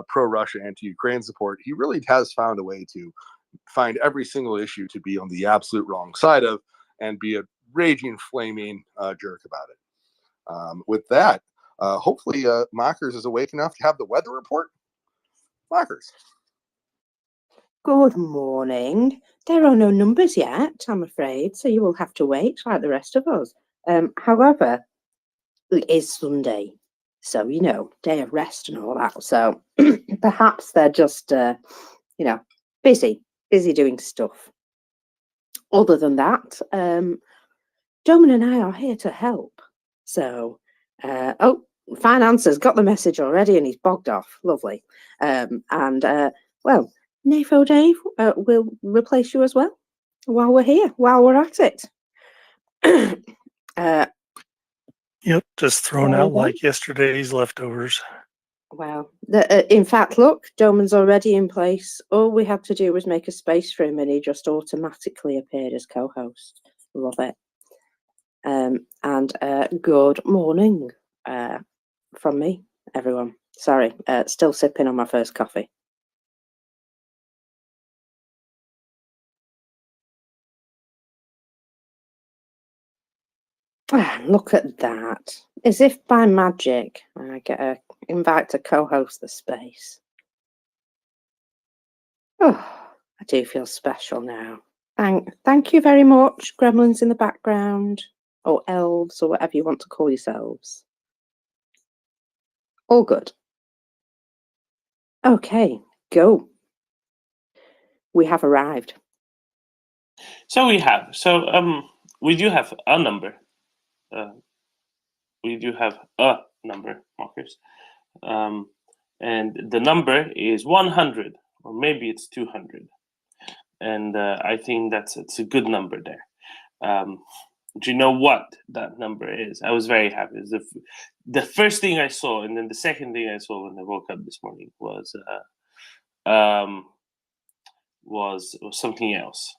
pro-Russia, anti-Ukraine support, he really has found a way to find every single issue to be on the absolute wrong side of and be a raging, flaming jerk about it. With that, hopefully Mockers is awake enough to have the weather report. Mockers. Good morning. There are no numbers yet, I'm afraid, so you will have to wait like the rest of us. However, it is Sunday, so, day of rest and all that. So perhaps they're just, busy doing stuff. Other than that, Doman and I are here to help. So, Finance's got the message already and he's bogged off. Lovely. Well, Nafo Dave will replace you as well while we're here, while we're at it. Yep, just thrown out like yesterday's leftovers. Well, in fact, look, Doman's already in place. All we had to do was make a space for him and he just automatically appeared as co-host. Love it. Good morning from me, everyone. Sorry, still sipping on my first coffee. Look at that. As if by magic, I get an invite to co-host the space. Oh, I do feel special now. Thank you very much, gremlins in the background, or elves, or whatever you want to call yourselves. All good. Okay, go. We have arrived. So we have. We do have a number. We do have a number, Marcus. And the number is 100, or maybe it's 200. And I think it's a good number there. Do you know what that number is? I was very happy. It was the first thing I saw, and then the second thing I saw when I woke up this morning was something else,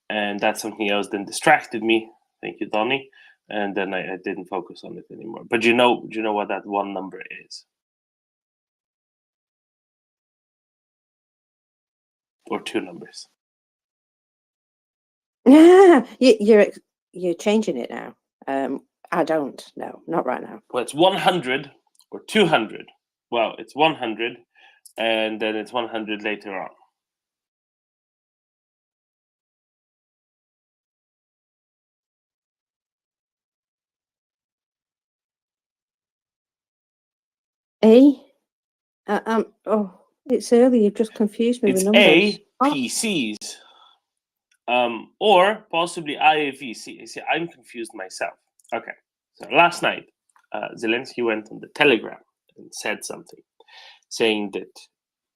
and that something else then distracted me. Thank you, Donnie. And then I didn't focus on it anymore. But do you know what that one number is? Or two numbers? You're changing it now. I don't. No, not right now. Well, it's 100 or 200. Well, it's 100, and then it's 100 later on. It's early. You've just confused me It's with numbers. APCs, or possibly IAVC. See, I'm confused myself. Okay, so last night, Zelensky went on the Telegram and said something, saying that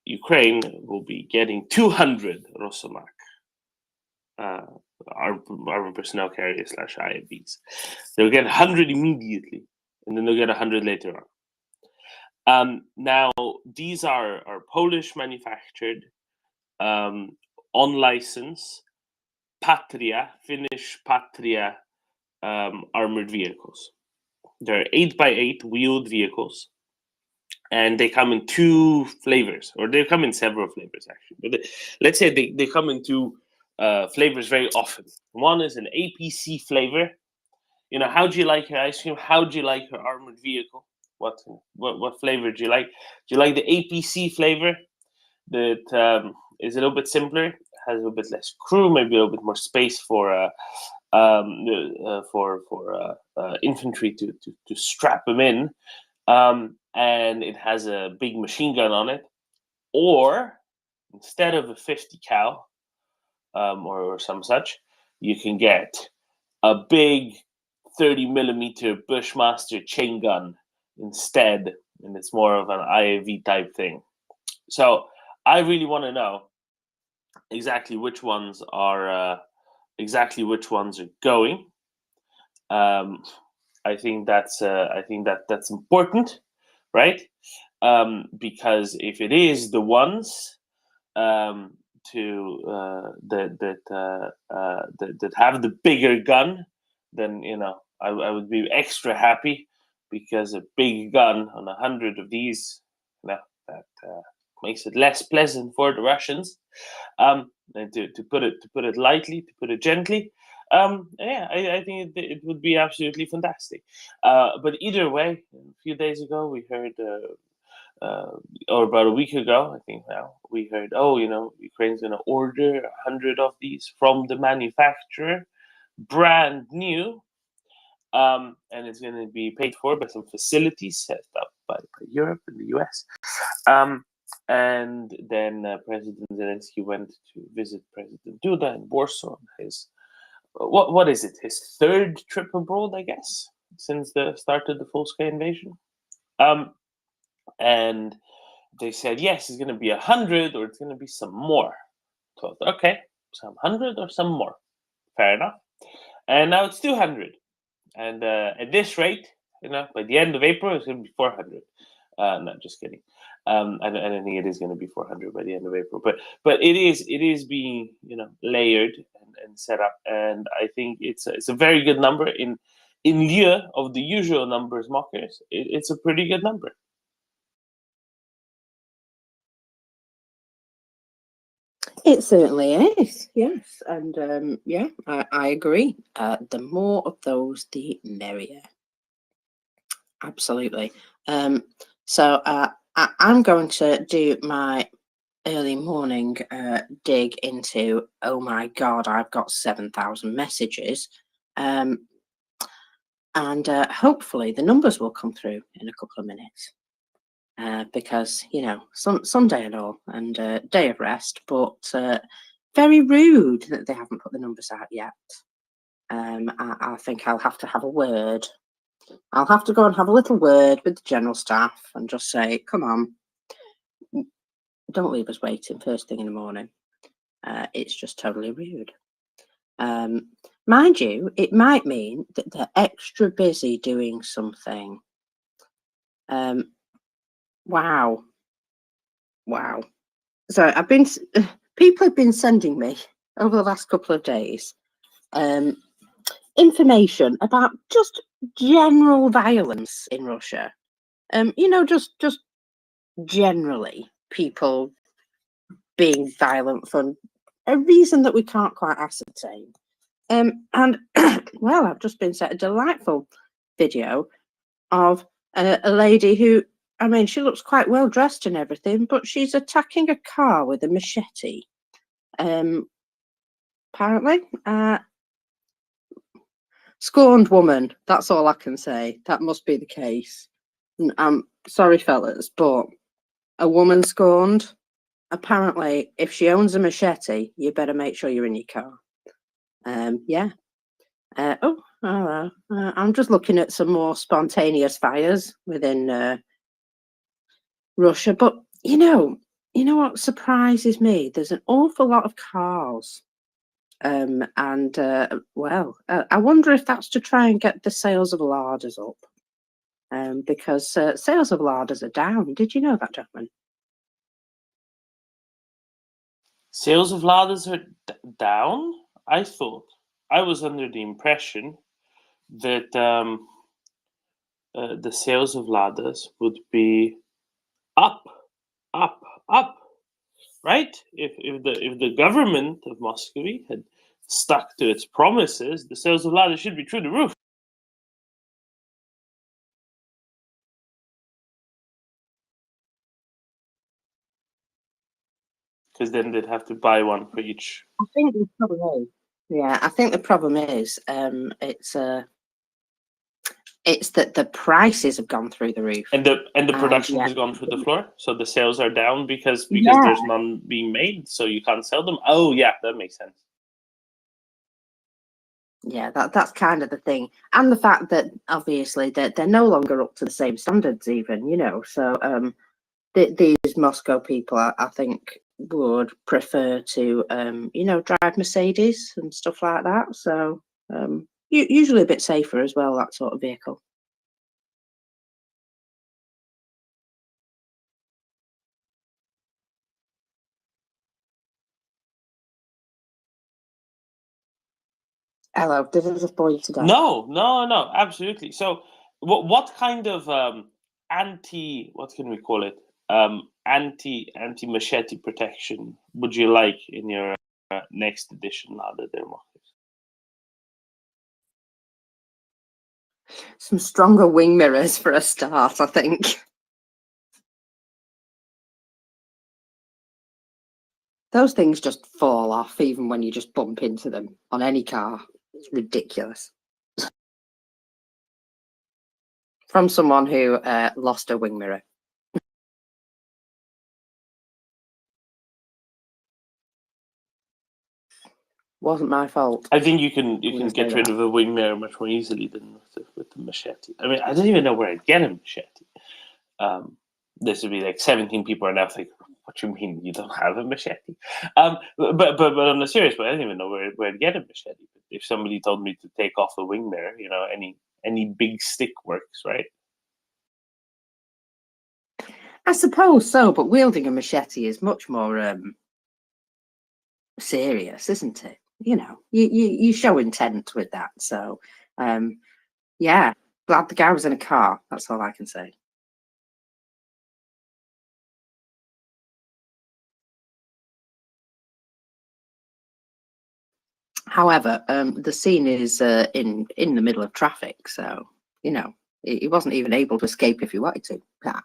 Ukraine will be getting 200 Rosomak, armored personnel carriers / IAVs. They'll get 100 immediately, and then they'll get 100 later on. Now, these are Polish manufactured, on license, Patria, Finnish Patria armored vehicles. They're 8x8 wheeled vehicles, and they come in two flavors, or they come in several flavors actually. But let's say they come in two flavors very often. One is an APC flavor. You know, how do you like your ice cream? How do you like your armored vehicle? What flavor do you like? Do you like the APC flavor that is a little bit simpler, has a little bit less crew, maybe a little bit more space for infantry to strap them in, and it has a big machine gun on it? Or instead of a 50 cal or some such, you can get a big 30 millimeter Bushmaster chain gun instead, and it's more of an IAV type thing. So I really want to know exactly which ones are going. I think that's important, right? Because if it is the ones that have the bigger gun, then I would be extra happy, because a big gun on 100 of these, that makes it less pleasant for the Russians. And to put it lightly, to put it gently, I think it would be absolutely fantastic. But either way, a few days ago we heard, or about a week ago, I think now, we heard, Ukraine's going to order 100 of these from the manufacturer, brand new, and it's going to be paid for by some facilities set up by Europe and the US. And then President Zelensky went to visit President Duda in Warsaw. His what is it? His third trip abroad, I guess, since the start of the full-scale invasion. And they said, yes, it's going to be 100, or it's going to be some more. So okay, some 100 or some more, fair enough. And now it's 200, and at this rate, by the end of April, it's going to be 400. No, just kidding. I don't think it is going to be 400 by the end of April, but it is being layered and set up, and I think it's a very good number in lieu of the usual numbers mockers. It's a pretty good number. It certainly is, yes, and I agree. The more of those, the merrier. Absolutely. So I'm going to do my early morning dig into, oh my God, I've got 7,000 messages. And hopefully the numbers will come through in a couple of minutes. Because, Sunday and all, and day of rest, but very rude that they haven't put the numbers out yet. I think I'll have to have a word. I'll have to go and have a little word with the general staff and just say, come on, don't leave us waiting first thing in the morning. It's just totally rude. Mind you, it might mean that they're extra busy doing something. Wow. So people have been sending me over the last couple of days information about just general violence in Russia. Just generally people being violent for a reason that we can't quite ascertain. And well, I've just been sent a delightful video of a lady who, she looks quite well dressed and everything, but she's attacking a car with a machete. Apparently, scorned woman. That's all I can say. That must be the case. I'm sorry, fellas, but a woman scorned. Apparently, if she owns a machete, you better make sure you're in your car. I'm just looking at some more spontaneous fires within Russia, but you know what surprises me? There's an awful lot of cars, I wonder if that's to try and get the sales of larders up. because sales of larders are down. Did you know that, gentlemen? Sales of ladders are down? I thought, I was under the impression that the sales of ladders would be up, up, up, right? If the government of Muscovy had stuck to its promises, the sales of ladders should be through the roof. Because then they'd have to buy one for each. I think the problem is, yeah, I think the problem is, it's that the prices have gone through the roof, and the production yeah, has gone through the floor, so the sales are down because yeah, there's none being made, so you can't sell them. Oh yeah, that makes sense. yeah, that's kind of the thing, and the fact that obviously they're no longer up to the same standards, even, you know. So these Moscow people, I think, would prefer to you know, drive Mercedes and stuff like that. So usually a bit safer as well, that sort of vehicle. Hello, did I just bore you to death? No, absolutely. So what kind of what can we call it, anti machete protection would you like in your next edition ladder there, Marcus? Some stronger wing mirrors for a start, I think. Those things just fall off even when you just bump into them on any car. It's ridiculous. From someone who lost a wing mirror. Wasn't my fault. I think you can gonna get say rid that. of a wing mirror much more easily than with the machete. I mean, I don't even know where I'd get a machete. This would be like 17 people are now thinking, "What do you mean you don't have a machete?" But on the serious point, I don't even know where to get a machete. If somebody told me to take off a wing mirror, you know, any big stick works, right? I suppose so, but wielding a machete is much more serious, isn't it? You know, you show intent with that. So, yeah, glad the guy was in a car. That's all I can say. However, the scene is in the middle of traffic, so you know he wasn't even able to escape if he wanted to. Yeah.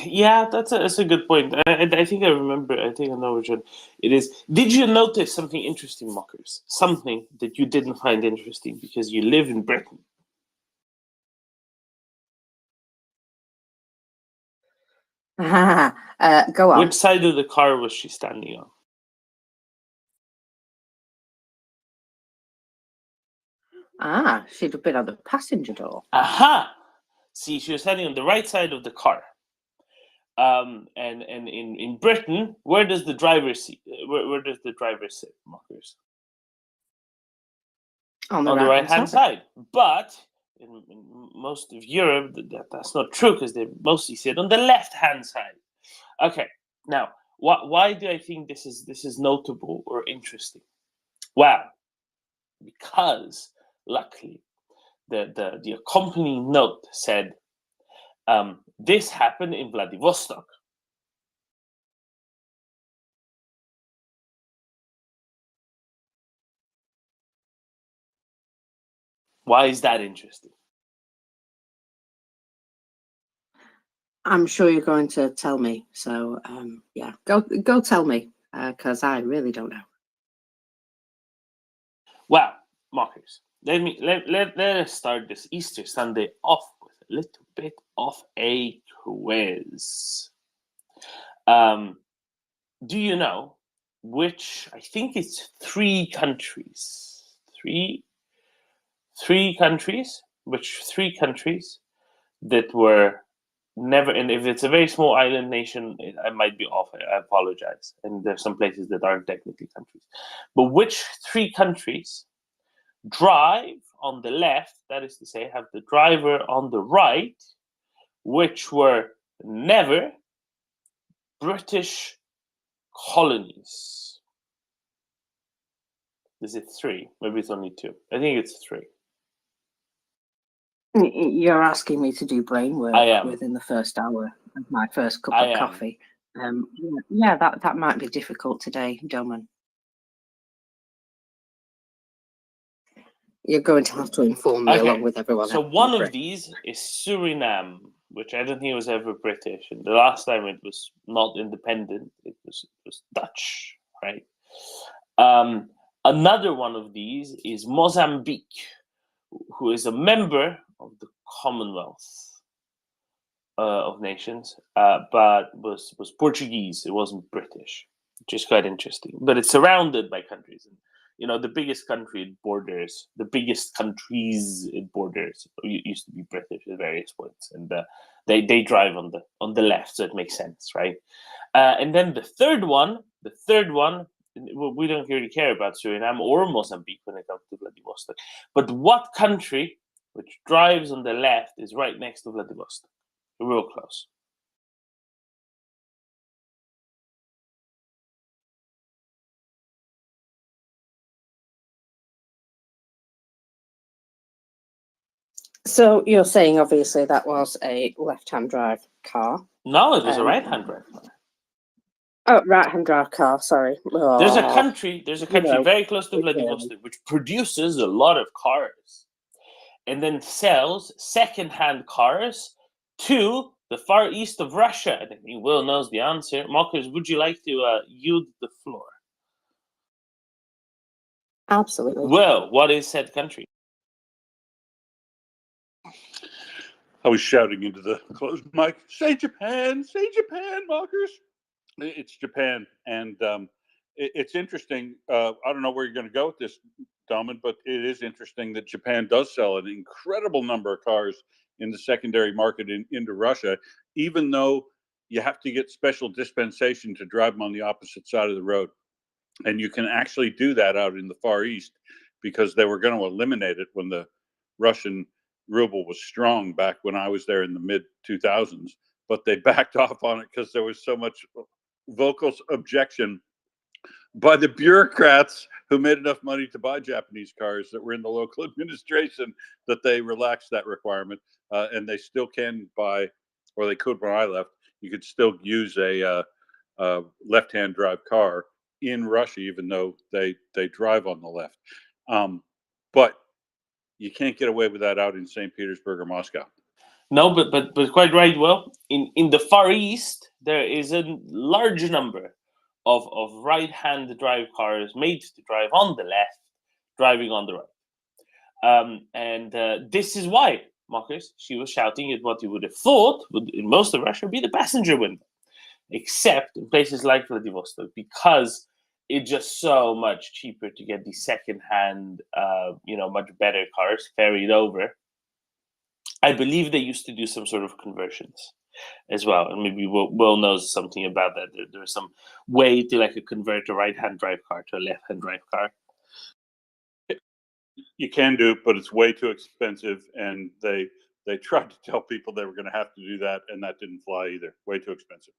Yeah, that's a good point. I think I remember. I think I know which one it is. Did you notice something interesting, Mockers? Something that you didn't find interesting because you live in Britain. Go on. Which side of the car was she standing on? She'd have been on the passenger door. Aha! See, she was standing on the right side of the car. And in Britain, where does the driver sit? Where does the driver sit, Mockers? On the right right-hand hand side. But in most of Europe, that's not true because they mostly sit on the left hand side. Okay, now why do I think this is notable or interesting? Well, because luckily the accompanying note said this happened in Vladivostok. Why is that interesting? I'm sure you're going to tell me. So yeah, go tell me because I really don't know. Well, Marcus, let us start this Easter Sunday off with a little bit of a quiz. Do you know which? I think it's three countries. Three countries. Which three countries that were never? And if it's a very small island nation, I might be off. I apologize. And there's some places that aren't technically countries. But which three countries drive on the left, that is to say, have the driver on the right, which were never British colonies? Is it 3? Maybe it's only 2. I think it's 3. You're asking me to do brain work I am. within the first hour of my first cup I of am. coffee. Yeah, that might be difficult today, Doman. You're going to have to inform me along with everyone So else. one of these is Suriname, which I don't think was ever British. And the last time it was not independent, it was Dutch, right? Another one of these is Mozambique, who is a member of the Commonwealth of Nations, but was Portuguese. It wasn't British, which is quite interesting. But it's surrounded by countries. And, you know, the biggest country it borders, the biggest countries it borders used to be British at various points, and they drive on the left, so it makes sense, right? And then the third one, we don't really care about Suriname or Mozambique when it comes to Vladivostok. But what country which drives on the left is right next to Vladivostok? Real close. So you're saying obviously that was a left-hand drive car? No, it was a right-hand drive car. Oh, right-hand drive car. Sorry. There's a country very close to okay. Vladivostok which produces a lot of cars, and then sells second-hand cars to the far east of Russia. I think Will knows the answer. Marcus, would you like to yield the floor? Absolutely. Will, what is said country? I was shouting into the closed mic, say Japan, Marcus. It's Japan. And it's interesting. I don't know where you're going to go with this, Domin, but it is interesting that Japan does sell an incredible number of cars in the secondary market into Russia, even though you have to get special dispensation to drive them on the opposite side of the road. And you can actually do that out in the Far East because they were going to eliminate it when the Russian ruble was strong back when I was there in the mid 2000s. But they backed off on it because there was so much vocal objection by the bureaucrats who made enough money to buy Japanese cars that were in the local administration that they relaxed that requirement. And they still can buy, or they could when I left, you could still use a left-hand drive car in Russia, even though they drive on the left. But you can't get away with that out in St. Petersburg or Moscow. No, but quite right. Well, in the Far East, there is a large number of right-hand drive cars made to drive on the left, driving on the right. And this is why, Marcus, she was shouting at what you would have thought would, in most of Russia, be the passenger window, except in places like Vladivostok, because it's just so much cheaper to get these second-hand, much better cars ferried over. I believe they used to do some sort of conversions as well, and maybe Will knows something about that. There's some way to convert a right-hand drive car to a left-hand drive car. You can do it, but it's way too expensive, and they tried to tell people they were going to have to do that, and that didn't fly either. Way too expensive.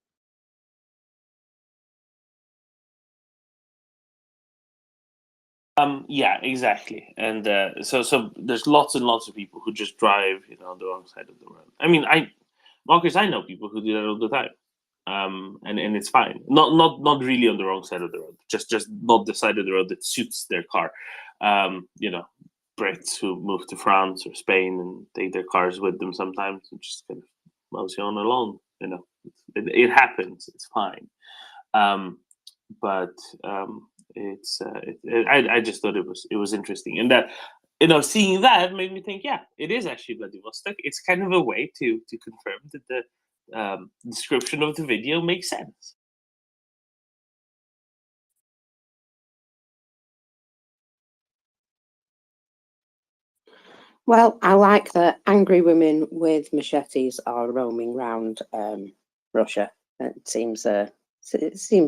Yeah, exactly. And so there's lots and lots of people who just drive, on the wrong side of the road. I mean, Marcus, I know people who do that all the time. And it's fine. Not really on the wrong side of the road. Just not the side of the road that suits their car. Brits who move to France or Spain and take their cars with them sometimes, and just kind of mosey on along. It happens. It's fine. But I just thought it was interesting, and that seeing that made me think, yeah, it is actually Vladivostok. It's kind of a way to confirm that the description of the video makes sense. Well, I like that angry women with machetes are roaming around Russia. It seems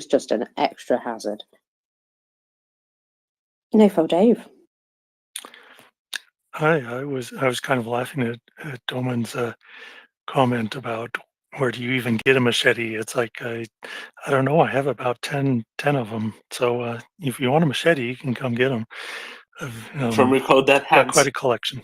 just an extra hazard. Nofo Dave. I was kind of laughing at Doman's comment about where do you even get a machete? It's like I don't know. I have about 10 of them. So if you want a machete, you can come get them. I've From Recode That got quite Hands. a collection.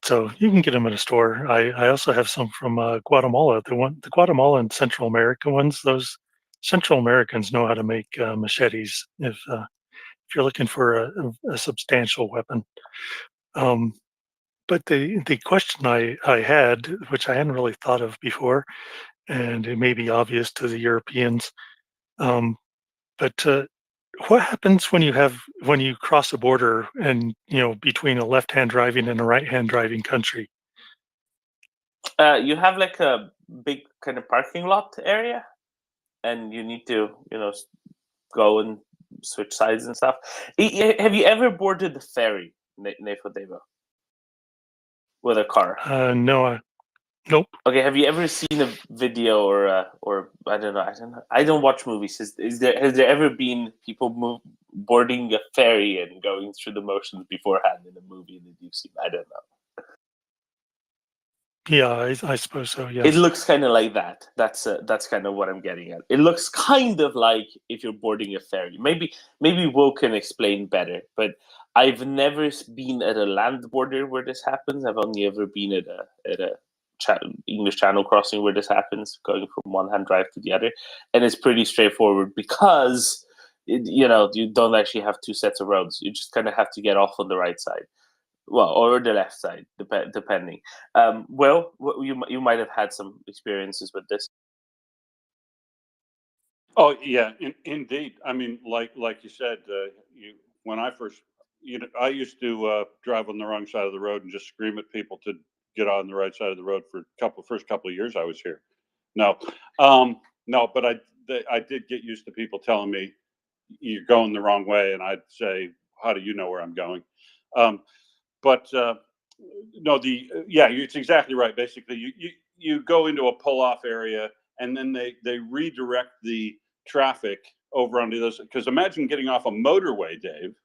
So you can get them at a store. I also have some from Guatemala. The Guatemala and Central America ones. Those Central Americans know how to make machetes. If you're looking for a substantial weapon. But the question I had, which I hadn't really thought of before, and it may be obvious to the Europeans, but what happens when you cross a border and between a left-hand driving and a right-hand driving country? You have like a big kind of parking lot area, and you need to go and switch sides and stuff. Have you ever boarded the ferry, Nefodeva, with a car? No, nope. Okay, have you ever seen a video or I don't know, I don't watch movies. Has there ever been people boarding a ferry and going through the motions beforehand in a movie that you've seen? I don't know. Yeah, I suppose so. Yes. It looks kind of like that. That's kind of what I'm getting at. It looks kind of like if you're boarding a ferry. Maybe Will can explain better. But I've never been at a land border where this happens. I've only ever been at a English Channel crossing where this happens, going from one hand drive to the other, and it's pretty straightforward because you don't actually have two sets of roads. You just kind of have to get off on the right side. Well, or the left side, depending. Well, you might have had some experiences with this. Oh yeah, indeed. I mean, like you said, when I first, I used to drive on the wrong side of the road and just scream at people to get on the right side of the road for first couple of years I was here. No, but I did get used to people telling me you're going the wrong way, and I'd say, how do you know where I'm going? But no, it's exactly right. Basically, you go into a pull off area, and then they redirect the traffic over onto this. Because imagine getting off a motorway, Dave,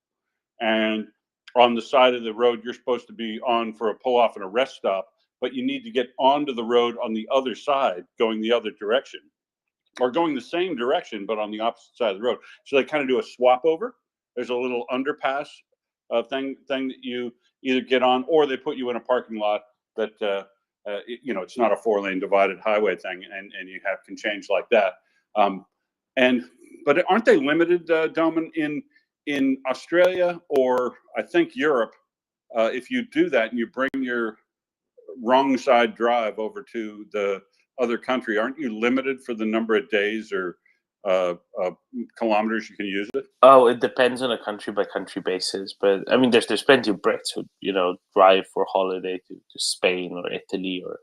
and on the side of the road you're supposed to be on for a pull off and a rest stop, but you need to get onto the road on the other side, going the other direction, or going the same direction but on the opposite side of the road. So they kind of do a swap over. There's a little underpass thing that you either get on, or they put you in a parking lot that it's not a 4-lane divided highway thing, and you can change like that. But aren't they limited, Doman, in Australia or I think Europe? If you do that and you bring your wrong side drive over to the other country, aren't you limited for the number of days or kilometers you can use it? Oh, it depends on a country by country basis, but I mean, there's plenty of Brits who drive for holiday to Spain or Italy or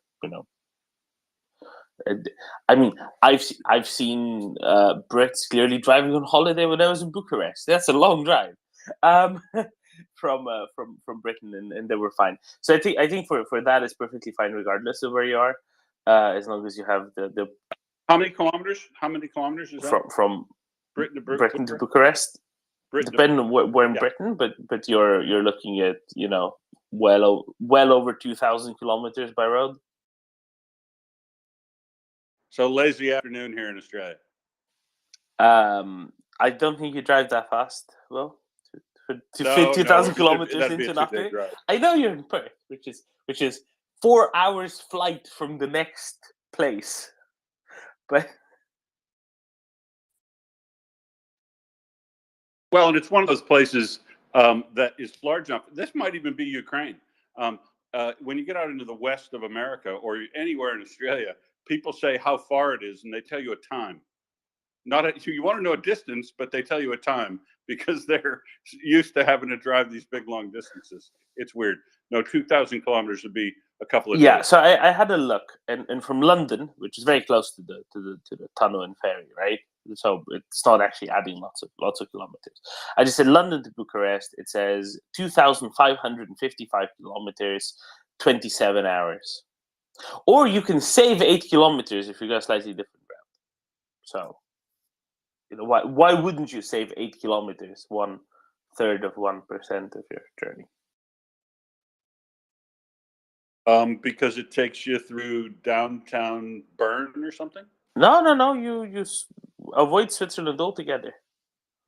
I mean, I've seen Brits clearly driving on holiday when I was in Bucharest. That's a long drive from Britain, and they were fine. So I think for that it's perfectly fine regardless of where you are, as long as you have the. How many kilometers? How many kilometers is that? From Britain to Bucharest. Depending on where in yeah. Britain, but you're looking at well over 2,000 kilometers by road. So lazy afternoon here in Australia. I don't think you drive that fast. Well, to fit 2,000 kilometers into nothing. I know you're in Perth, which is 4 hours flight from the next place, but. Well, and it's one of those places that is large enough. This might even be Ukraine. When you get out into the west of America or anywhere in Australia, people say how far it is, and they tell you a time. You want to know a distance, but they tell you a time because they're used to having to drive these big, long distances. It's weird. No, 2,000 kilometers would be a couple of days. Yeah, so I had a look, and from London, which is very close to the tunnel and ferry, right? So it's not actually adding lots of kilometers. I just said London to Bucharest. It says 2,555 kilometers, 27 hours. Or you can save 8 kilometers if you go a slightly different route. So, why wouldn't you save 8 kilometers? One third of 1% of your journey. Because it takes you through downtown Bern or something? No. You avoid Switzerland altogether.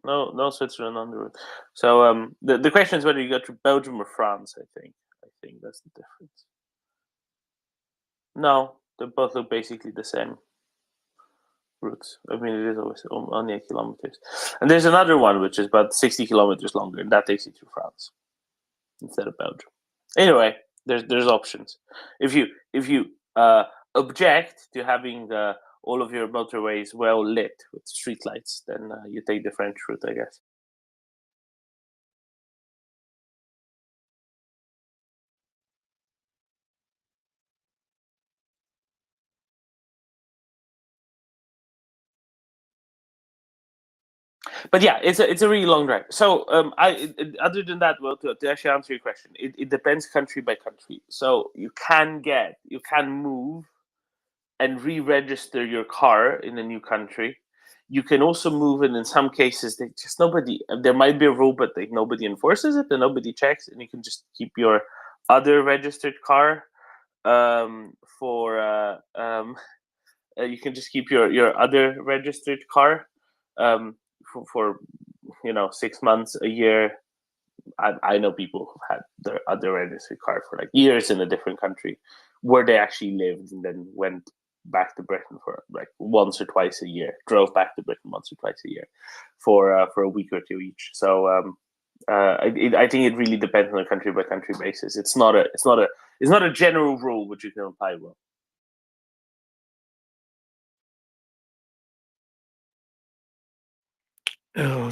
No Switzerland on the route. So the question is whether you go to Belgium or France. I think that's the difference. No, they both look basically the same routes. I mean, it is always only 8 kilometers. And there's another one which is about 60 kilometers longer, and that takes you through France instead of Belgium. Anyway, there's options. If you object to having all of your motorways well lit with streetlights, then you take the French route, I guess. But yeah, it's a really long drive. So other than that, well, to actually answer your question, it depends country by country. So you can move and re-register your car in a new country. You can also move, and in some cases, there might be a rule, but nobody enforces it and nobody checks, and you can just keep your other registered car you can just keep your other registered car for 6 months, a year. I know people who've had their other registered car for like years in a different country where they actually lived, and then went back to Britain for like once or twice a year, drove back to Britain once or twice a year for a week or two each. So I think it really depends on a country by country basis. It's not a general rule which you can apply well.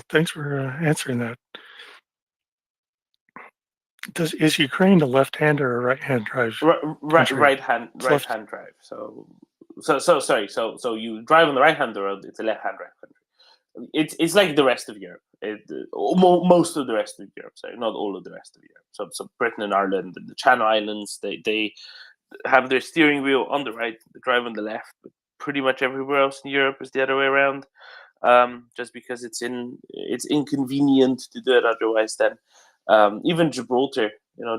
Thanks for answering that. Is Ukraine a left-hander or right-hand drive? Right-hand drive. So sorry. So you drive on the right-hand road. It's a left-hand drive country. It's like the rest of Europe. Most of the rest of Europe. Sorry, not all of the rest of Europe. So Britain and Ireland, and the Channel Islands, they have their steering wheel on the right, they drive on the left. But pretty much everywhere else in Europe is the other way around. Just because it's inconvenient to do it otherwise. Then even Gibraltar,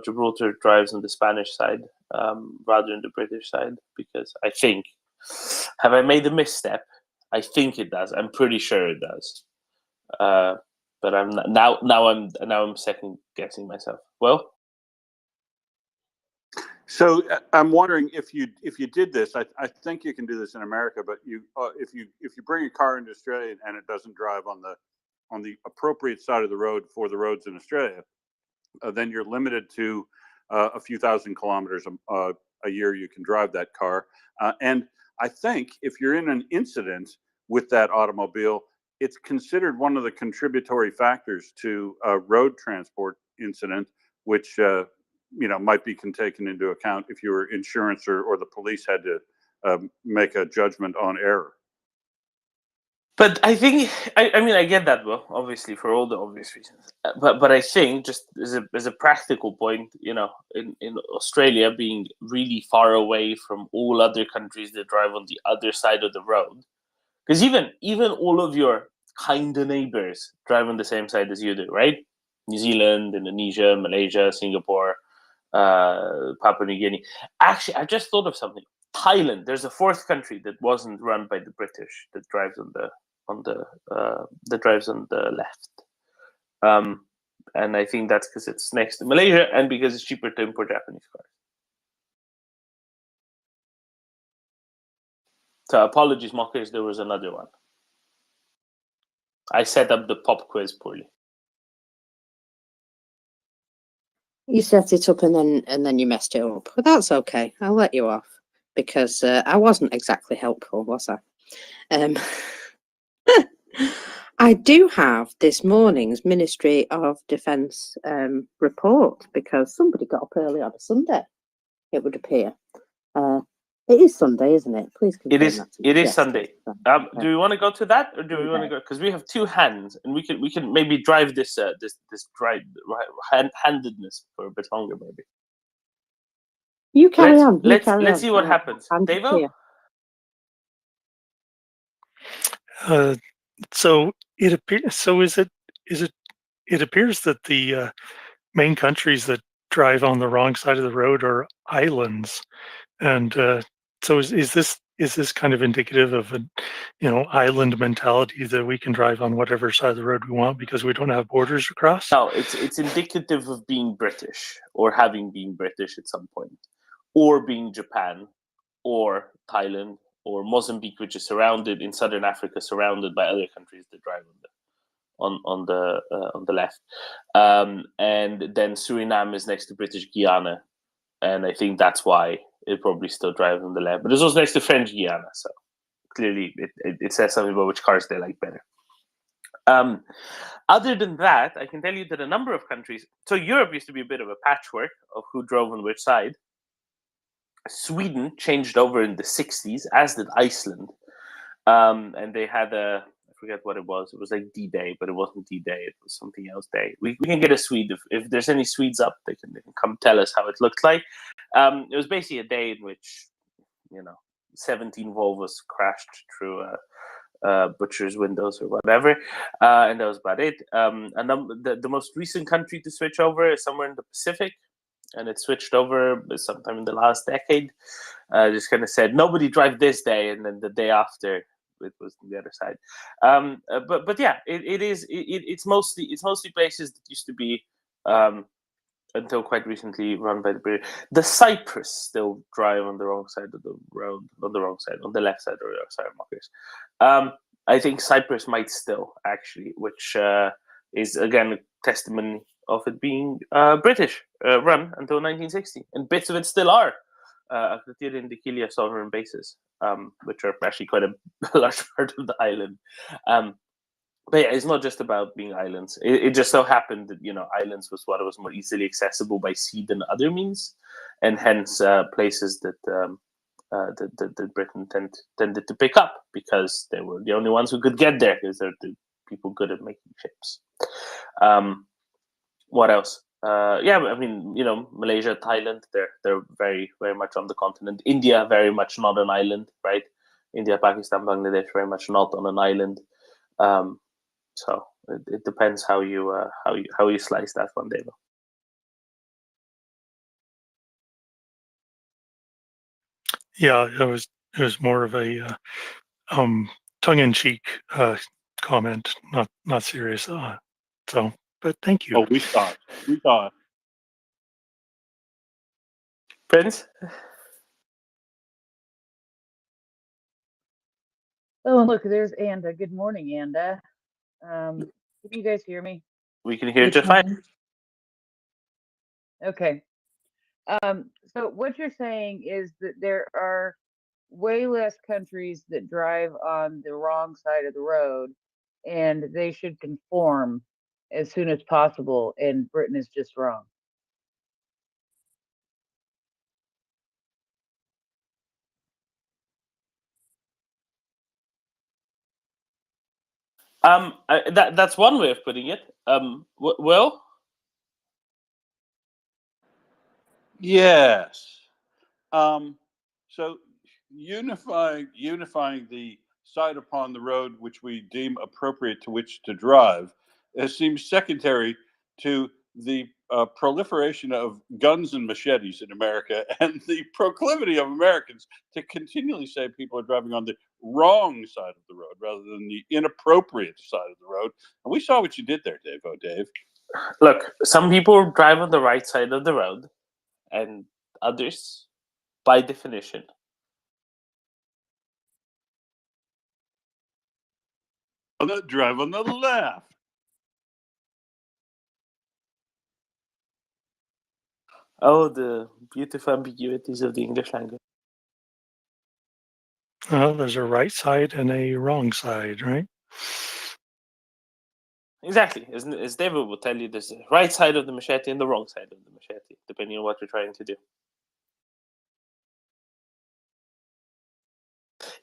Gibraltar drives on the Spanish side rather than the British side, because I think, have I made a misstep? I think it does. I'm pretty sure it does. But I'm not, now I'm second guessing myself. Well. So I'm wondering if you did this. I think you can do this in America, but if you bring a car into Australia and it doesn't drive on the appropriate side of the road for the roads in Australia, then you're limited to a few thousand kilometers a year you can drive that car. And I think if you're in an incident with that automobile, it's considered one of the contributory factors to a road transport incident, which might be taken into account if your insurance or the police had to make a judgment on error. But I think, I get that, well, obviously, for all the obvious reasons. But I think, just as a practical point, in Australia being really far away from all other countries that drive on the other side of the road, because even all of your kind of neighbors drive on the same side as you do, right? New Zealand, Indonesia, Malaysia, Singapore, Papua New Guinea. Actually, I just thought of something. Thailand. There's a fourth country that wasn't run by the British that drives on the left. And I think that's because it's next to Malaysia and because it's cheaper to import Japanese cars. So apologies, mockers. There was another one. I set up the pop quiz poorly. You set it up and then you messed it up. But that's okay. I'll let you off because I wasn't exactly helpful, was I? I do have this morning's Ministry of Defence report because somebody got up early on a Sunday, it would appear. It is Sunday, isn't it? Please confirm that. It is Sunday. Do we want to go to that, or do we want to go? Because we have two hands, and we can maybe drive this handedness for a bit longer, maybe. You carry on. Let's see what happens. Devo? So it appears. So is it it appears that the main countries that drive on the wrong side of the road are islands, and so is this kind of indicative of an island mentality that we can drive on whatever side of the road we want because we don't have borders to cross? No, it's indicative of being British or having been British at some point, or being Japan, or Thailand, or Mozambique, which is surrounded in southern Africa, surrounded by other countries that drive on the left, and then Suriname is next to British Guiana, and I think that's why it probably still drives on the left. But it's also next to French Guiana, so clearly it says something about which cars they like better. Other than that, I can tell you that a number of countries. So Europe used to be a bit of a patchwork of who drove on which side. Sweden changed over in the 60s, as did Iceland. And they had I forget what it was. It was like D-Day, but it wasn't D-Day. It was something else day. We can get a Swede. If there's any Swedes up, they can come tell us how it looked like. It was basically a day in which, 17 Volvos crashed through butcher's windows or whatever. And that was about it. And the most recent country to switch over is somewhere in the Pacific. And it switched over sometime in the last decade. Just kind of said, nobody drive this day. And then the day after, it was the other side. But yeah, it's mostly places that used to be until quite recently run by the British. The Cyprus still drive on the wrong side of the road, on the left side, or sorry, Marcus. I think Cyprus might still actually, which is again a testimony of it being British run until 1960, and bits of it still are. Akratira and Dikilia sovereign bases, which are actually quite a large part of the island. But yeah, it's not just about being islands. It just so happened that islands was what was more easily accessible by sea than other means, and hence places that Britain tended to pick up because they were the only ones who could get there because they're the people good at making ships. What else? Yeah, I mean, Malaysia, Thailand, they're very, very much on the continent. India, very much not an island, right? India, Pakistan, Bangladesh, very much not on an island. So it depends how you slice that one, David. Yeah, it was more of a tongue-in-cheek comment, not serious. So, but thank you. Oh, we saw it. Prince? Oh, look, there's Anda. Good morning, Anda. Can you guys hear me? We can hear just fine. Okay. So what you're saying is that there are way less countries that drive on the wrong side of the road, and they should conform as soon as possible, and Britain is just wrong. That's one way of putting it. Will? Yes. So unifying the side upon the road which we deem appropriate to which to drive, it seems secondary to the proliferation of guns and machetes in America and the proclivity of Americans to continually say people are driving on the wrong side of the road rather than the inappropriate side of the road. And we saw what you did there, Dave. Oh, Dave. Look, some people drive on the right side of the road, and others, by definition, drive on the left. Oh, the beautiful ambiguities of the English language. Well, there's a right side and a wrong side, right? Exactly. As David will tell you, there's the right side of the machete and the wrong side of the machete, depending on what you're trying to do.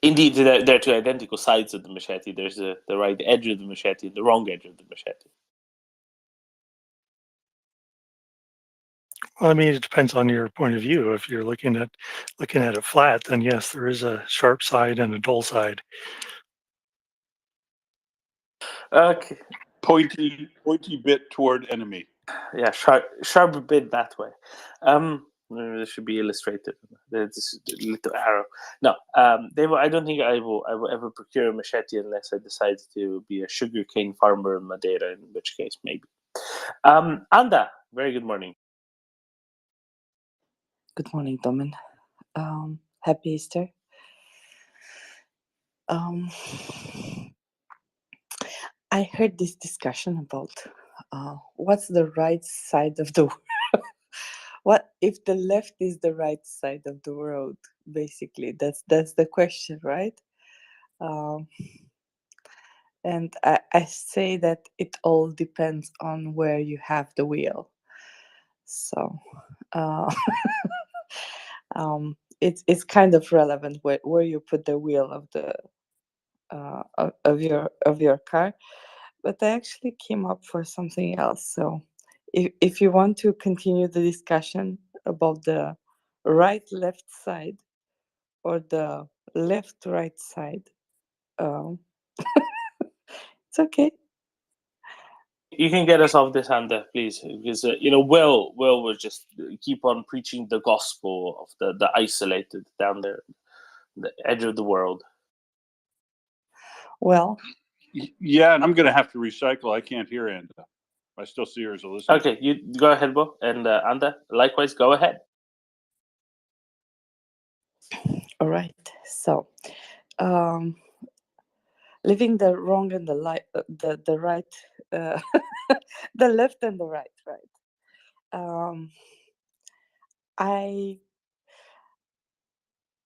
Indeed, there are two identical sides of the machete. There's the right edge of the machete and the wrong edge of the machete. Well, I mean, it depends on your point of view. If you're looking at it flat, then yes, there is a sharp side and a dull side. Okay. Pointy bit toward enemy. Yeah, sharp bit that way. This should be illustrated. This little arrow. No, I don't think I will ever procure a machete unless I decide to be a sugarcane farmer in Madeira, in which case maybe. Anda, very good morning. Good morning, Domin. Happy Easter. I heard this discussion about what's the right side of the what if the left is the right side of the road. Basically, that's the question, right? And I say that it all depends on where you have the wheel. So it's kind of relevant where you put the wheel of the of your car. But I actually came up for something else. So if you want to continue the discussion about the right left side or the left right side, it's okay. You can get us off this, Anda, please, because Will will just keep on preaching the gospel of the isolated down there, the edge of the world. Well, yeah, and I'm going to have to recycle. I can't hear Anda. I still see her as a listener. Okay, you go ahead, Will, and Anda, likewise, go ahead. All right. So, leaving the wrong and the right, the left and the right.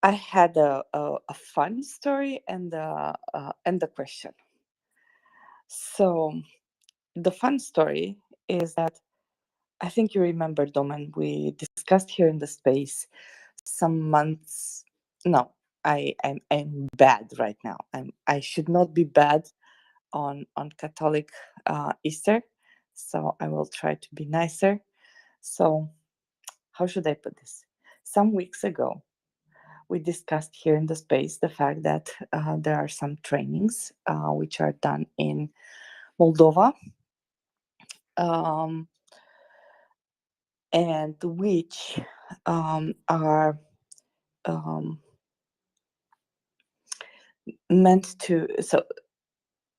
I had a fun story and a question. So the fun story is that I think you remember, Domen, we discussed here in the space some months. No, I'm bad right now. I should not be bad on Catholic Easter, so I will try to be nicer. So how should I put this? Some weeks ago, we discussed here in the space the fact that there are some trainings which are done in Moldova, and which are meant to. So,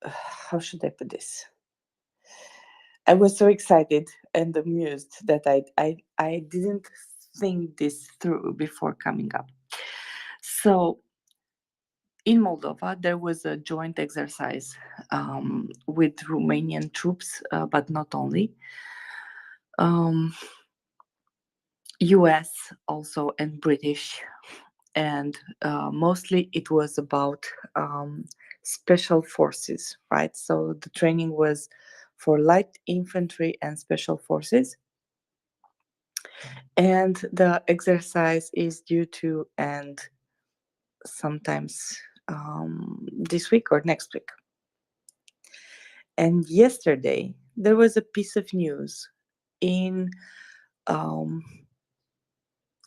how should I put this? I was so excited and amused that I didn't think this through before coming up. So, in Moldova, there was a joint exercise with Romanian troops, but not only. US also, and British, and mostly it was about special forces, right? So the training was for light infantry and special forces. And the exercise is due to end sometimes this week or next week. And yesterday, there was a piece of news in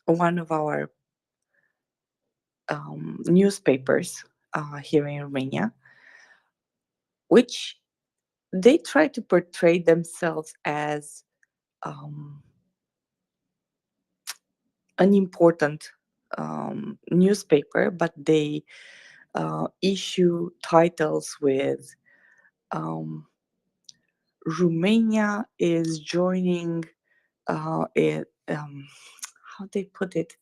one of our newspapers here in Romania, which they try to portray themselves as an important newspaper, but they issue titles with Romania is joining how they put it,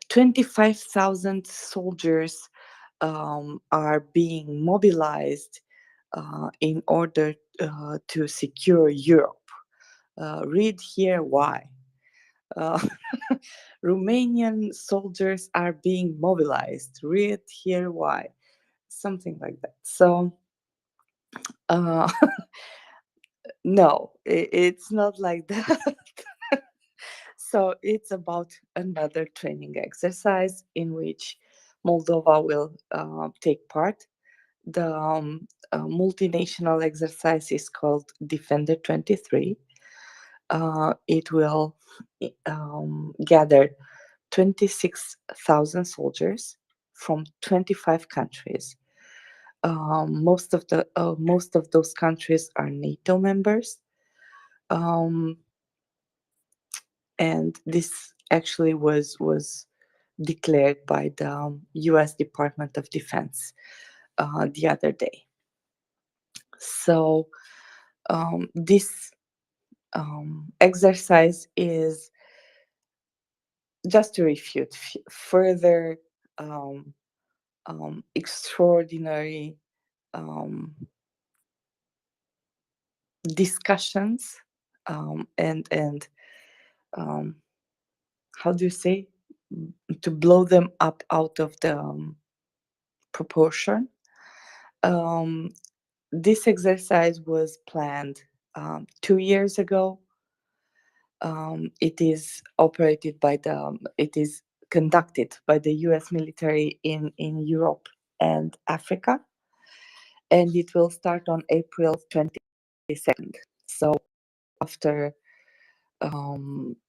25,000 soldiers are being mobilized in order to secure Europe. Read here why. Romanian soldiers are being mobilized. Read here why. Something like that. So, no, it's not like that. So it's about another training exercise in which Moldova will take part. The multinational exercise is called Defender 23. It will gather 26,000 soldiers from 25 countries. most of those countries are NATO members, and this actually was declared by the U.S. Department of Defense the other day. So this exercise is just to refute further extraordinary discussions and how do you say, to blow them up out of the proportion. This exercise was planned 2 years ago. It is conducted by the US military in Europe and Africa, and it will start on April 22nd. So after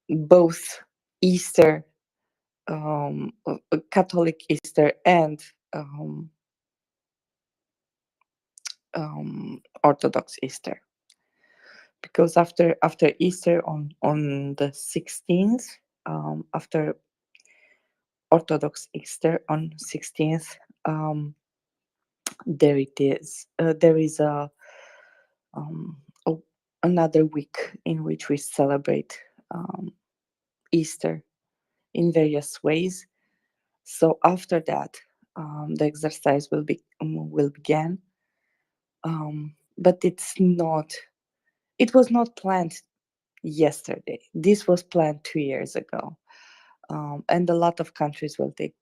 both Easter, Catholic Easter, and Orthodox Easter, because after Easter on the 16th, after Orthodox Easter on 16th, there is another week in which we celebrate Easter in various ways. So after that, the exercise will begin. But it was not planned yesterday. This was planned 2 years ago, and a lot of countries will take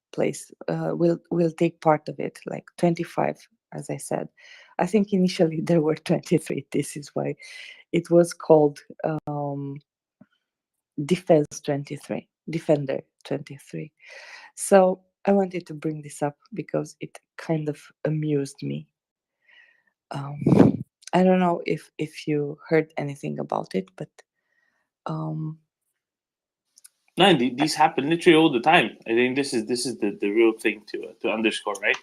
part of it, like 25, as I said. I think initially there were 23. This is why it was called Defender 23. So I wanted to bring this up because it kind of amused me. I don't know if you heard anything about it, but No, these happen literally all the time. I think this is the real thing to underscore, right?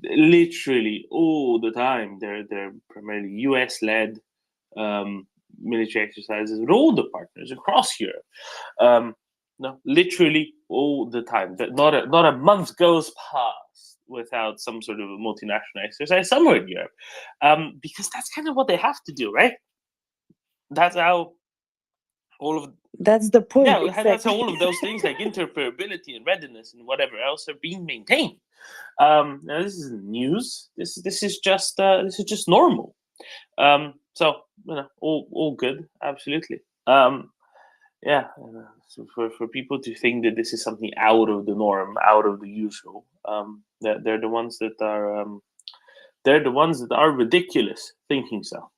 Literally all the time. They're primarily US led military exercises with all the partners across Europe. No, literally all the time. That not a month goes past without some sort of a multinational exercise somewhere in Europe, because that's kind of what they have to do, right? That's how all of that's the point. yeah, exactly. that's how all of those things like interoperability and readiness and whatever else are being maintained. Now this isn't news. This is just normal. So all good, absolutely. Yeah, so for people to think that this is something out of the norm, out of the usual, they're the ones that are ridiculous thinking so.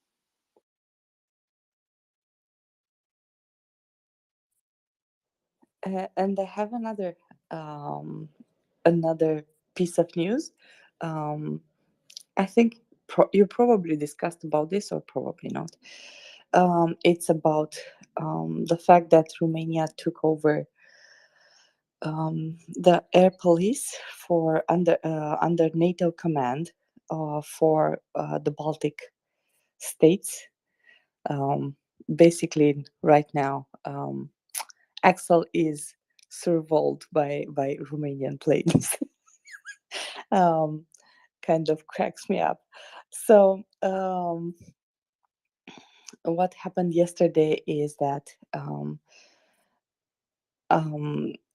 And I have another piece of news. I think you probably discussed about this, or probably not. It's about the fact that Romania took over the air police for under NATO command for the Baltic states. Basically, right now, Axel is surveyed by Romanian planes. Kind of cracks me up. So what happened yesterday is that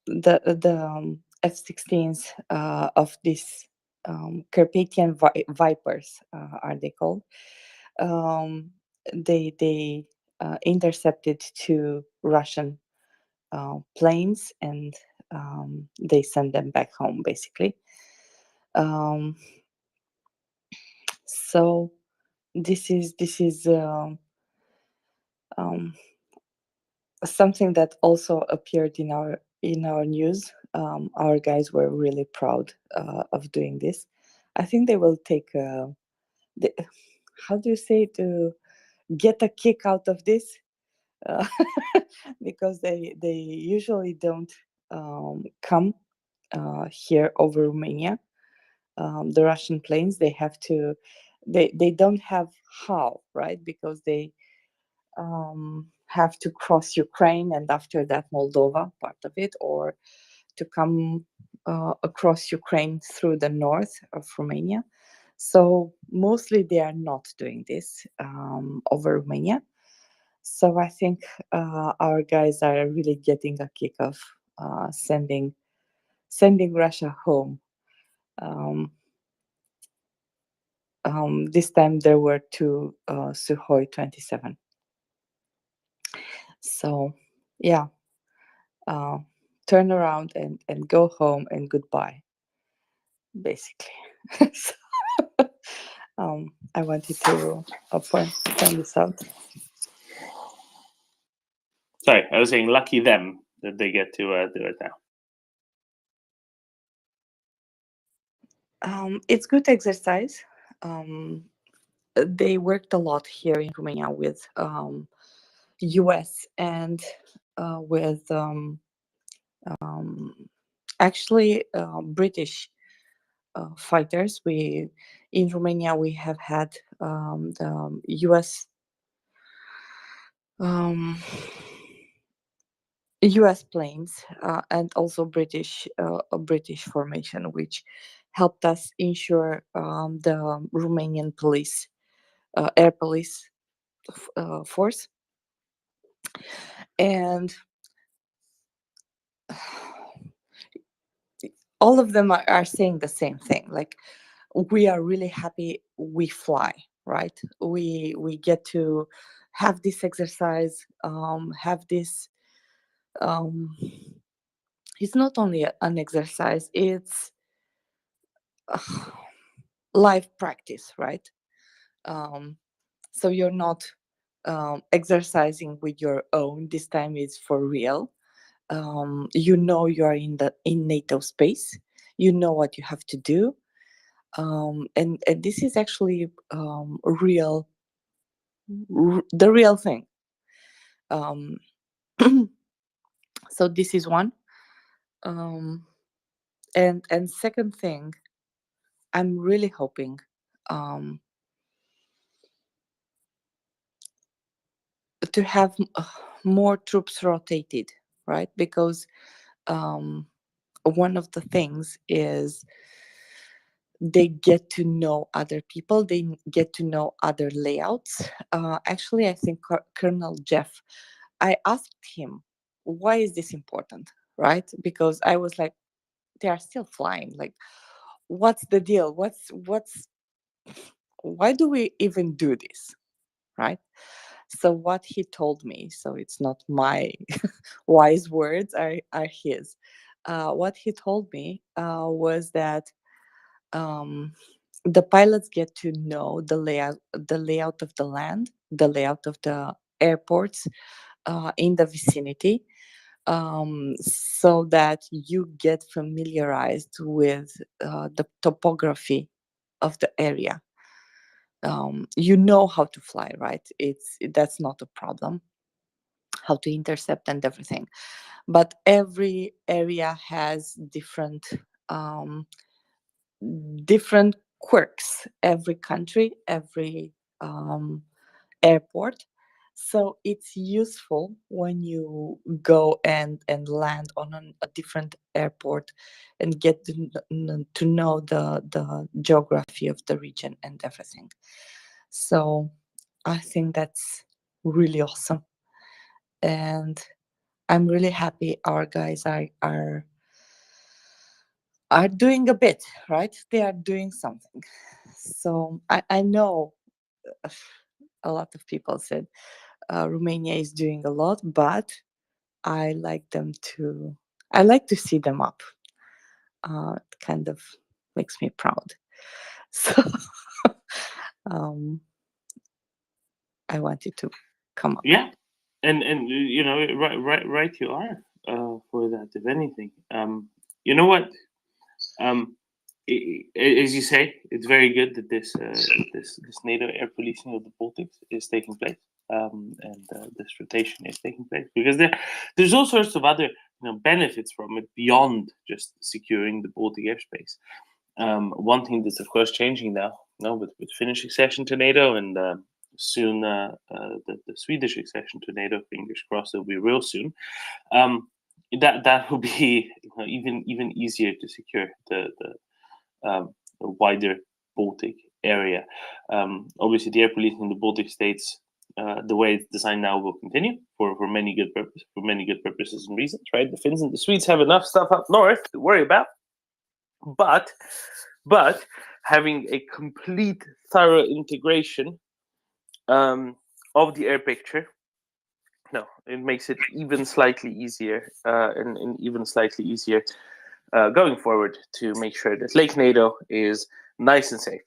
the F-16s of these Carpathian Vipers are they called? They intercepted 2 Russian planes, and they sent them back home, basically. So this is something that also appeared in our news. Our guys were really proud of doing this. I think they will take how do you say, to get a kick out of this, because they usually don't come here over Romania. the Russian planes. They have to, they don't have how, right? Because they have to cross Ukraine and after that Moldova, part of it, or to come across Ukraine through the north of Romania. So mostly they are not doing this over Romania. So I think our guys are really getting a kick of sending Russia home. This time there were 2 Sukhoi 27. So yeah, turn around and go home and goodbye, basically. So, I wanted to point this out. Sorry, I was saying lucky them that they get to do it now. It's good exercise. They worked a lot here in Romania with US and with actually British fighters. We in Romania we have had the US US planes and also a British formation, which helped us ensure the Romanian police, air police force. And all of them are saying the same thing. Like, we are really happy we fly, right? We get to have this exercise, have this. It's not only an exercise; it's live practice, right? So you're not exercising with your own. This time it's for real. You know you are in NATO space. You know what you have to do, and this is actually the real thing. So this is one. And second thing, I'm really hoping to have more troops rotated, right? Because one of the things is they get to know other people, they get to know other layouts. Actually, I think Colonel Jeff, I asked him, why is this important, right? Because I was like, they are still flying. Like, what's the deal? Why do we even do this, right? So what he told me, so it's not my wise words, are his. What he told me was that the pilots get to know the layout of the land, the layout of the airports in the vicinity, so that you get familiarized with the topography of the area. You know how to fly, right? That's not a problem. How to intercept and everything, but every area has different quirks. Every country, every airport. So it's useful when you go and land on a different airport and get to know the geography of the region and everything. So I think that's really awesome. And I'm really happy our guys are doing a bit, right? They are doing something. So I know a lot of people said Romania is doing a lot, but I like to see them up. It kind of makes me proud. So I wanted to come up. Yeah, and you know, right you are for that. If anything, you know what, as you say, it's very good that this NATO air policing of the Baltics is taking place, and this rotation is taking place, because there's all sorts of other benefits from it beyond just securing the Baltic airspace. One thing that's of course changing now, with Finnish accession to NATO and soon the Swedish accession to NATO. Fingers crossed, it'll be real soon. That will be even easier to secure the wider Baltic area. Obviously, the air policing in the Baltic states, the way it's designed now, will continue for many good purposes and reasons. Right, the Finns and the Swedes have enough stuff up north to worry about, but having a complete, thorough integration of the air picture, it makes it even slightly easier, and even slightly easier going forward to make sure that Lake NATO is nice and safe.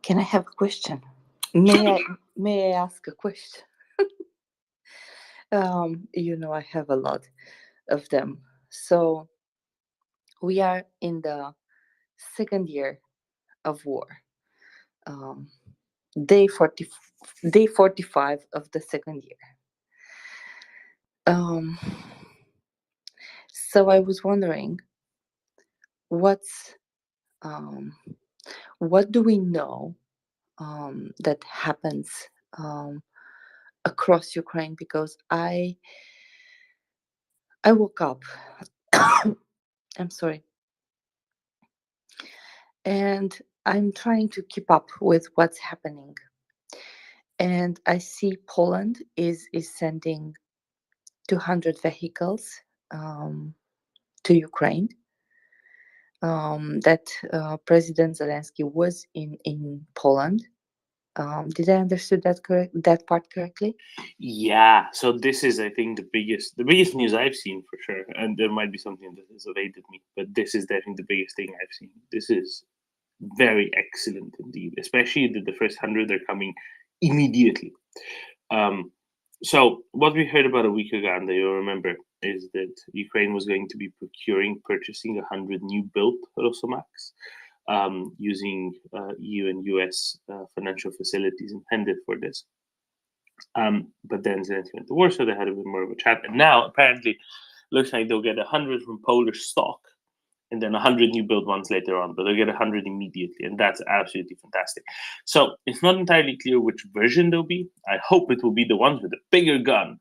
Can I have a question? May I ask a question? I have a lot of them. So we are in the second year of war. Day 45 of the second year. So I was wondering, what do we know that happens across Ukraine? Because I woke up. I'm sorry. And I'm trying to keep up with what's happening. And I see Poland is sending 200 vehicles to Ukraine. That President Zelensky was in Poland. Did I understood that part correctly? Yeah. So this is, I think, the biggest news I've seen for sure. And there might be something that has evaded me, but this is definitely the biggest thing I've seen. This is very excellent indeed, especially that the first 100 are coming immediately. So what we heard about a week ago, and you'll remember, is that Ukraine was going to be purchasing 100 new built Rosomax, using EU and US financial facilities intended for this. But then Zelensky went to war, so they had a bit more of a chat. And now apparently looks like they'll get 100 from Polish stock, and then 100 new build ones later on, but they'll get 100 immediately, and that's absolutely fantastic. So it's not entirely clear which version they'll be. I hope it will be the ones with the bigger gun.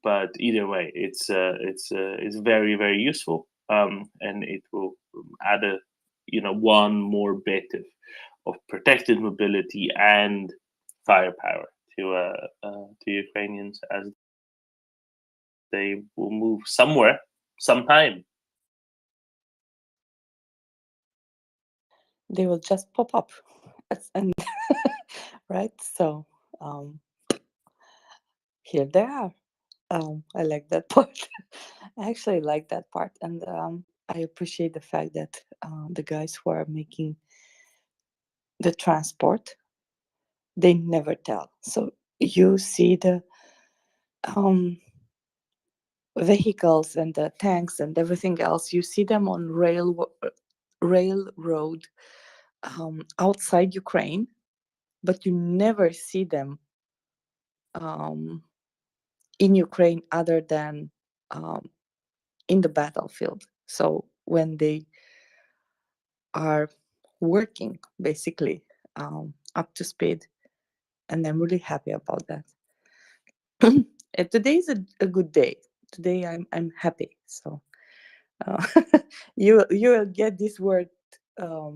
But either way, it's very, very useful, and it will add one more bit of protected mobility and firepower to Ukrainians as they will move somewhere, sometime. They will just pop up, and right. So here they are. I like that part. I actually like that part, and I appreciate the fact that the guys who are making the transport, they never tell. So you see the vehicles and the tanks and everything else. You see them on railroad outside Ukraine, but you never see them in Ukraine other than in the battlefield. So when they are working, basically up to speed, and I'm really happy about that. Today is a good day. Today I'm happy. So you will get this word a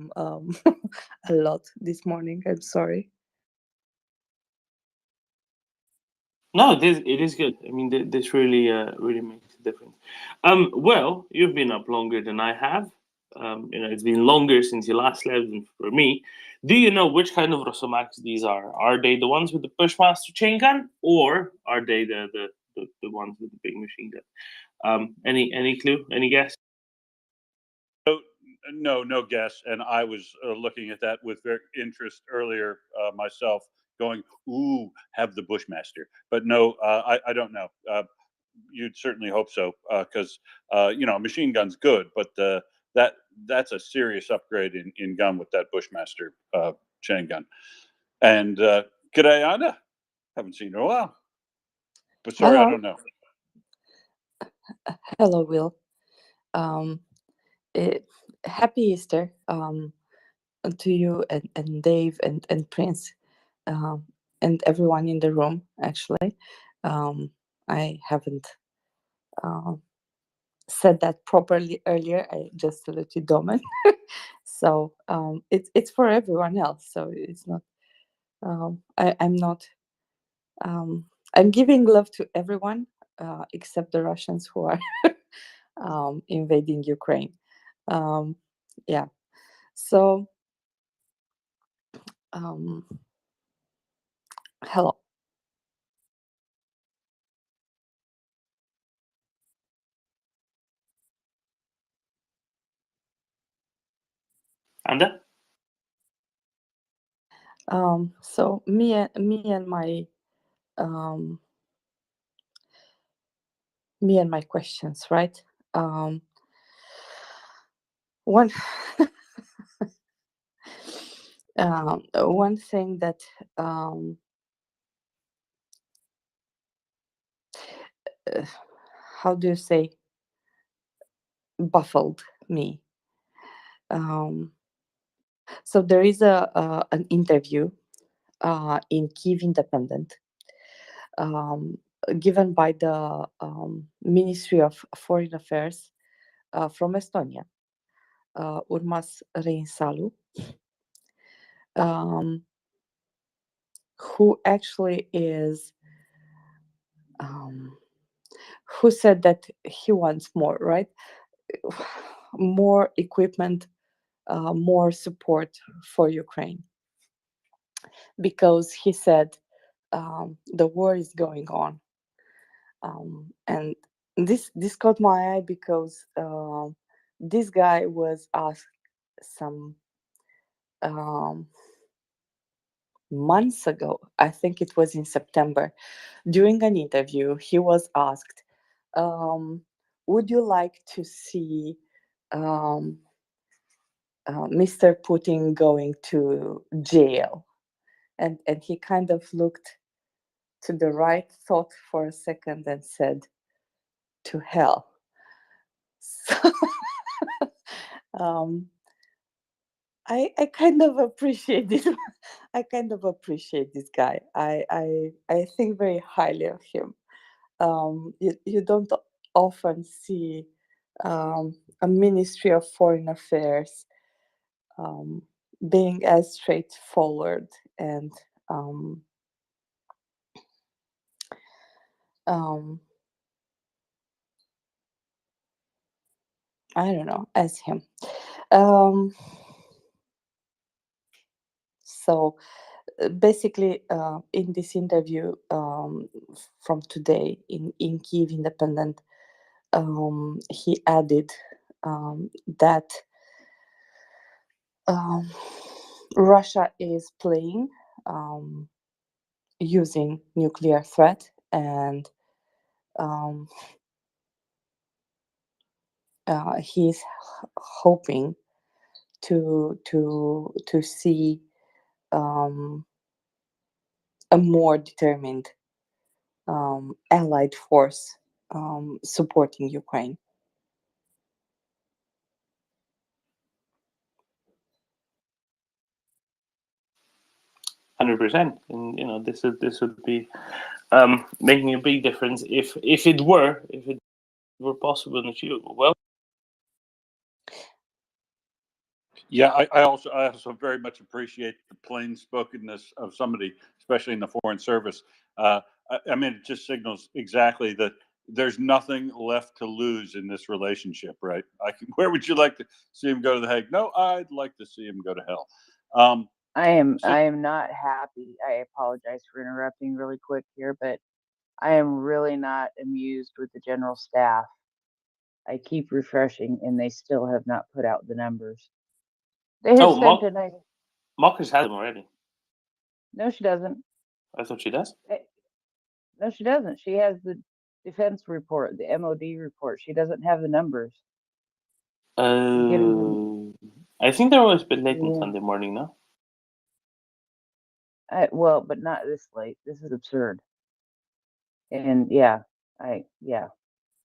lot this morning. I'm sorry. No, it is good. I mean, this really makes a difference. Well, you've been up longer than I have. It's been longer since you last left than for me. Do you know which kind of Rosomax these are? Are they the ones with the Pushmaster chain gun, or are they the ones with the big machine gun? Any clue? Any guess? No guess. And I was looking at that with very interest earlier myself, going, "Ooh, have the Bushmaster." But no, I don't know. You'd certainly hope so, because a machine gun's good, but that's a serious upgrade in gun with that Bushmaster chain gun. And g'day, Anna. Haven't seen her in a while. But sorry, I Hello. don't know. Hello, Will. Um, Happy Easter to you and Dave and Prince um, and everyone in the room, actually. I haven't said that properly earlier. I just saluted Domen. So it's for everyone else. So it's not, I'm not, I'm giving love to everyone except the Russians who are invading Ukraine. Yeah. So, hello. Anda? So me and my questions, right? One one thing that how do you say, baffled me. So there is an interview in Kyiv Independent given by the Ministry of Foreign Affairs from Estonia, Urmas Reinsalu, who actually is who said that he wants more, right? More equipment, more support for Ukraine, because he said the war is going on, and this caught my eye because this guy was asked some months ago. I think it was in September. During an interview, he was asked, would you like to see Mr. Putin going to jail? And he kind of looked to the right, thought for a second, and said, to hell. So, I kind of appreciate this. I kind of appreciate this guy. I think very highly of him. You don't often see a Ministry of Foreign Affairs being as straightforward and I don't know, as him. So basically, in this interview from today in Kyiv Independent, he added that Russia is playing using nuclear threat, and he's hoping to see a more determined allied force supporting Ukraine. %. And you know, this would be making a big difference if it were possible and achievable. Well, Yeah, I also very much appreciate the plain spokenness of somebody, especially in the foreign service. I mean, it just signals exactly that there's nothing left to lose in this relationship, right? Where would you like to see him go to the Hague? No, I'd like to see him go to hell. I am not happy. I apologize for interrupting really quick here, but I am really not amused with the general staff. I keep refreshing and they still have not put out the numbers. They have sent a nice. Marcus has them already. No, she doesn't. I thought she does. No, she doesn't. She has the defense report, the MOD report. She doesn't have the numbers. I think they're always been late on Sunday morning, no? Well, but not this late. This is absurd. And yeah.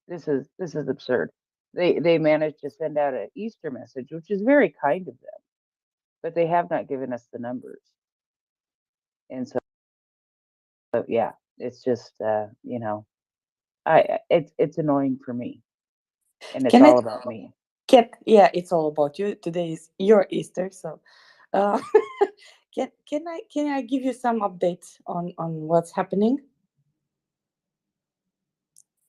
This is absurd. They managed to send out an Easter message, which is very kind of them, but they have not given us the numbers. And so yeah, it's just it's annoying for me, and it's Can I all about me. yeah, it's all about you. Today is your Easter, so uh, can I give you some updates on what's happening?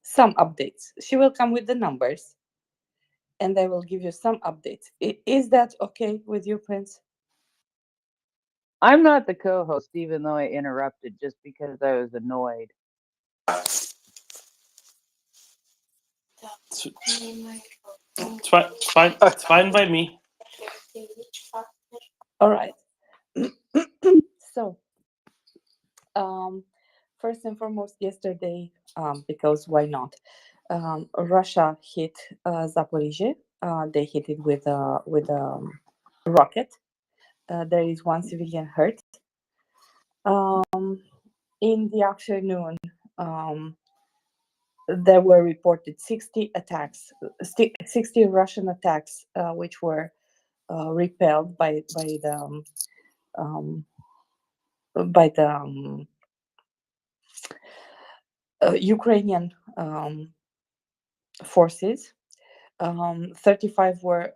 Some updates. She will come with the numbers, and I will give you some updates. Is that okay with you, Prince? I'm not the co-host, even though I interrupted just because I was annoyed. It's fine. It's fine. It's fine by me. All right. So, first and foremost, yesterday, because why not? Russia hit Zaporizhzhia. They hit it with a rocket. There is one civilian hurt. In the afternoon, there were reported 60 attacks, 60 Russian attacks, which were repelled by the Ukrainian forces. 35 were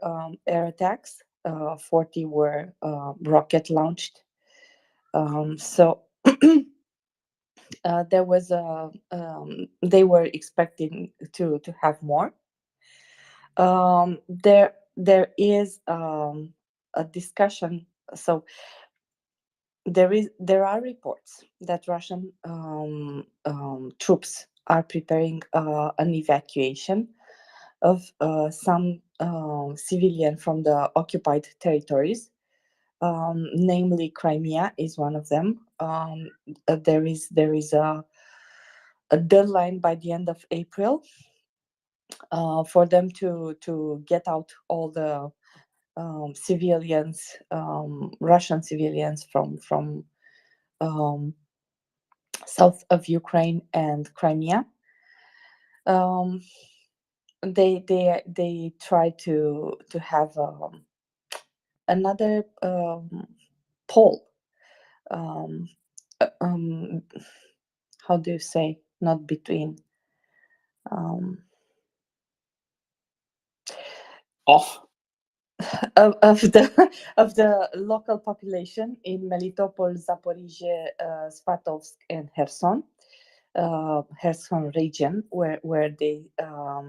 air attacks, 40 were rocket launched. So there was they were expecting to have more. There is a discussion. So there are reports that Russian troops are preparing an evacuation of some civilian from the occupied territories. Namely, Crimea is one of them. There is a deadline by the end of April for them to get out all the civilians, Russian civilians from south of Ukraine and Crimea. They try to have another poll. How do you say? Not between. Off. Of the local population in Melitopol, Zaporizhzhia, Svatovsk, and Kherson, Kherson region, where they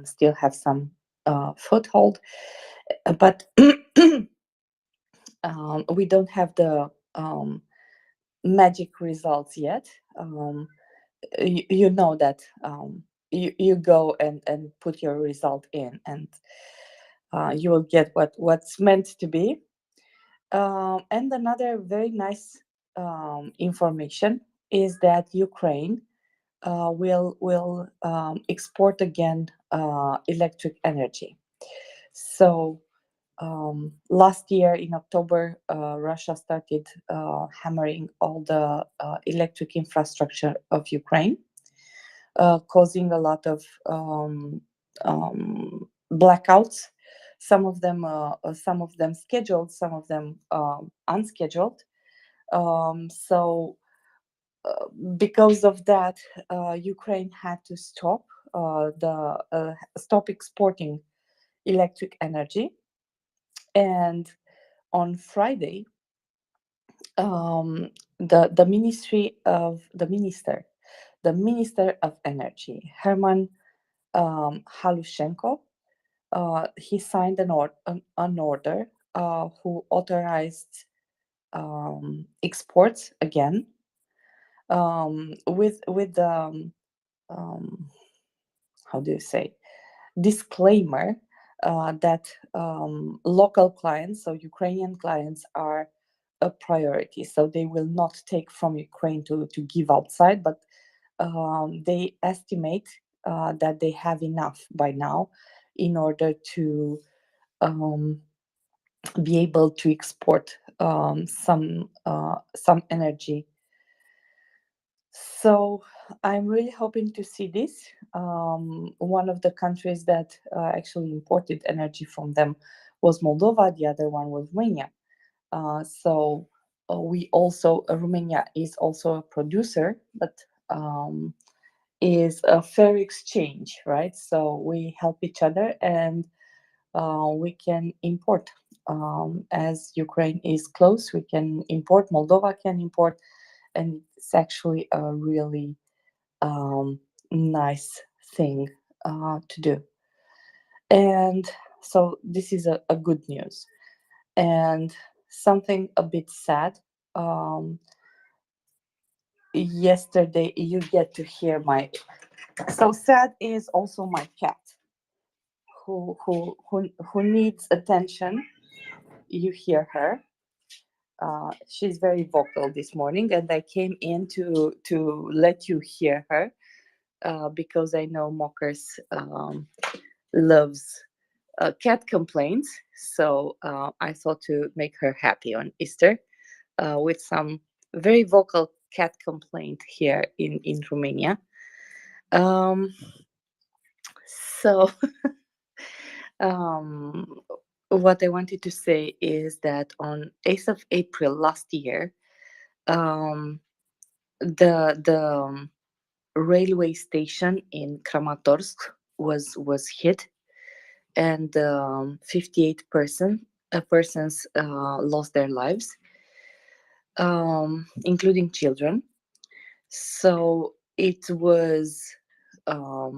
still have some foothold, but we don't have the magic results yet. You know that you go and put your result in, and you will get what's meant to be. And another very nice information is that Ukraine will export again electric energy. So last year in October, Russia started hammering all the electric infrastructure of Ukraine, causing a lot of blackouts. Some of them scheduled, some of them unscheduled. So because of that, Ukraine had to stop exporting electric energy. And on Friday, the minister of energy, Herman Halushenko, he signed an order who authorized exports again, with how do you say, disclaimer that local clients, so Ukrainian clients, are a priority. So they will not take from Ukraine to give outside, but they estimate that they have enough by now in order to be able to export some energy So I'm really hoping to see this. One of the countries that actually imported energy from them was Moldova. The other one was Romania. We also Romania is also a producer, but is a fair exchange, right? So we help each other, and we can import. As Ukraine is close, we can import. Moldova can import, and it's actually a really nice thing to do. And so this is a good news. And something a bit sad. Yesterday, you get to hear my. So sad is also my cat, who needs attention. You hear her. She's very vocal this morning, and I came in to let you hear her because I know Mockers loves cat complaints. So I thought to make her happy on Easter with some very vocal cat complaint here in Romania. So what I wanted to say is that on 8th of April last year, the railway station in Kramatorsk was hit, and 58 persons lost their lives, including children. So it was a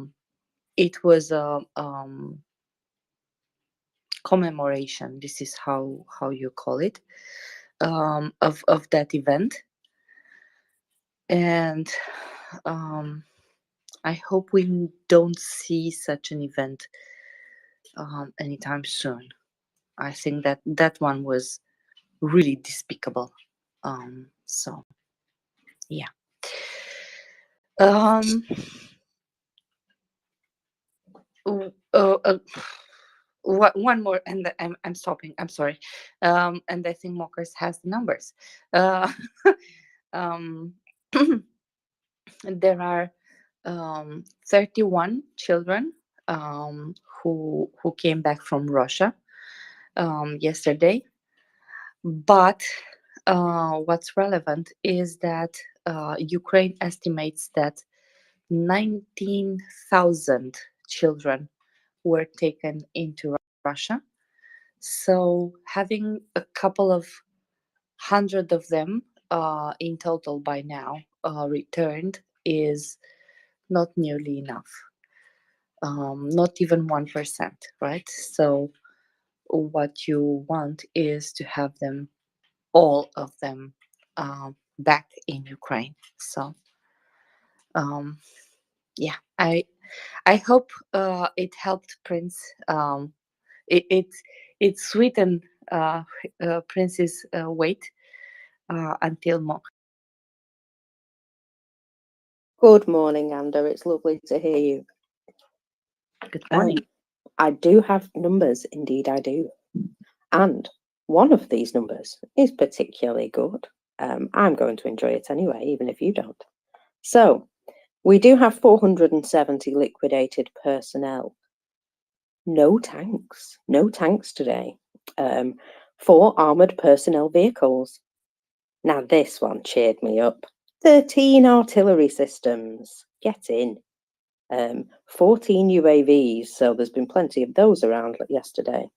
commemoration. This is how you call it, of that event, and I hope we don't see such an event anytime soon. I think that one was really despicable. So yeah. One more, and I'm stopping. I'm sorry. And I think Mockers has the numbers. There are 31 children who came back from Russia yesterday. But what's relevant is that Ukraine estimates that 19,000 children were taken into Russia. So having a couple of hundred of them in total by now returned is not nearly enough. Not even 1%, right? So what you want is to have them, all of them, back in Ukraine. So yeah, I hope it helped Prince. It sweetened Prince's wait until more. Good morning, Ander. It's lovely to hear you. Good morning. I do have numbers, indeed I do. And one of these numbers is particularly good. I'm going to enjoy it anyway, even if you don't. So, we do have 470 liquidated personnel. No tanks today. 4 armoured personnel vehicles. Now this one cheered me up. 13 artillery systems. Get in. 14 UAVs, so there's been plenty of those around yesterday.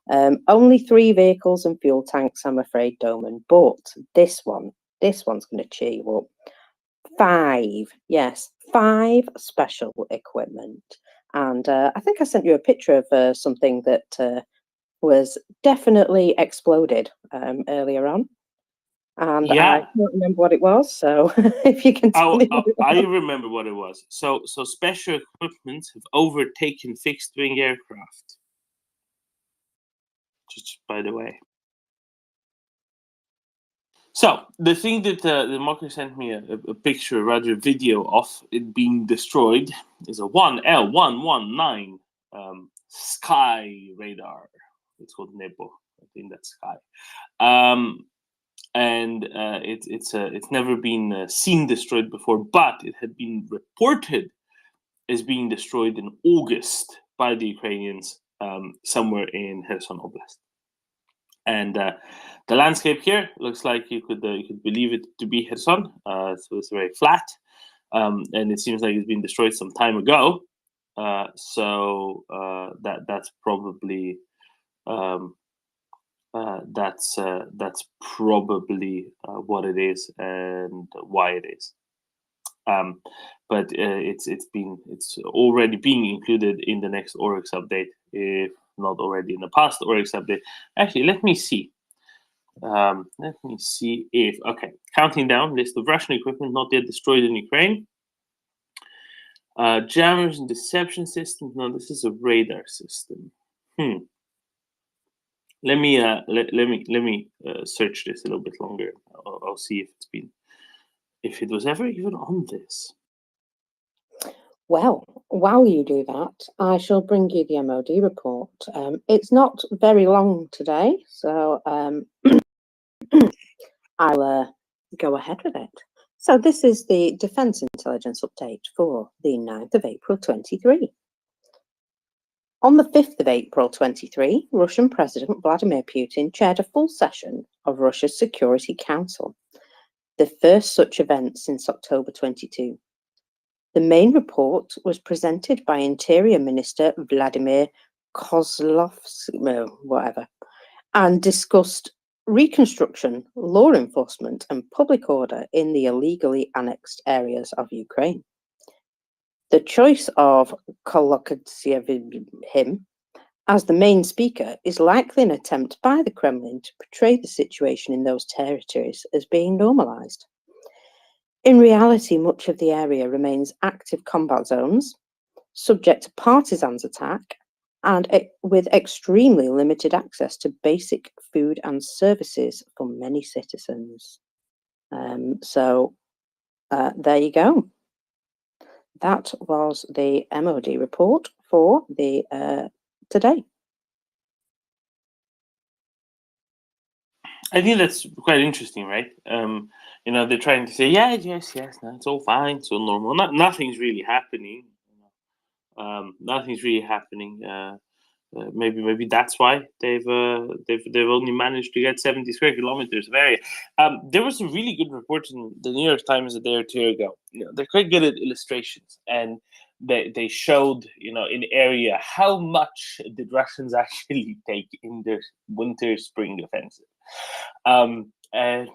Only 3 vehicles and fuel tanks, I'm afraid, Doman, but this one's going to cheer you up. 5 special equipment. And I think I sent you a picture of something that was definitely exploded earlier on. And I Yeah. can't remember what it was, so if you can tell me what it was. I remember what it was. So special equipment have overtaken fixed-wing aircraft. Just by the way. So the thing that the marker sent me a picture, rather a video of it being destroyed, is a 1L119 Sky radar. It's called Nebo. I think that's Sky. and it's never been seen destroyed before, but it had been reported as being destroyed in August by the Ukrainians somewhere in Kherson Oblast. And the landscape here looks like you could believe it to be Kherson. So it's very flat, and it seems like it's been destroyed some time ago. So that's probably what it is and why it is. But it's already being included in the next Oryx update, if not already in the past Oryx update. Actually, let me see. If counting down list of Russian equipment not yet destroyed in Ukraine. Jammers and deception systems. No, this is a radar system. Let me search this a little bit longer. I'll see if it was ever even on this. Well, while you do that, I shall bring you the MOD report. It's not very long today, so I'll go ahead with it. So this is the Defence Intelligence Update for the 9th of April 23. On the 5th of April 23, Russian President Vladimir Putin chaired a full session of Russia's Security Council, the first such event since October 22. The main report was presented by Interior Minister Vladimir Kozlovsky, and discussed reconstruction, law enforcement, and public order in the illegally annexed areas of Ukraine. The choice of Kolokotsyevim as the main speaker is likely an attempt by the Kremlin to portray the situation in those territories as being normalized. In reality, much of the area remains active combat zones, subject to partisans' attack, and with extremely limited access to basic food and services for many citizens. So there you go. That was the MOD report for the today. I think that's quite interesting, right? They're trying to say, yes, no, it's all fine, it's all normal. Nothing's really happening. Nothing's really happening. Maybe that's why they've only managed to get 70 square kilometers of area. There was a really good report in the New York Times a day or two ago. They're quite good at illustrations, and they showed in area how much did Russians actually take in their winter-spring offensive. And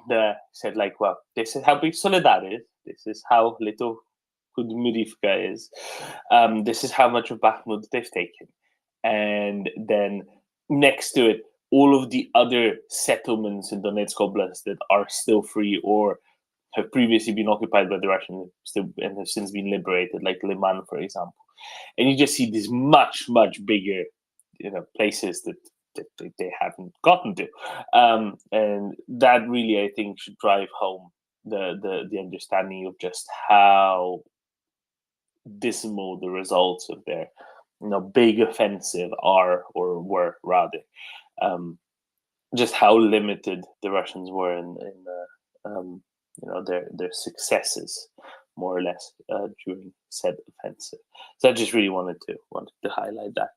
said well, this is how big Soledad is. This is how little Kudmurivka is. This is how much of Bakhmut they've taken. And then next to it, all of the other settlements in Donetsk Oblast that are still free or have previously been occupied by the Russians and have since been liberated, like Liman, for example. And you just see these much, much bigger, places that they haven't gotten to, and that really, I think, should drive home the understanding of just how dismal the results of their big offensive are, or were rather, just how limited the Russians were in their successes, more or less, during said offensive. So I just really wanted to highlight that.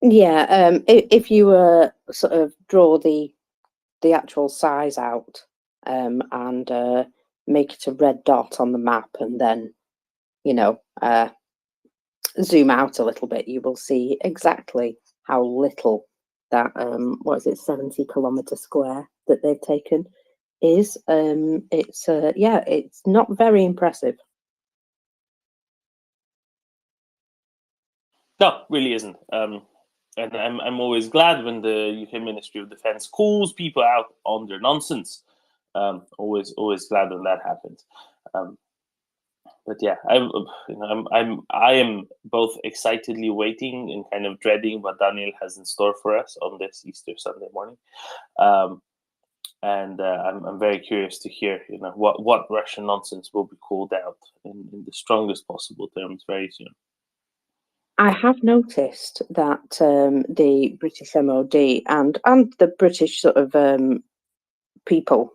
Yeah, if you sort of draw the actual size out and make it a red dot on the map, and then zoom out a little bit, you will see exactly how little that 70 kilometer square that they've taken is. It's not very impressive. No, really isn't. And I'm always glad when the UK Ministry of Defence calls people out on their nonsense. Always glad when that happens. But yeah, I am both excitedly waiting and kind of dreading what Daniel has in store for us on this Easter Sunday morning. And I'm very curious to hear what Russian nonsense will be called out in the strongest possible terms very soon. I have noticed that the British MOD and the British sort of people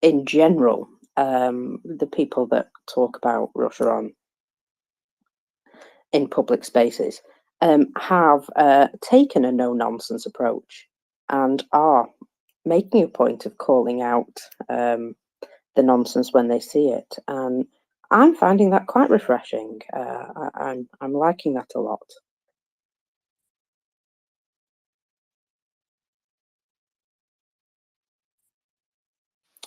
in general, the people that talk about Russia in public spaces, have taken a no-nonsense approach and are making a point of calling out the nonsense when they see it. And I'm finding that quite refreshing. I'm liking that a lot.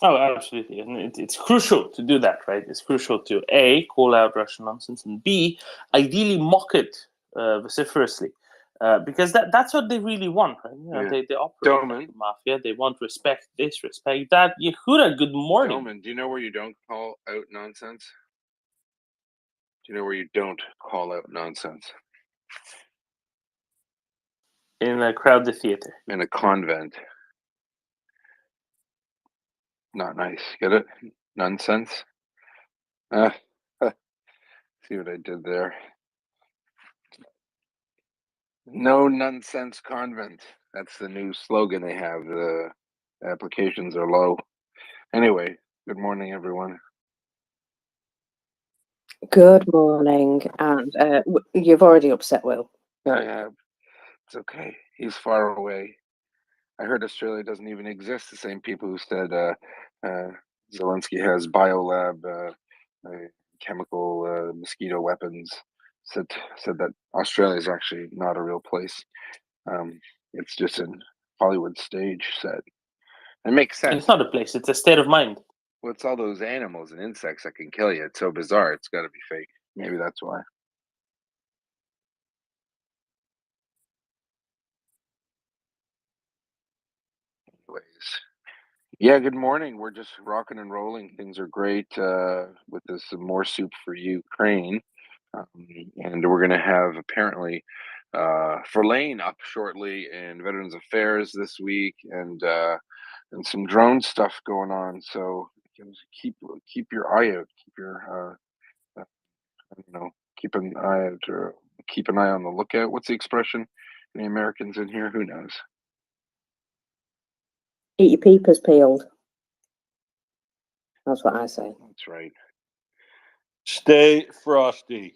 Oh, absolutely. And it's crucial to do that, right? It's crucial to A, call out Russian nonsense, and B, ideally mock it vociferously. Because that's what they really want, right? You know, Yeah. they operate like a mafia. They want respect, this, respect that. Yehuda, good morning. Gentlemen, do you know where you don't call out nonsense? Do you know where you don't call out nonsense? In a crowded theater. In a convent. Not nice. Get it? Nonsense? See what I did there? No nonsense convent. That's the new slogan they have. The applications are low. Anyway, good morning, everyone. Good morning, and you've already upset Will. Yeah, it's okay. He's far away. I heard Australia doesn't even exist. The same people who said Zelensky has biolab, chemical mosquito weapons, said that Australia is actually not a real place. It's just a Hollywood stage set. It makes sense. It's not a place. It's a state of mind. Well, it's all those animals and insects that can kill you. It's so bizarre. It's got to be fake. Maybe that's why. Anyways, yeah. Good morning. We're just rocking and rolling. Things are great with this more soup for Ukraine, and we're gonna have apparently Verlaine up shortly in Veterans Affairs this week, and some drone stuff going on. So keep your eye out. Keep your I don't know. Keep an eye out, or keep an eye on the lookout. What's the expression? Any Americans in here? Who knows? Eat your peepers peeled. That's what I say. That's right. Stay frosty.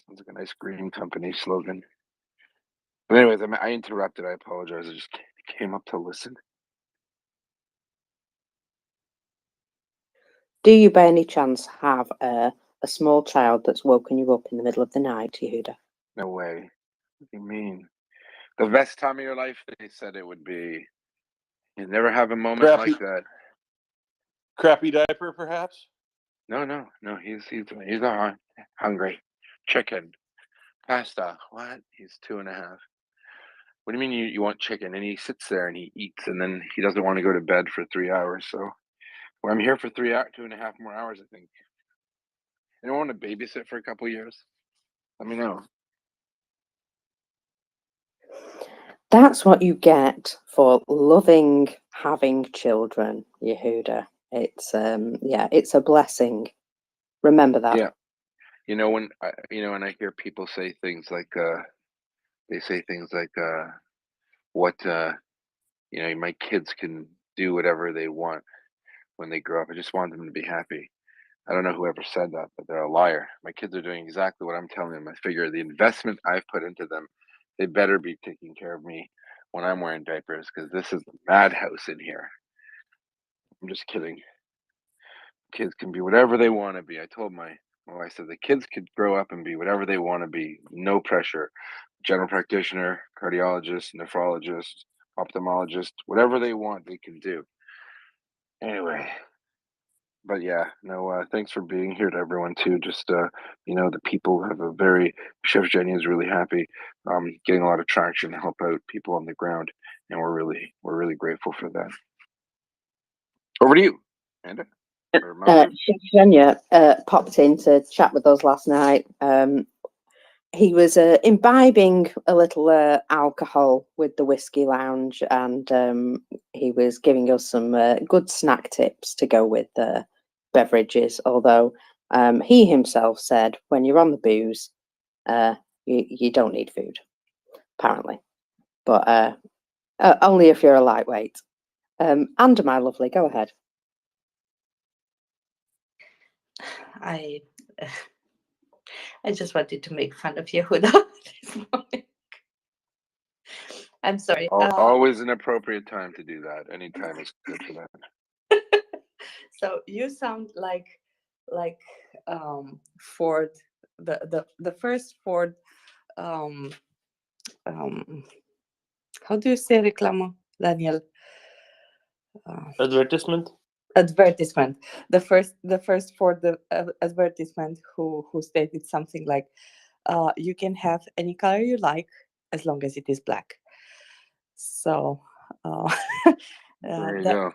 Sounds like a nice green company slogan. But anyways, I interrupted. I apologize. I just came up to listen. Do you by any chance have a small child that's woken you up in the middle of the night, Yehuda? No way. What do you mean? The best time of your life? They said it would be. You never have a moment like that. Crappy diaper, perhaps? No. He's hungry. Chicken, pasta. What? He's 2.5. What do you mean you want chicken? And he sits there and he eats, and then he doesn't want to go to bed for 3 hours. So well, I'm here for 2.5 more hours, I think. Anyone want to babysit for a couple of years? Let me know. That's what you get for loving having children, Yehuda. It's it's a blessing. Remember that. Yeah. When I hear people say things like what my kids can do whatever they want when they grow up. I just want them to be happy. I don't know whoever said that, but they're a liar. My kids are doing exactly what I'm telling them. I figure the investment I've put into them, they better be taking care of me when I'm wearing diapers, because this is a madhouse in here. I'm just kidding. Kids can be whatever they want to be. I told my wife, I said the kids could grow up and be whatever they want to be. No pressure. General practitioner, cardiologist, nephrologist, ophthalmologist, whatever they want, they can do. Anyway, but yeah, no, thanks for being here to everyone too. Just the people have a very Chef Jenny is really happy, getting a lot of traction to help out people on the ground, and we're really grateful for that. Over to you, Amanda. Chef Jenya popped in to chat with us last night. He was imbibing a little alcohol with the Whiskey Lounge, and he was giving us some good snack tips to go with beverages. Although He himself said, when you're on the booze, you don't need food, apparently, but only if you're a lightweight. And my lovely, go ahead. I I just wanted to make fun of Yehuda this morning. I'm sorry. Always an appropriate time to do that. Any time is good for that. So you sound like Ford, the first Ford. Um, how do you say reclamo, Daniel? Advertisement. Advertisement. The first Ford advertisement who stated something like, "You can have any color you like as long as it is black." So There you that. go.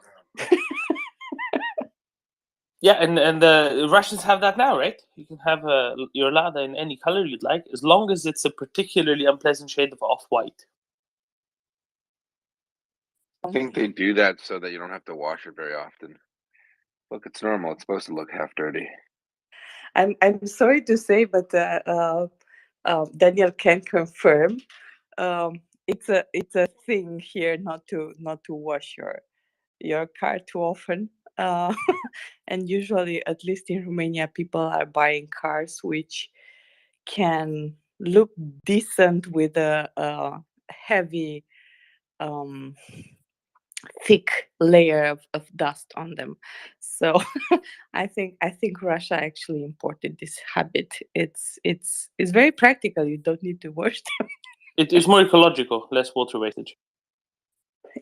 Yeah, and the Russians have that now, right? You can have your Lada in any color you'd like, as long as it's a particularly unpleasant shade of off-white. I think they do that so that you don't have to wash it very often. Look, it's normal. It's supposed to look half dirty. I'm sorry to say, but Daniel can confirm. It's a thing here not to wash your car too often. And usually, at least in Romania, people are buying cars which can look decent with a heavy, thick layer of dust on them. So I think Russia actually imported this habit. It's very practical. You don't need to wash them. It is more ecological, less water wastage.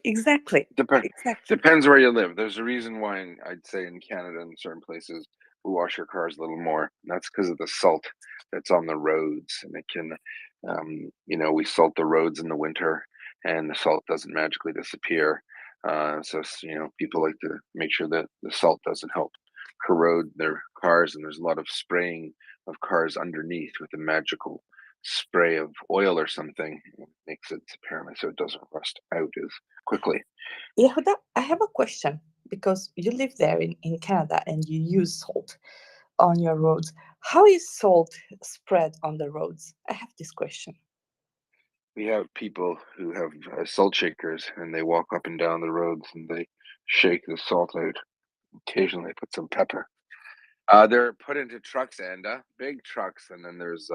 Exactly. Depends where you live. There's a reason why I'd say in Canada and certain places we wash your cars a little more. And that's because of the salt that's on the roads, and it can, we salt the roads in the winter, and the salt doesn't magically disappear. So people like to make sure that the salt doesn't help corrode their cars, and there's a lot of spraying of cars underneath with a magical spray of oil or something. It makes it apparently so it doesn't rust out as quickly. Yehuda, I have a question because you live there in Canada and you use salt on your roads. How is salt spread on the roads? I have this question. We have people who have salt shakers, and they walk up and down the roads and they shake the salt out. Occasionally, they put some pepper. They're put into trucks, and big trucks, and then there's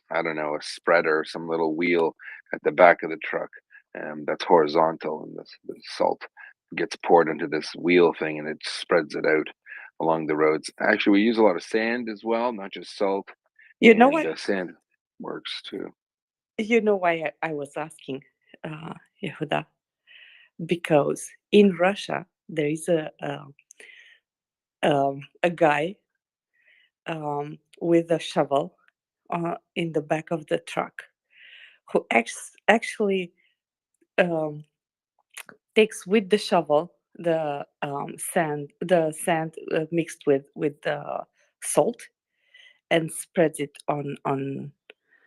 I don't know, a spreader, some little wheel at the back of the truck, that's horizontal, and the salt gets poured into this wheel thing, and it spreads it out along the roads. Actually, we use a lot of sand as well, not just salt. You know what? Sand works too. You know why I was asking, Yehuda? Because in Russia there is a guy with a shovel in the back of the truck who actually takes with the shovel the sand mixed with the salt and spreads it on.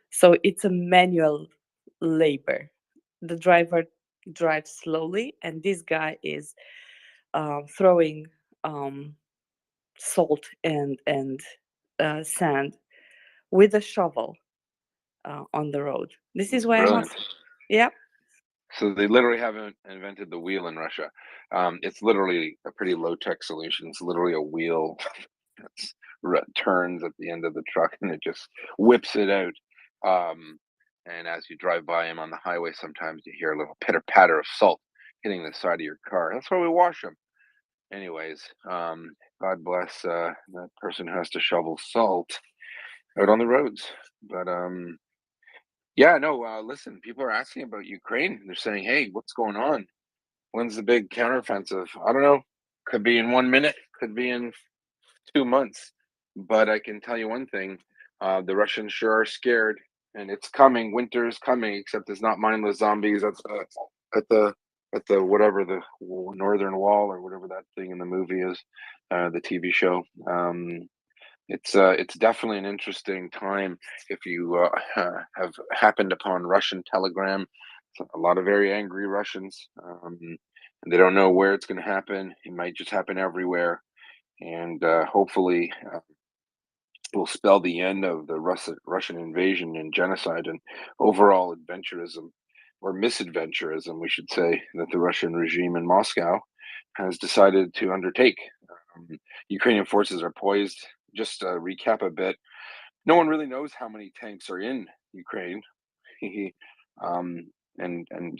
So it's a manual labor. The driver drives slowly, and this guy is throwing salt and sand with a shovel on the road. This is why I'm Brilliant. asking. Yeah. So they literally haven't invented the wheel in Russia. It's literally a pretty low tech solution. It's literally a wheel that turns at the end of the truck, and it just whips it out. And as you drive by him on the highway, sometimes you hear a little pitter patter of salt hitting the side of your car. That's why we wash them. Anyways, God bless that person who has to shovel salt out on the roads. But yeah, no, listen, people are asking about Ukraine. They're saying, hey, what's going on? When's the big counteroffensive? I don't know. Could be in 1 minute, could be in 2 months. But I can tell you one thing, the Russians sure are scared, and it's coming. Winter is coming, except it's not mindless zombies at the whatever, the northern wall or whatever that thing in the movie is, the TV show. It's definitely an interesting time if you have happened upon Russian Telegram. A lot of very angry Russians, and they don't know where it's going to happen. It might just happen everywhere, and hopefully will spell the end of the Russian invasion and genocide and overall adventurism, or misadventurism, we should say, that the Russian regime in Moscow has decided to undertake. Ukrainian forces are poised. Just to recap a bit, no one really knows how many tanks are in Ukraine, and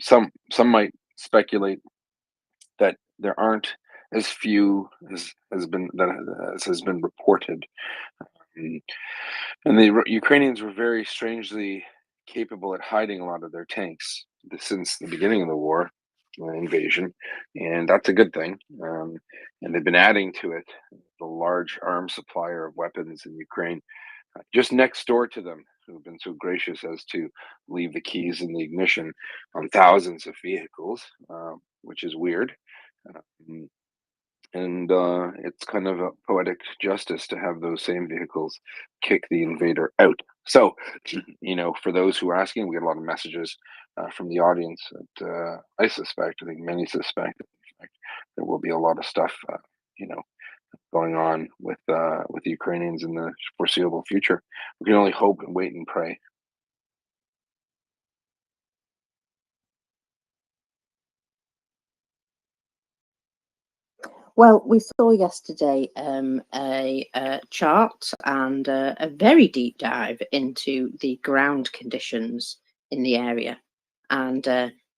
some might speculate that there aren't as few as has been reported. And the Ukrainians were very strangely capable at hiding a lot of their tanks since the beginning of the war, invasion, and that's a good thing. And they've been adding to it, the large arms supplier of weapons in Ukraine, just next door to them, who've been so gracious as to leave the keys in the ignition on thousands of vehicles, which is weird. And it's kind of a poetic justice to have those same vehicles kick the invader out. So, for those who are asking, we get a lot of messages from the audience that I think many suspect, in fact, there will be a lot of stuff, going on with the Ukrainians in the foreseeable future. We can only hope and wait and pray. Well, we saw yesterday a chart and a very deep dive into the ground conditions in the area. And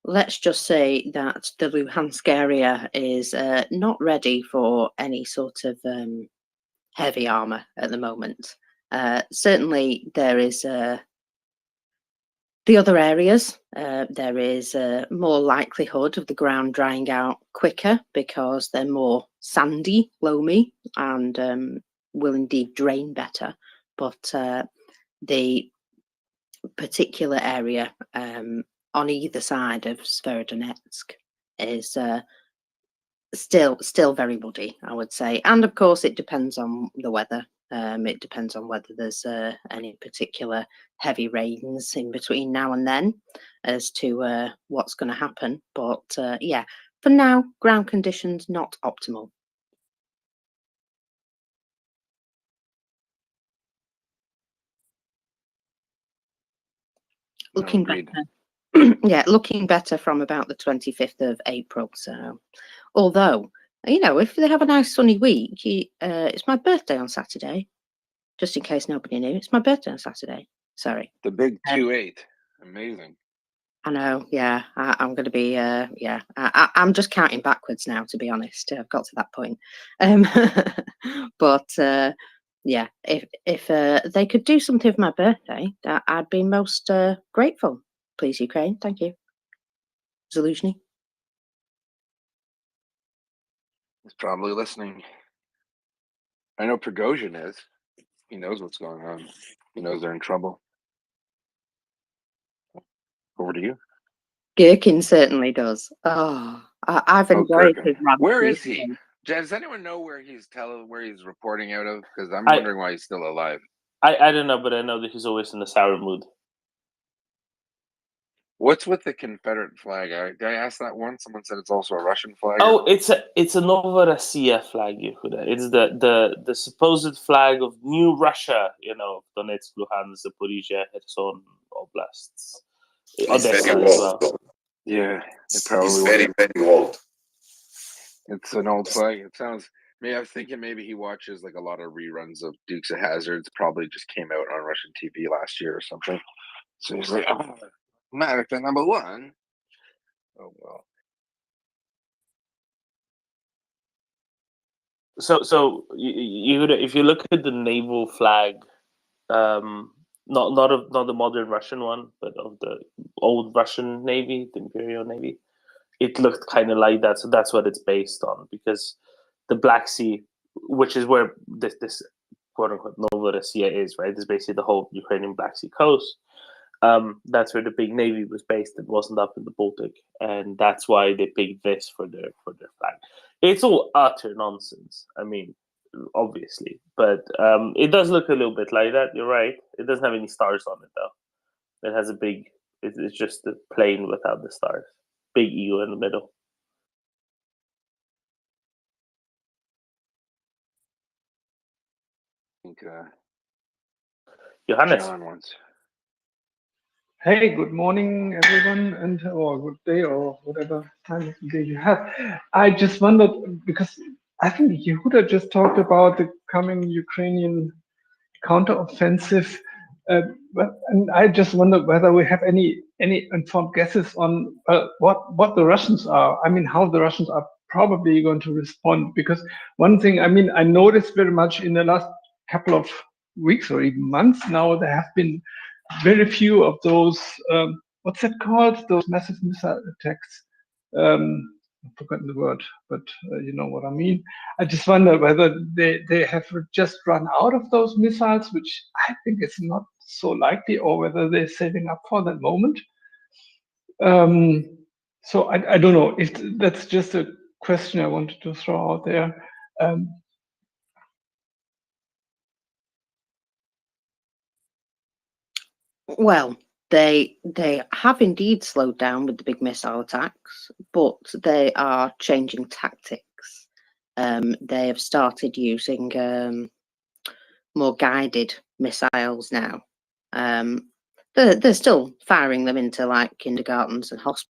let's just say that the Luhansk area is not ready for any sort of heavy armor at the moment. Certainly, there is the other areas, there is more likelihood of the ground drying out quicker because they're more sandy, loamy, and will indeed drain better. But the particular area on either side of Severodonetsk is still very muddy, I would say. And of course, it depends on the weather. It depends on whether there's any particular heavy rains in between now and then as to what's going to happen. But yeah, for now, ground conditions not optimal. Looking better. Yeah, looking better from about the 25th of April. So, although, if they have a nice sunny week, it's my birthday on Saturday. Just in case nobody knew, it's my birthday on Saturday. Sorry. The big 2-8. Amazing. I know. Yeah, I'm going to be. Yeah, I'm just counting backwards now. To be honest, I've got to that point. But yeah, if they could do something for my birthday, I'd be most grateful. Please, Ukraine. Thank you. Zaluzhny. He's probably listening. I know Prigozhin is. He knows what's going on. He knows they're in trouble. Over to you. Gherkin certainly does. Oh, I've enjoyed his rant. Where is he? Does anyone know where he's reporting out of? Because I'm wondering why he's still alive. I don't know, but I know that he's always in a sour mood. What's with the Confederate flag? Did I ask that once? Someone said it's also a Russian flag. Oh, it's a Novorossiya flag, Yehuda. It's the supposed flag of new Russia. Donetsk, Luhansk, Zaporizhia, Kherson oblasts. Odessa as well. Yeah, it probably very old. It's an old flag. It sounds. I was thinking maybe he watches like a lot of reruns of Dukes of Hazzard. Probably just came out on Russian TV last year or something. So he's like, "Oh, America #1." Oh well. So if you look at the naval flag, not the modern Russian one, but of the old Russian Navy, the Imperial Navy, it looked kind of like that. So that's what it's based on, because the Black Sea, which is where this quote unquote Novorossiya is, right? It's basically the whole Ukrainian Black Sea coast. That's where the big navy was based. It wasn't up in the Baltic, and that's why they picked this for their flag. It's all utter nonsense. I mean, obviously, but it does look a little bit like that. You're right. It doesn't have any stars on it though. It has a big. It's just a plane without the stars. Big eagle in the middle. I think Johannes. John once. Hey, good morning, everyone, and or good day, or whatever time of the day you have. I just wondered because I think Yehuda just talked about the coming Ukrainian counteroffensive, and I just wondered whether we have any informed guesses on what the Russians are. I mean, how the Russians are probably going to respond. Because one thing, I mean, I noticed very much in the last couple of weeks or even months now, there have been very few of those, what's that called? Those massive missile attacks. I've forgotten the word, but you know what I mean. I just wonder whether they have just run out of those missiles, which I think is not so likely, or whether they're saving up for that moment. So I don't know if that's just a question I wanted to throw out there. Well, they have indeed slowed down with the big missile attacks, but they are changing tactics. They have started using more guided missiles now. They're still firing them into like kindergartens and hospitals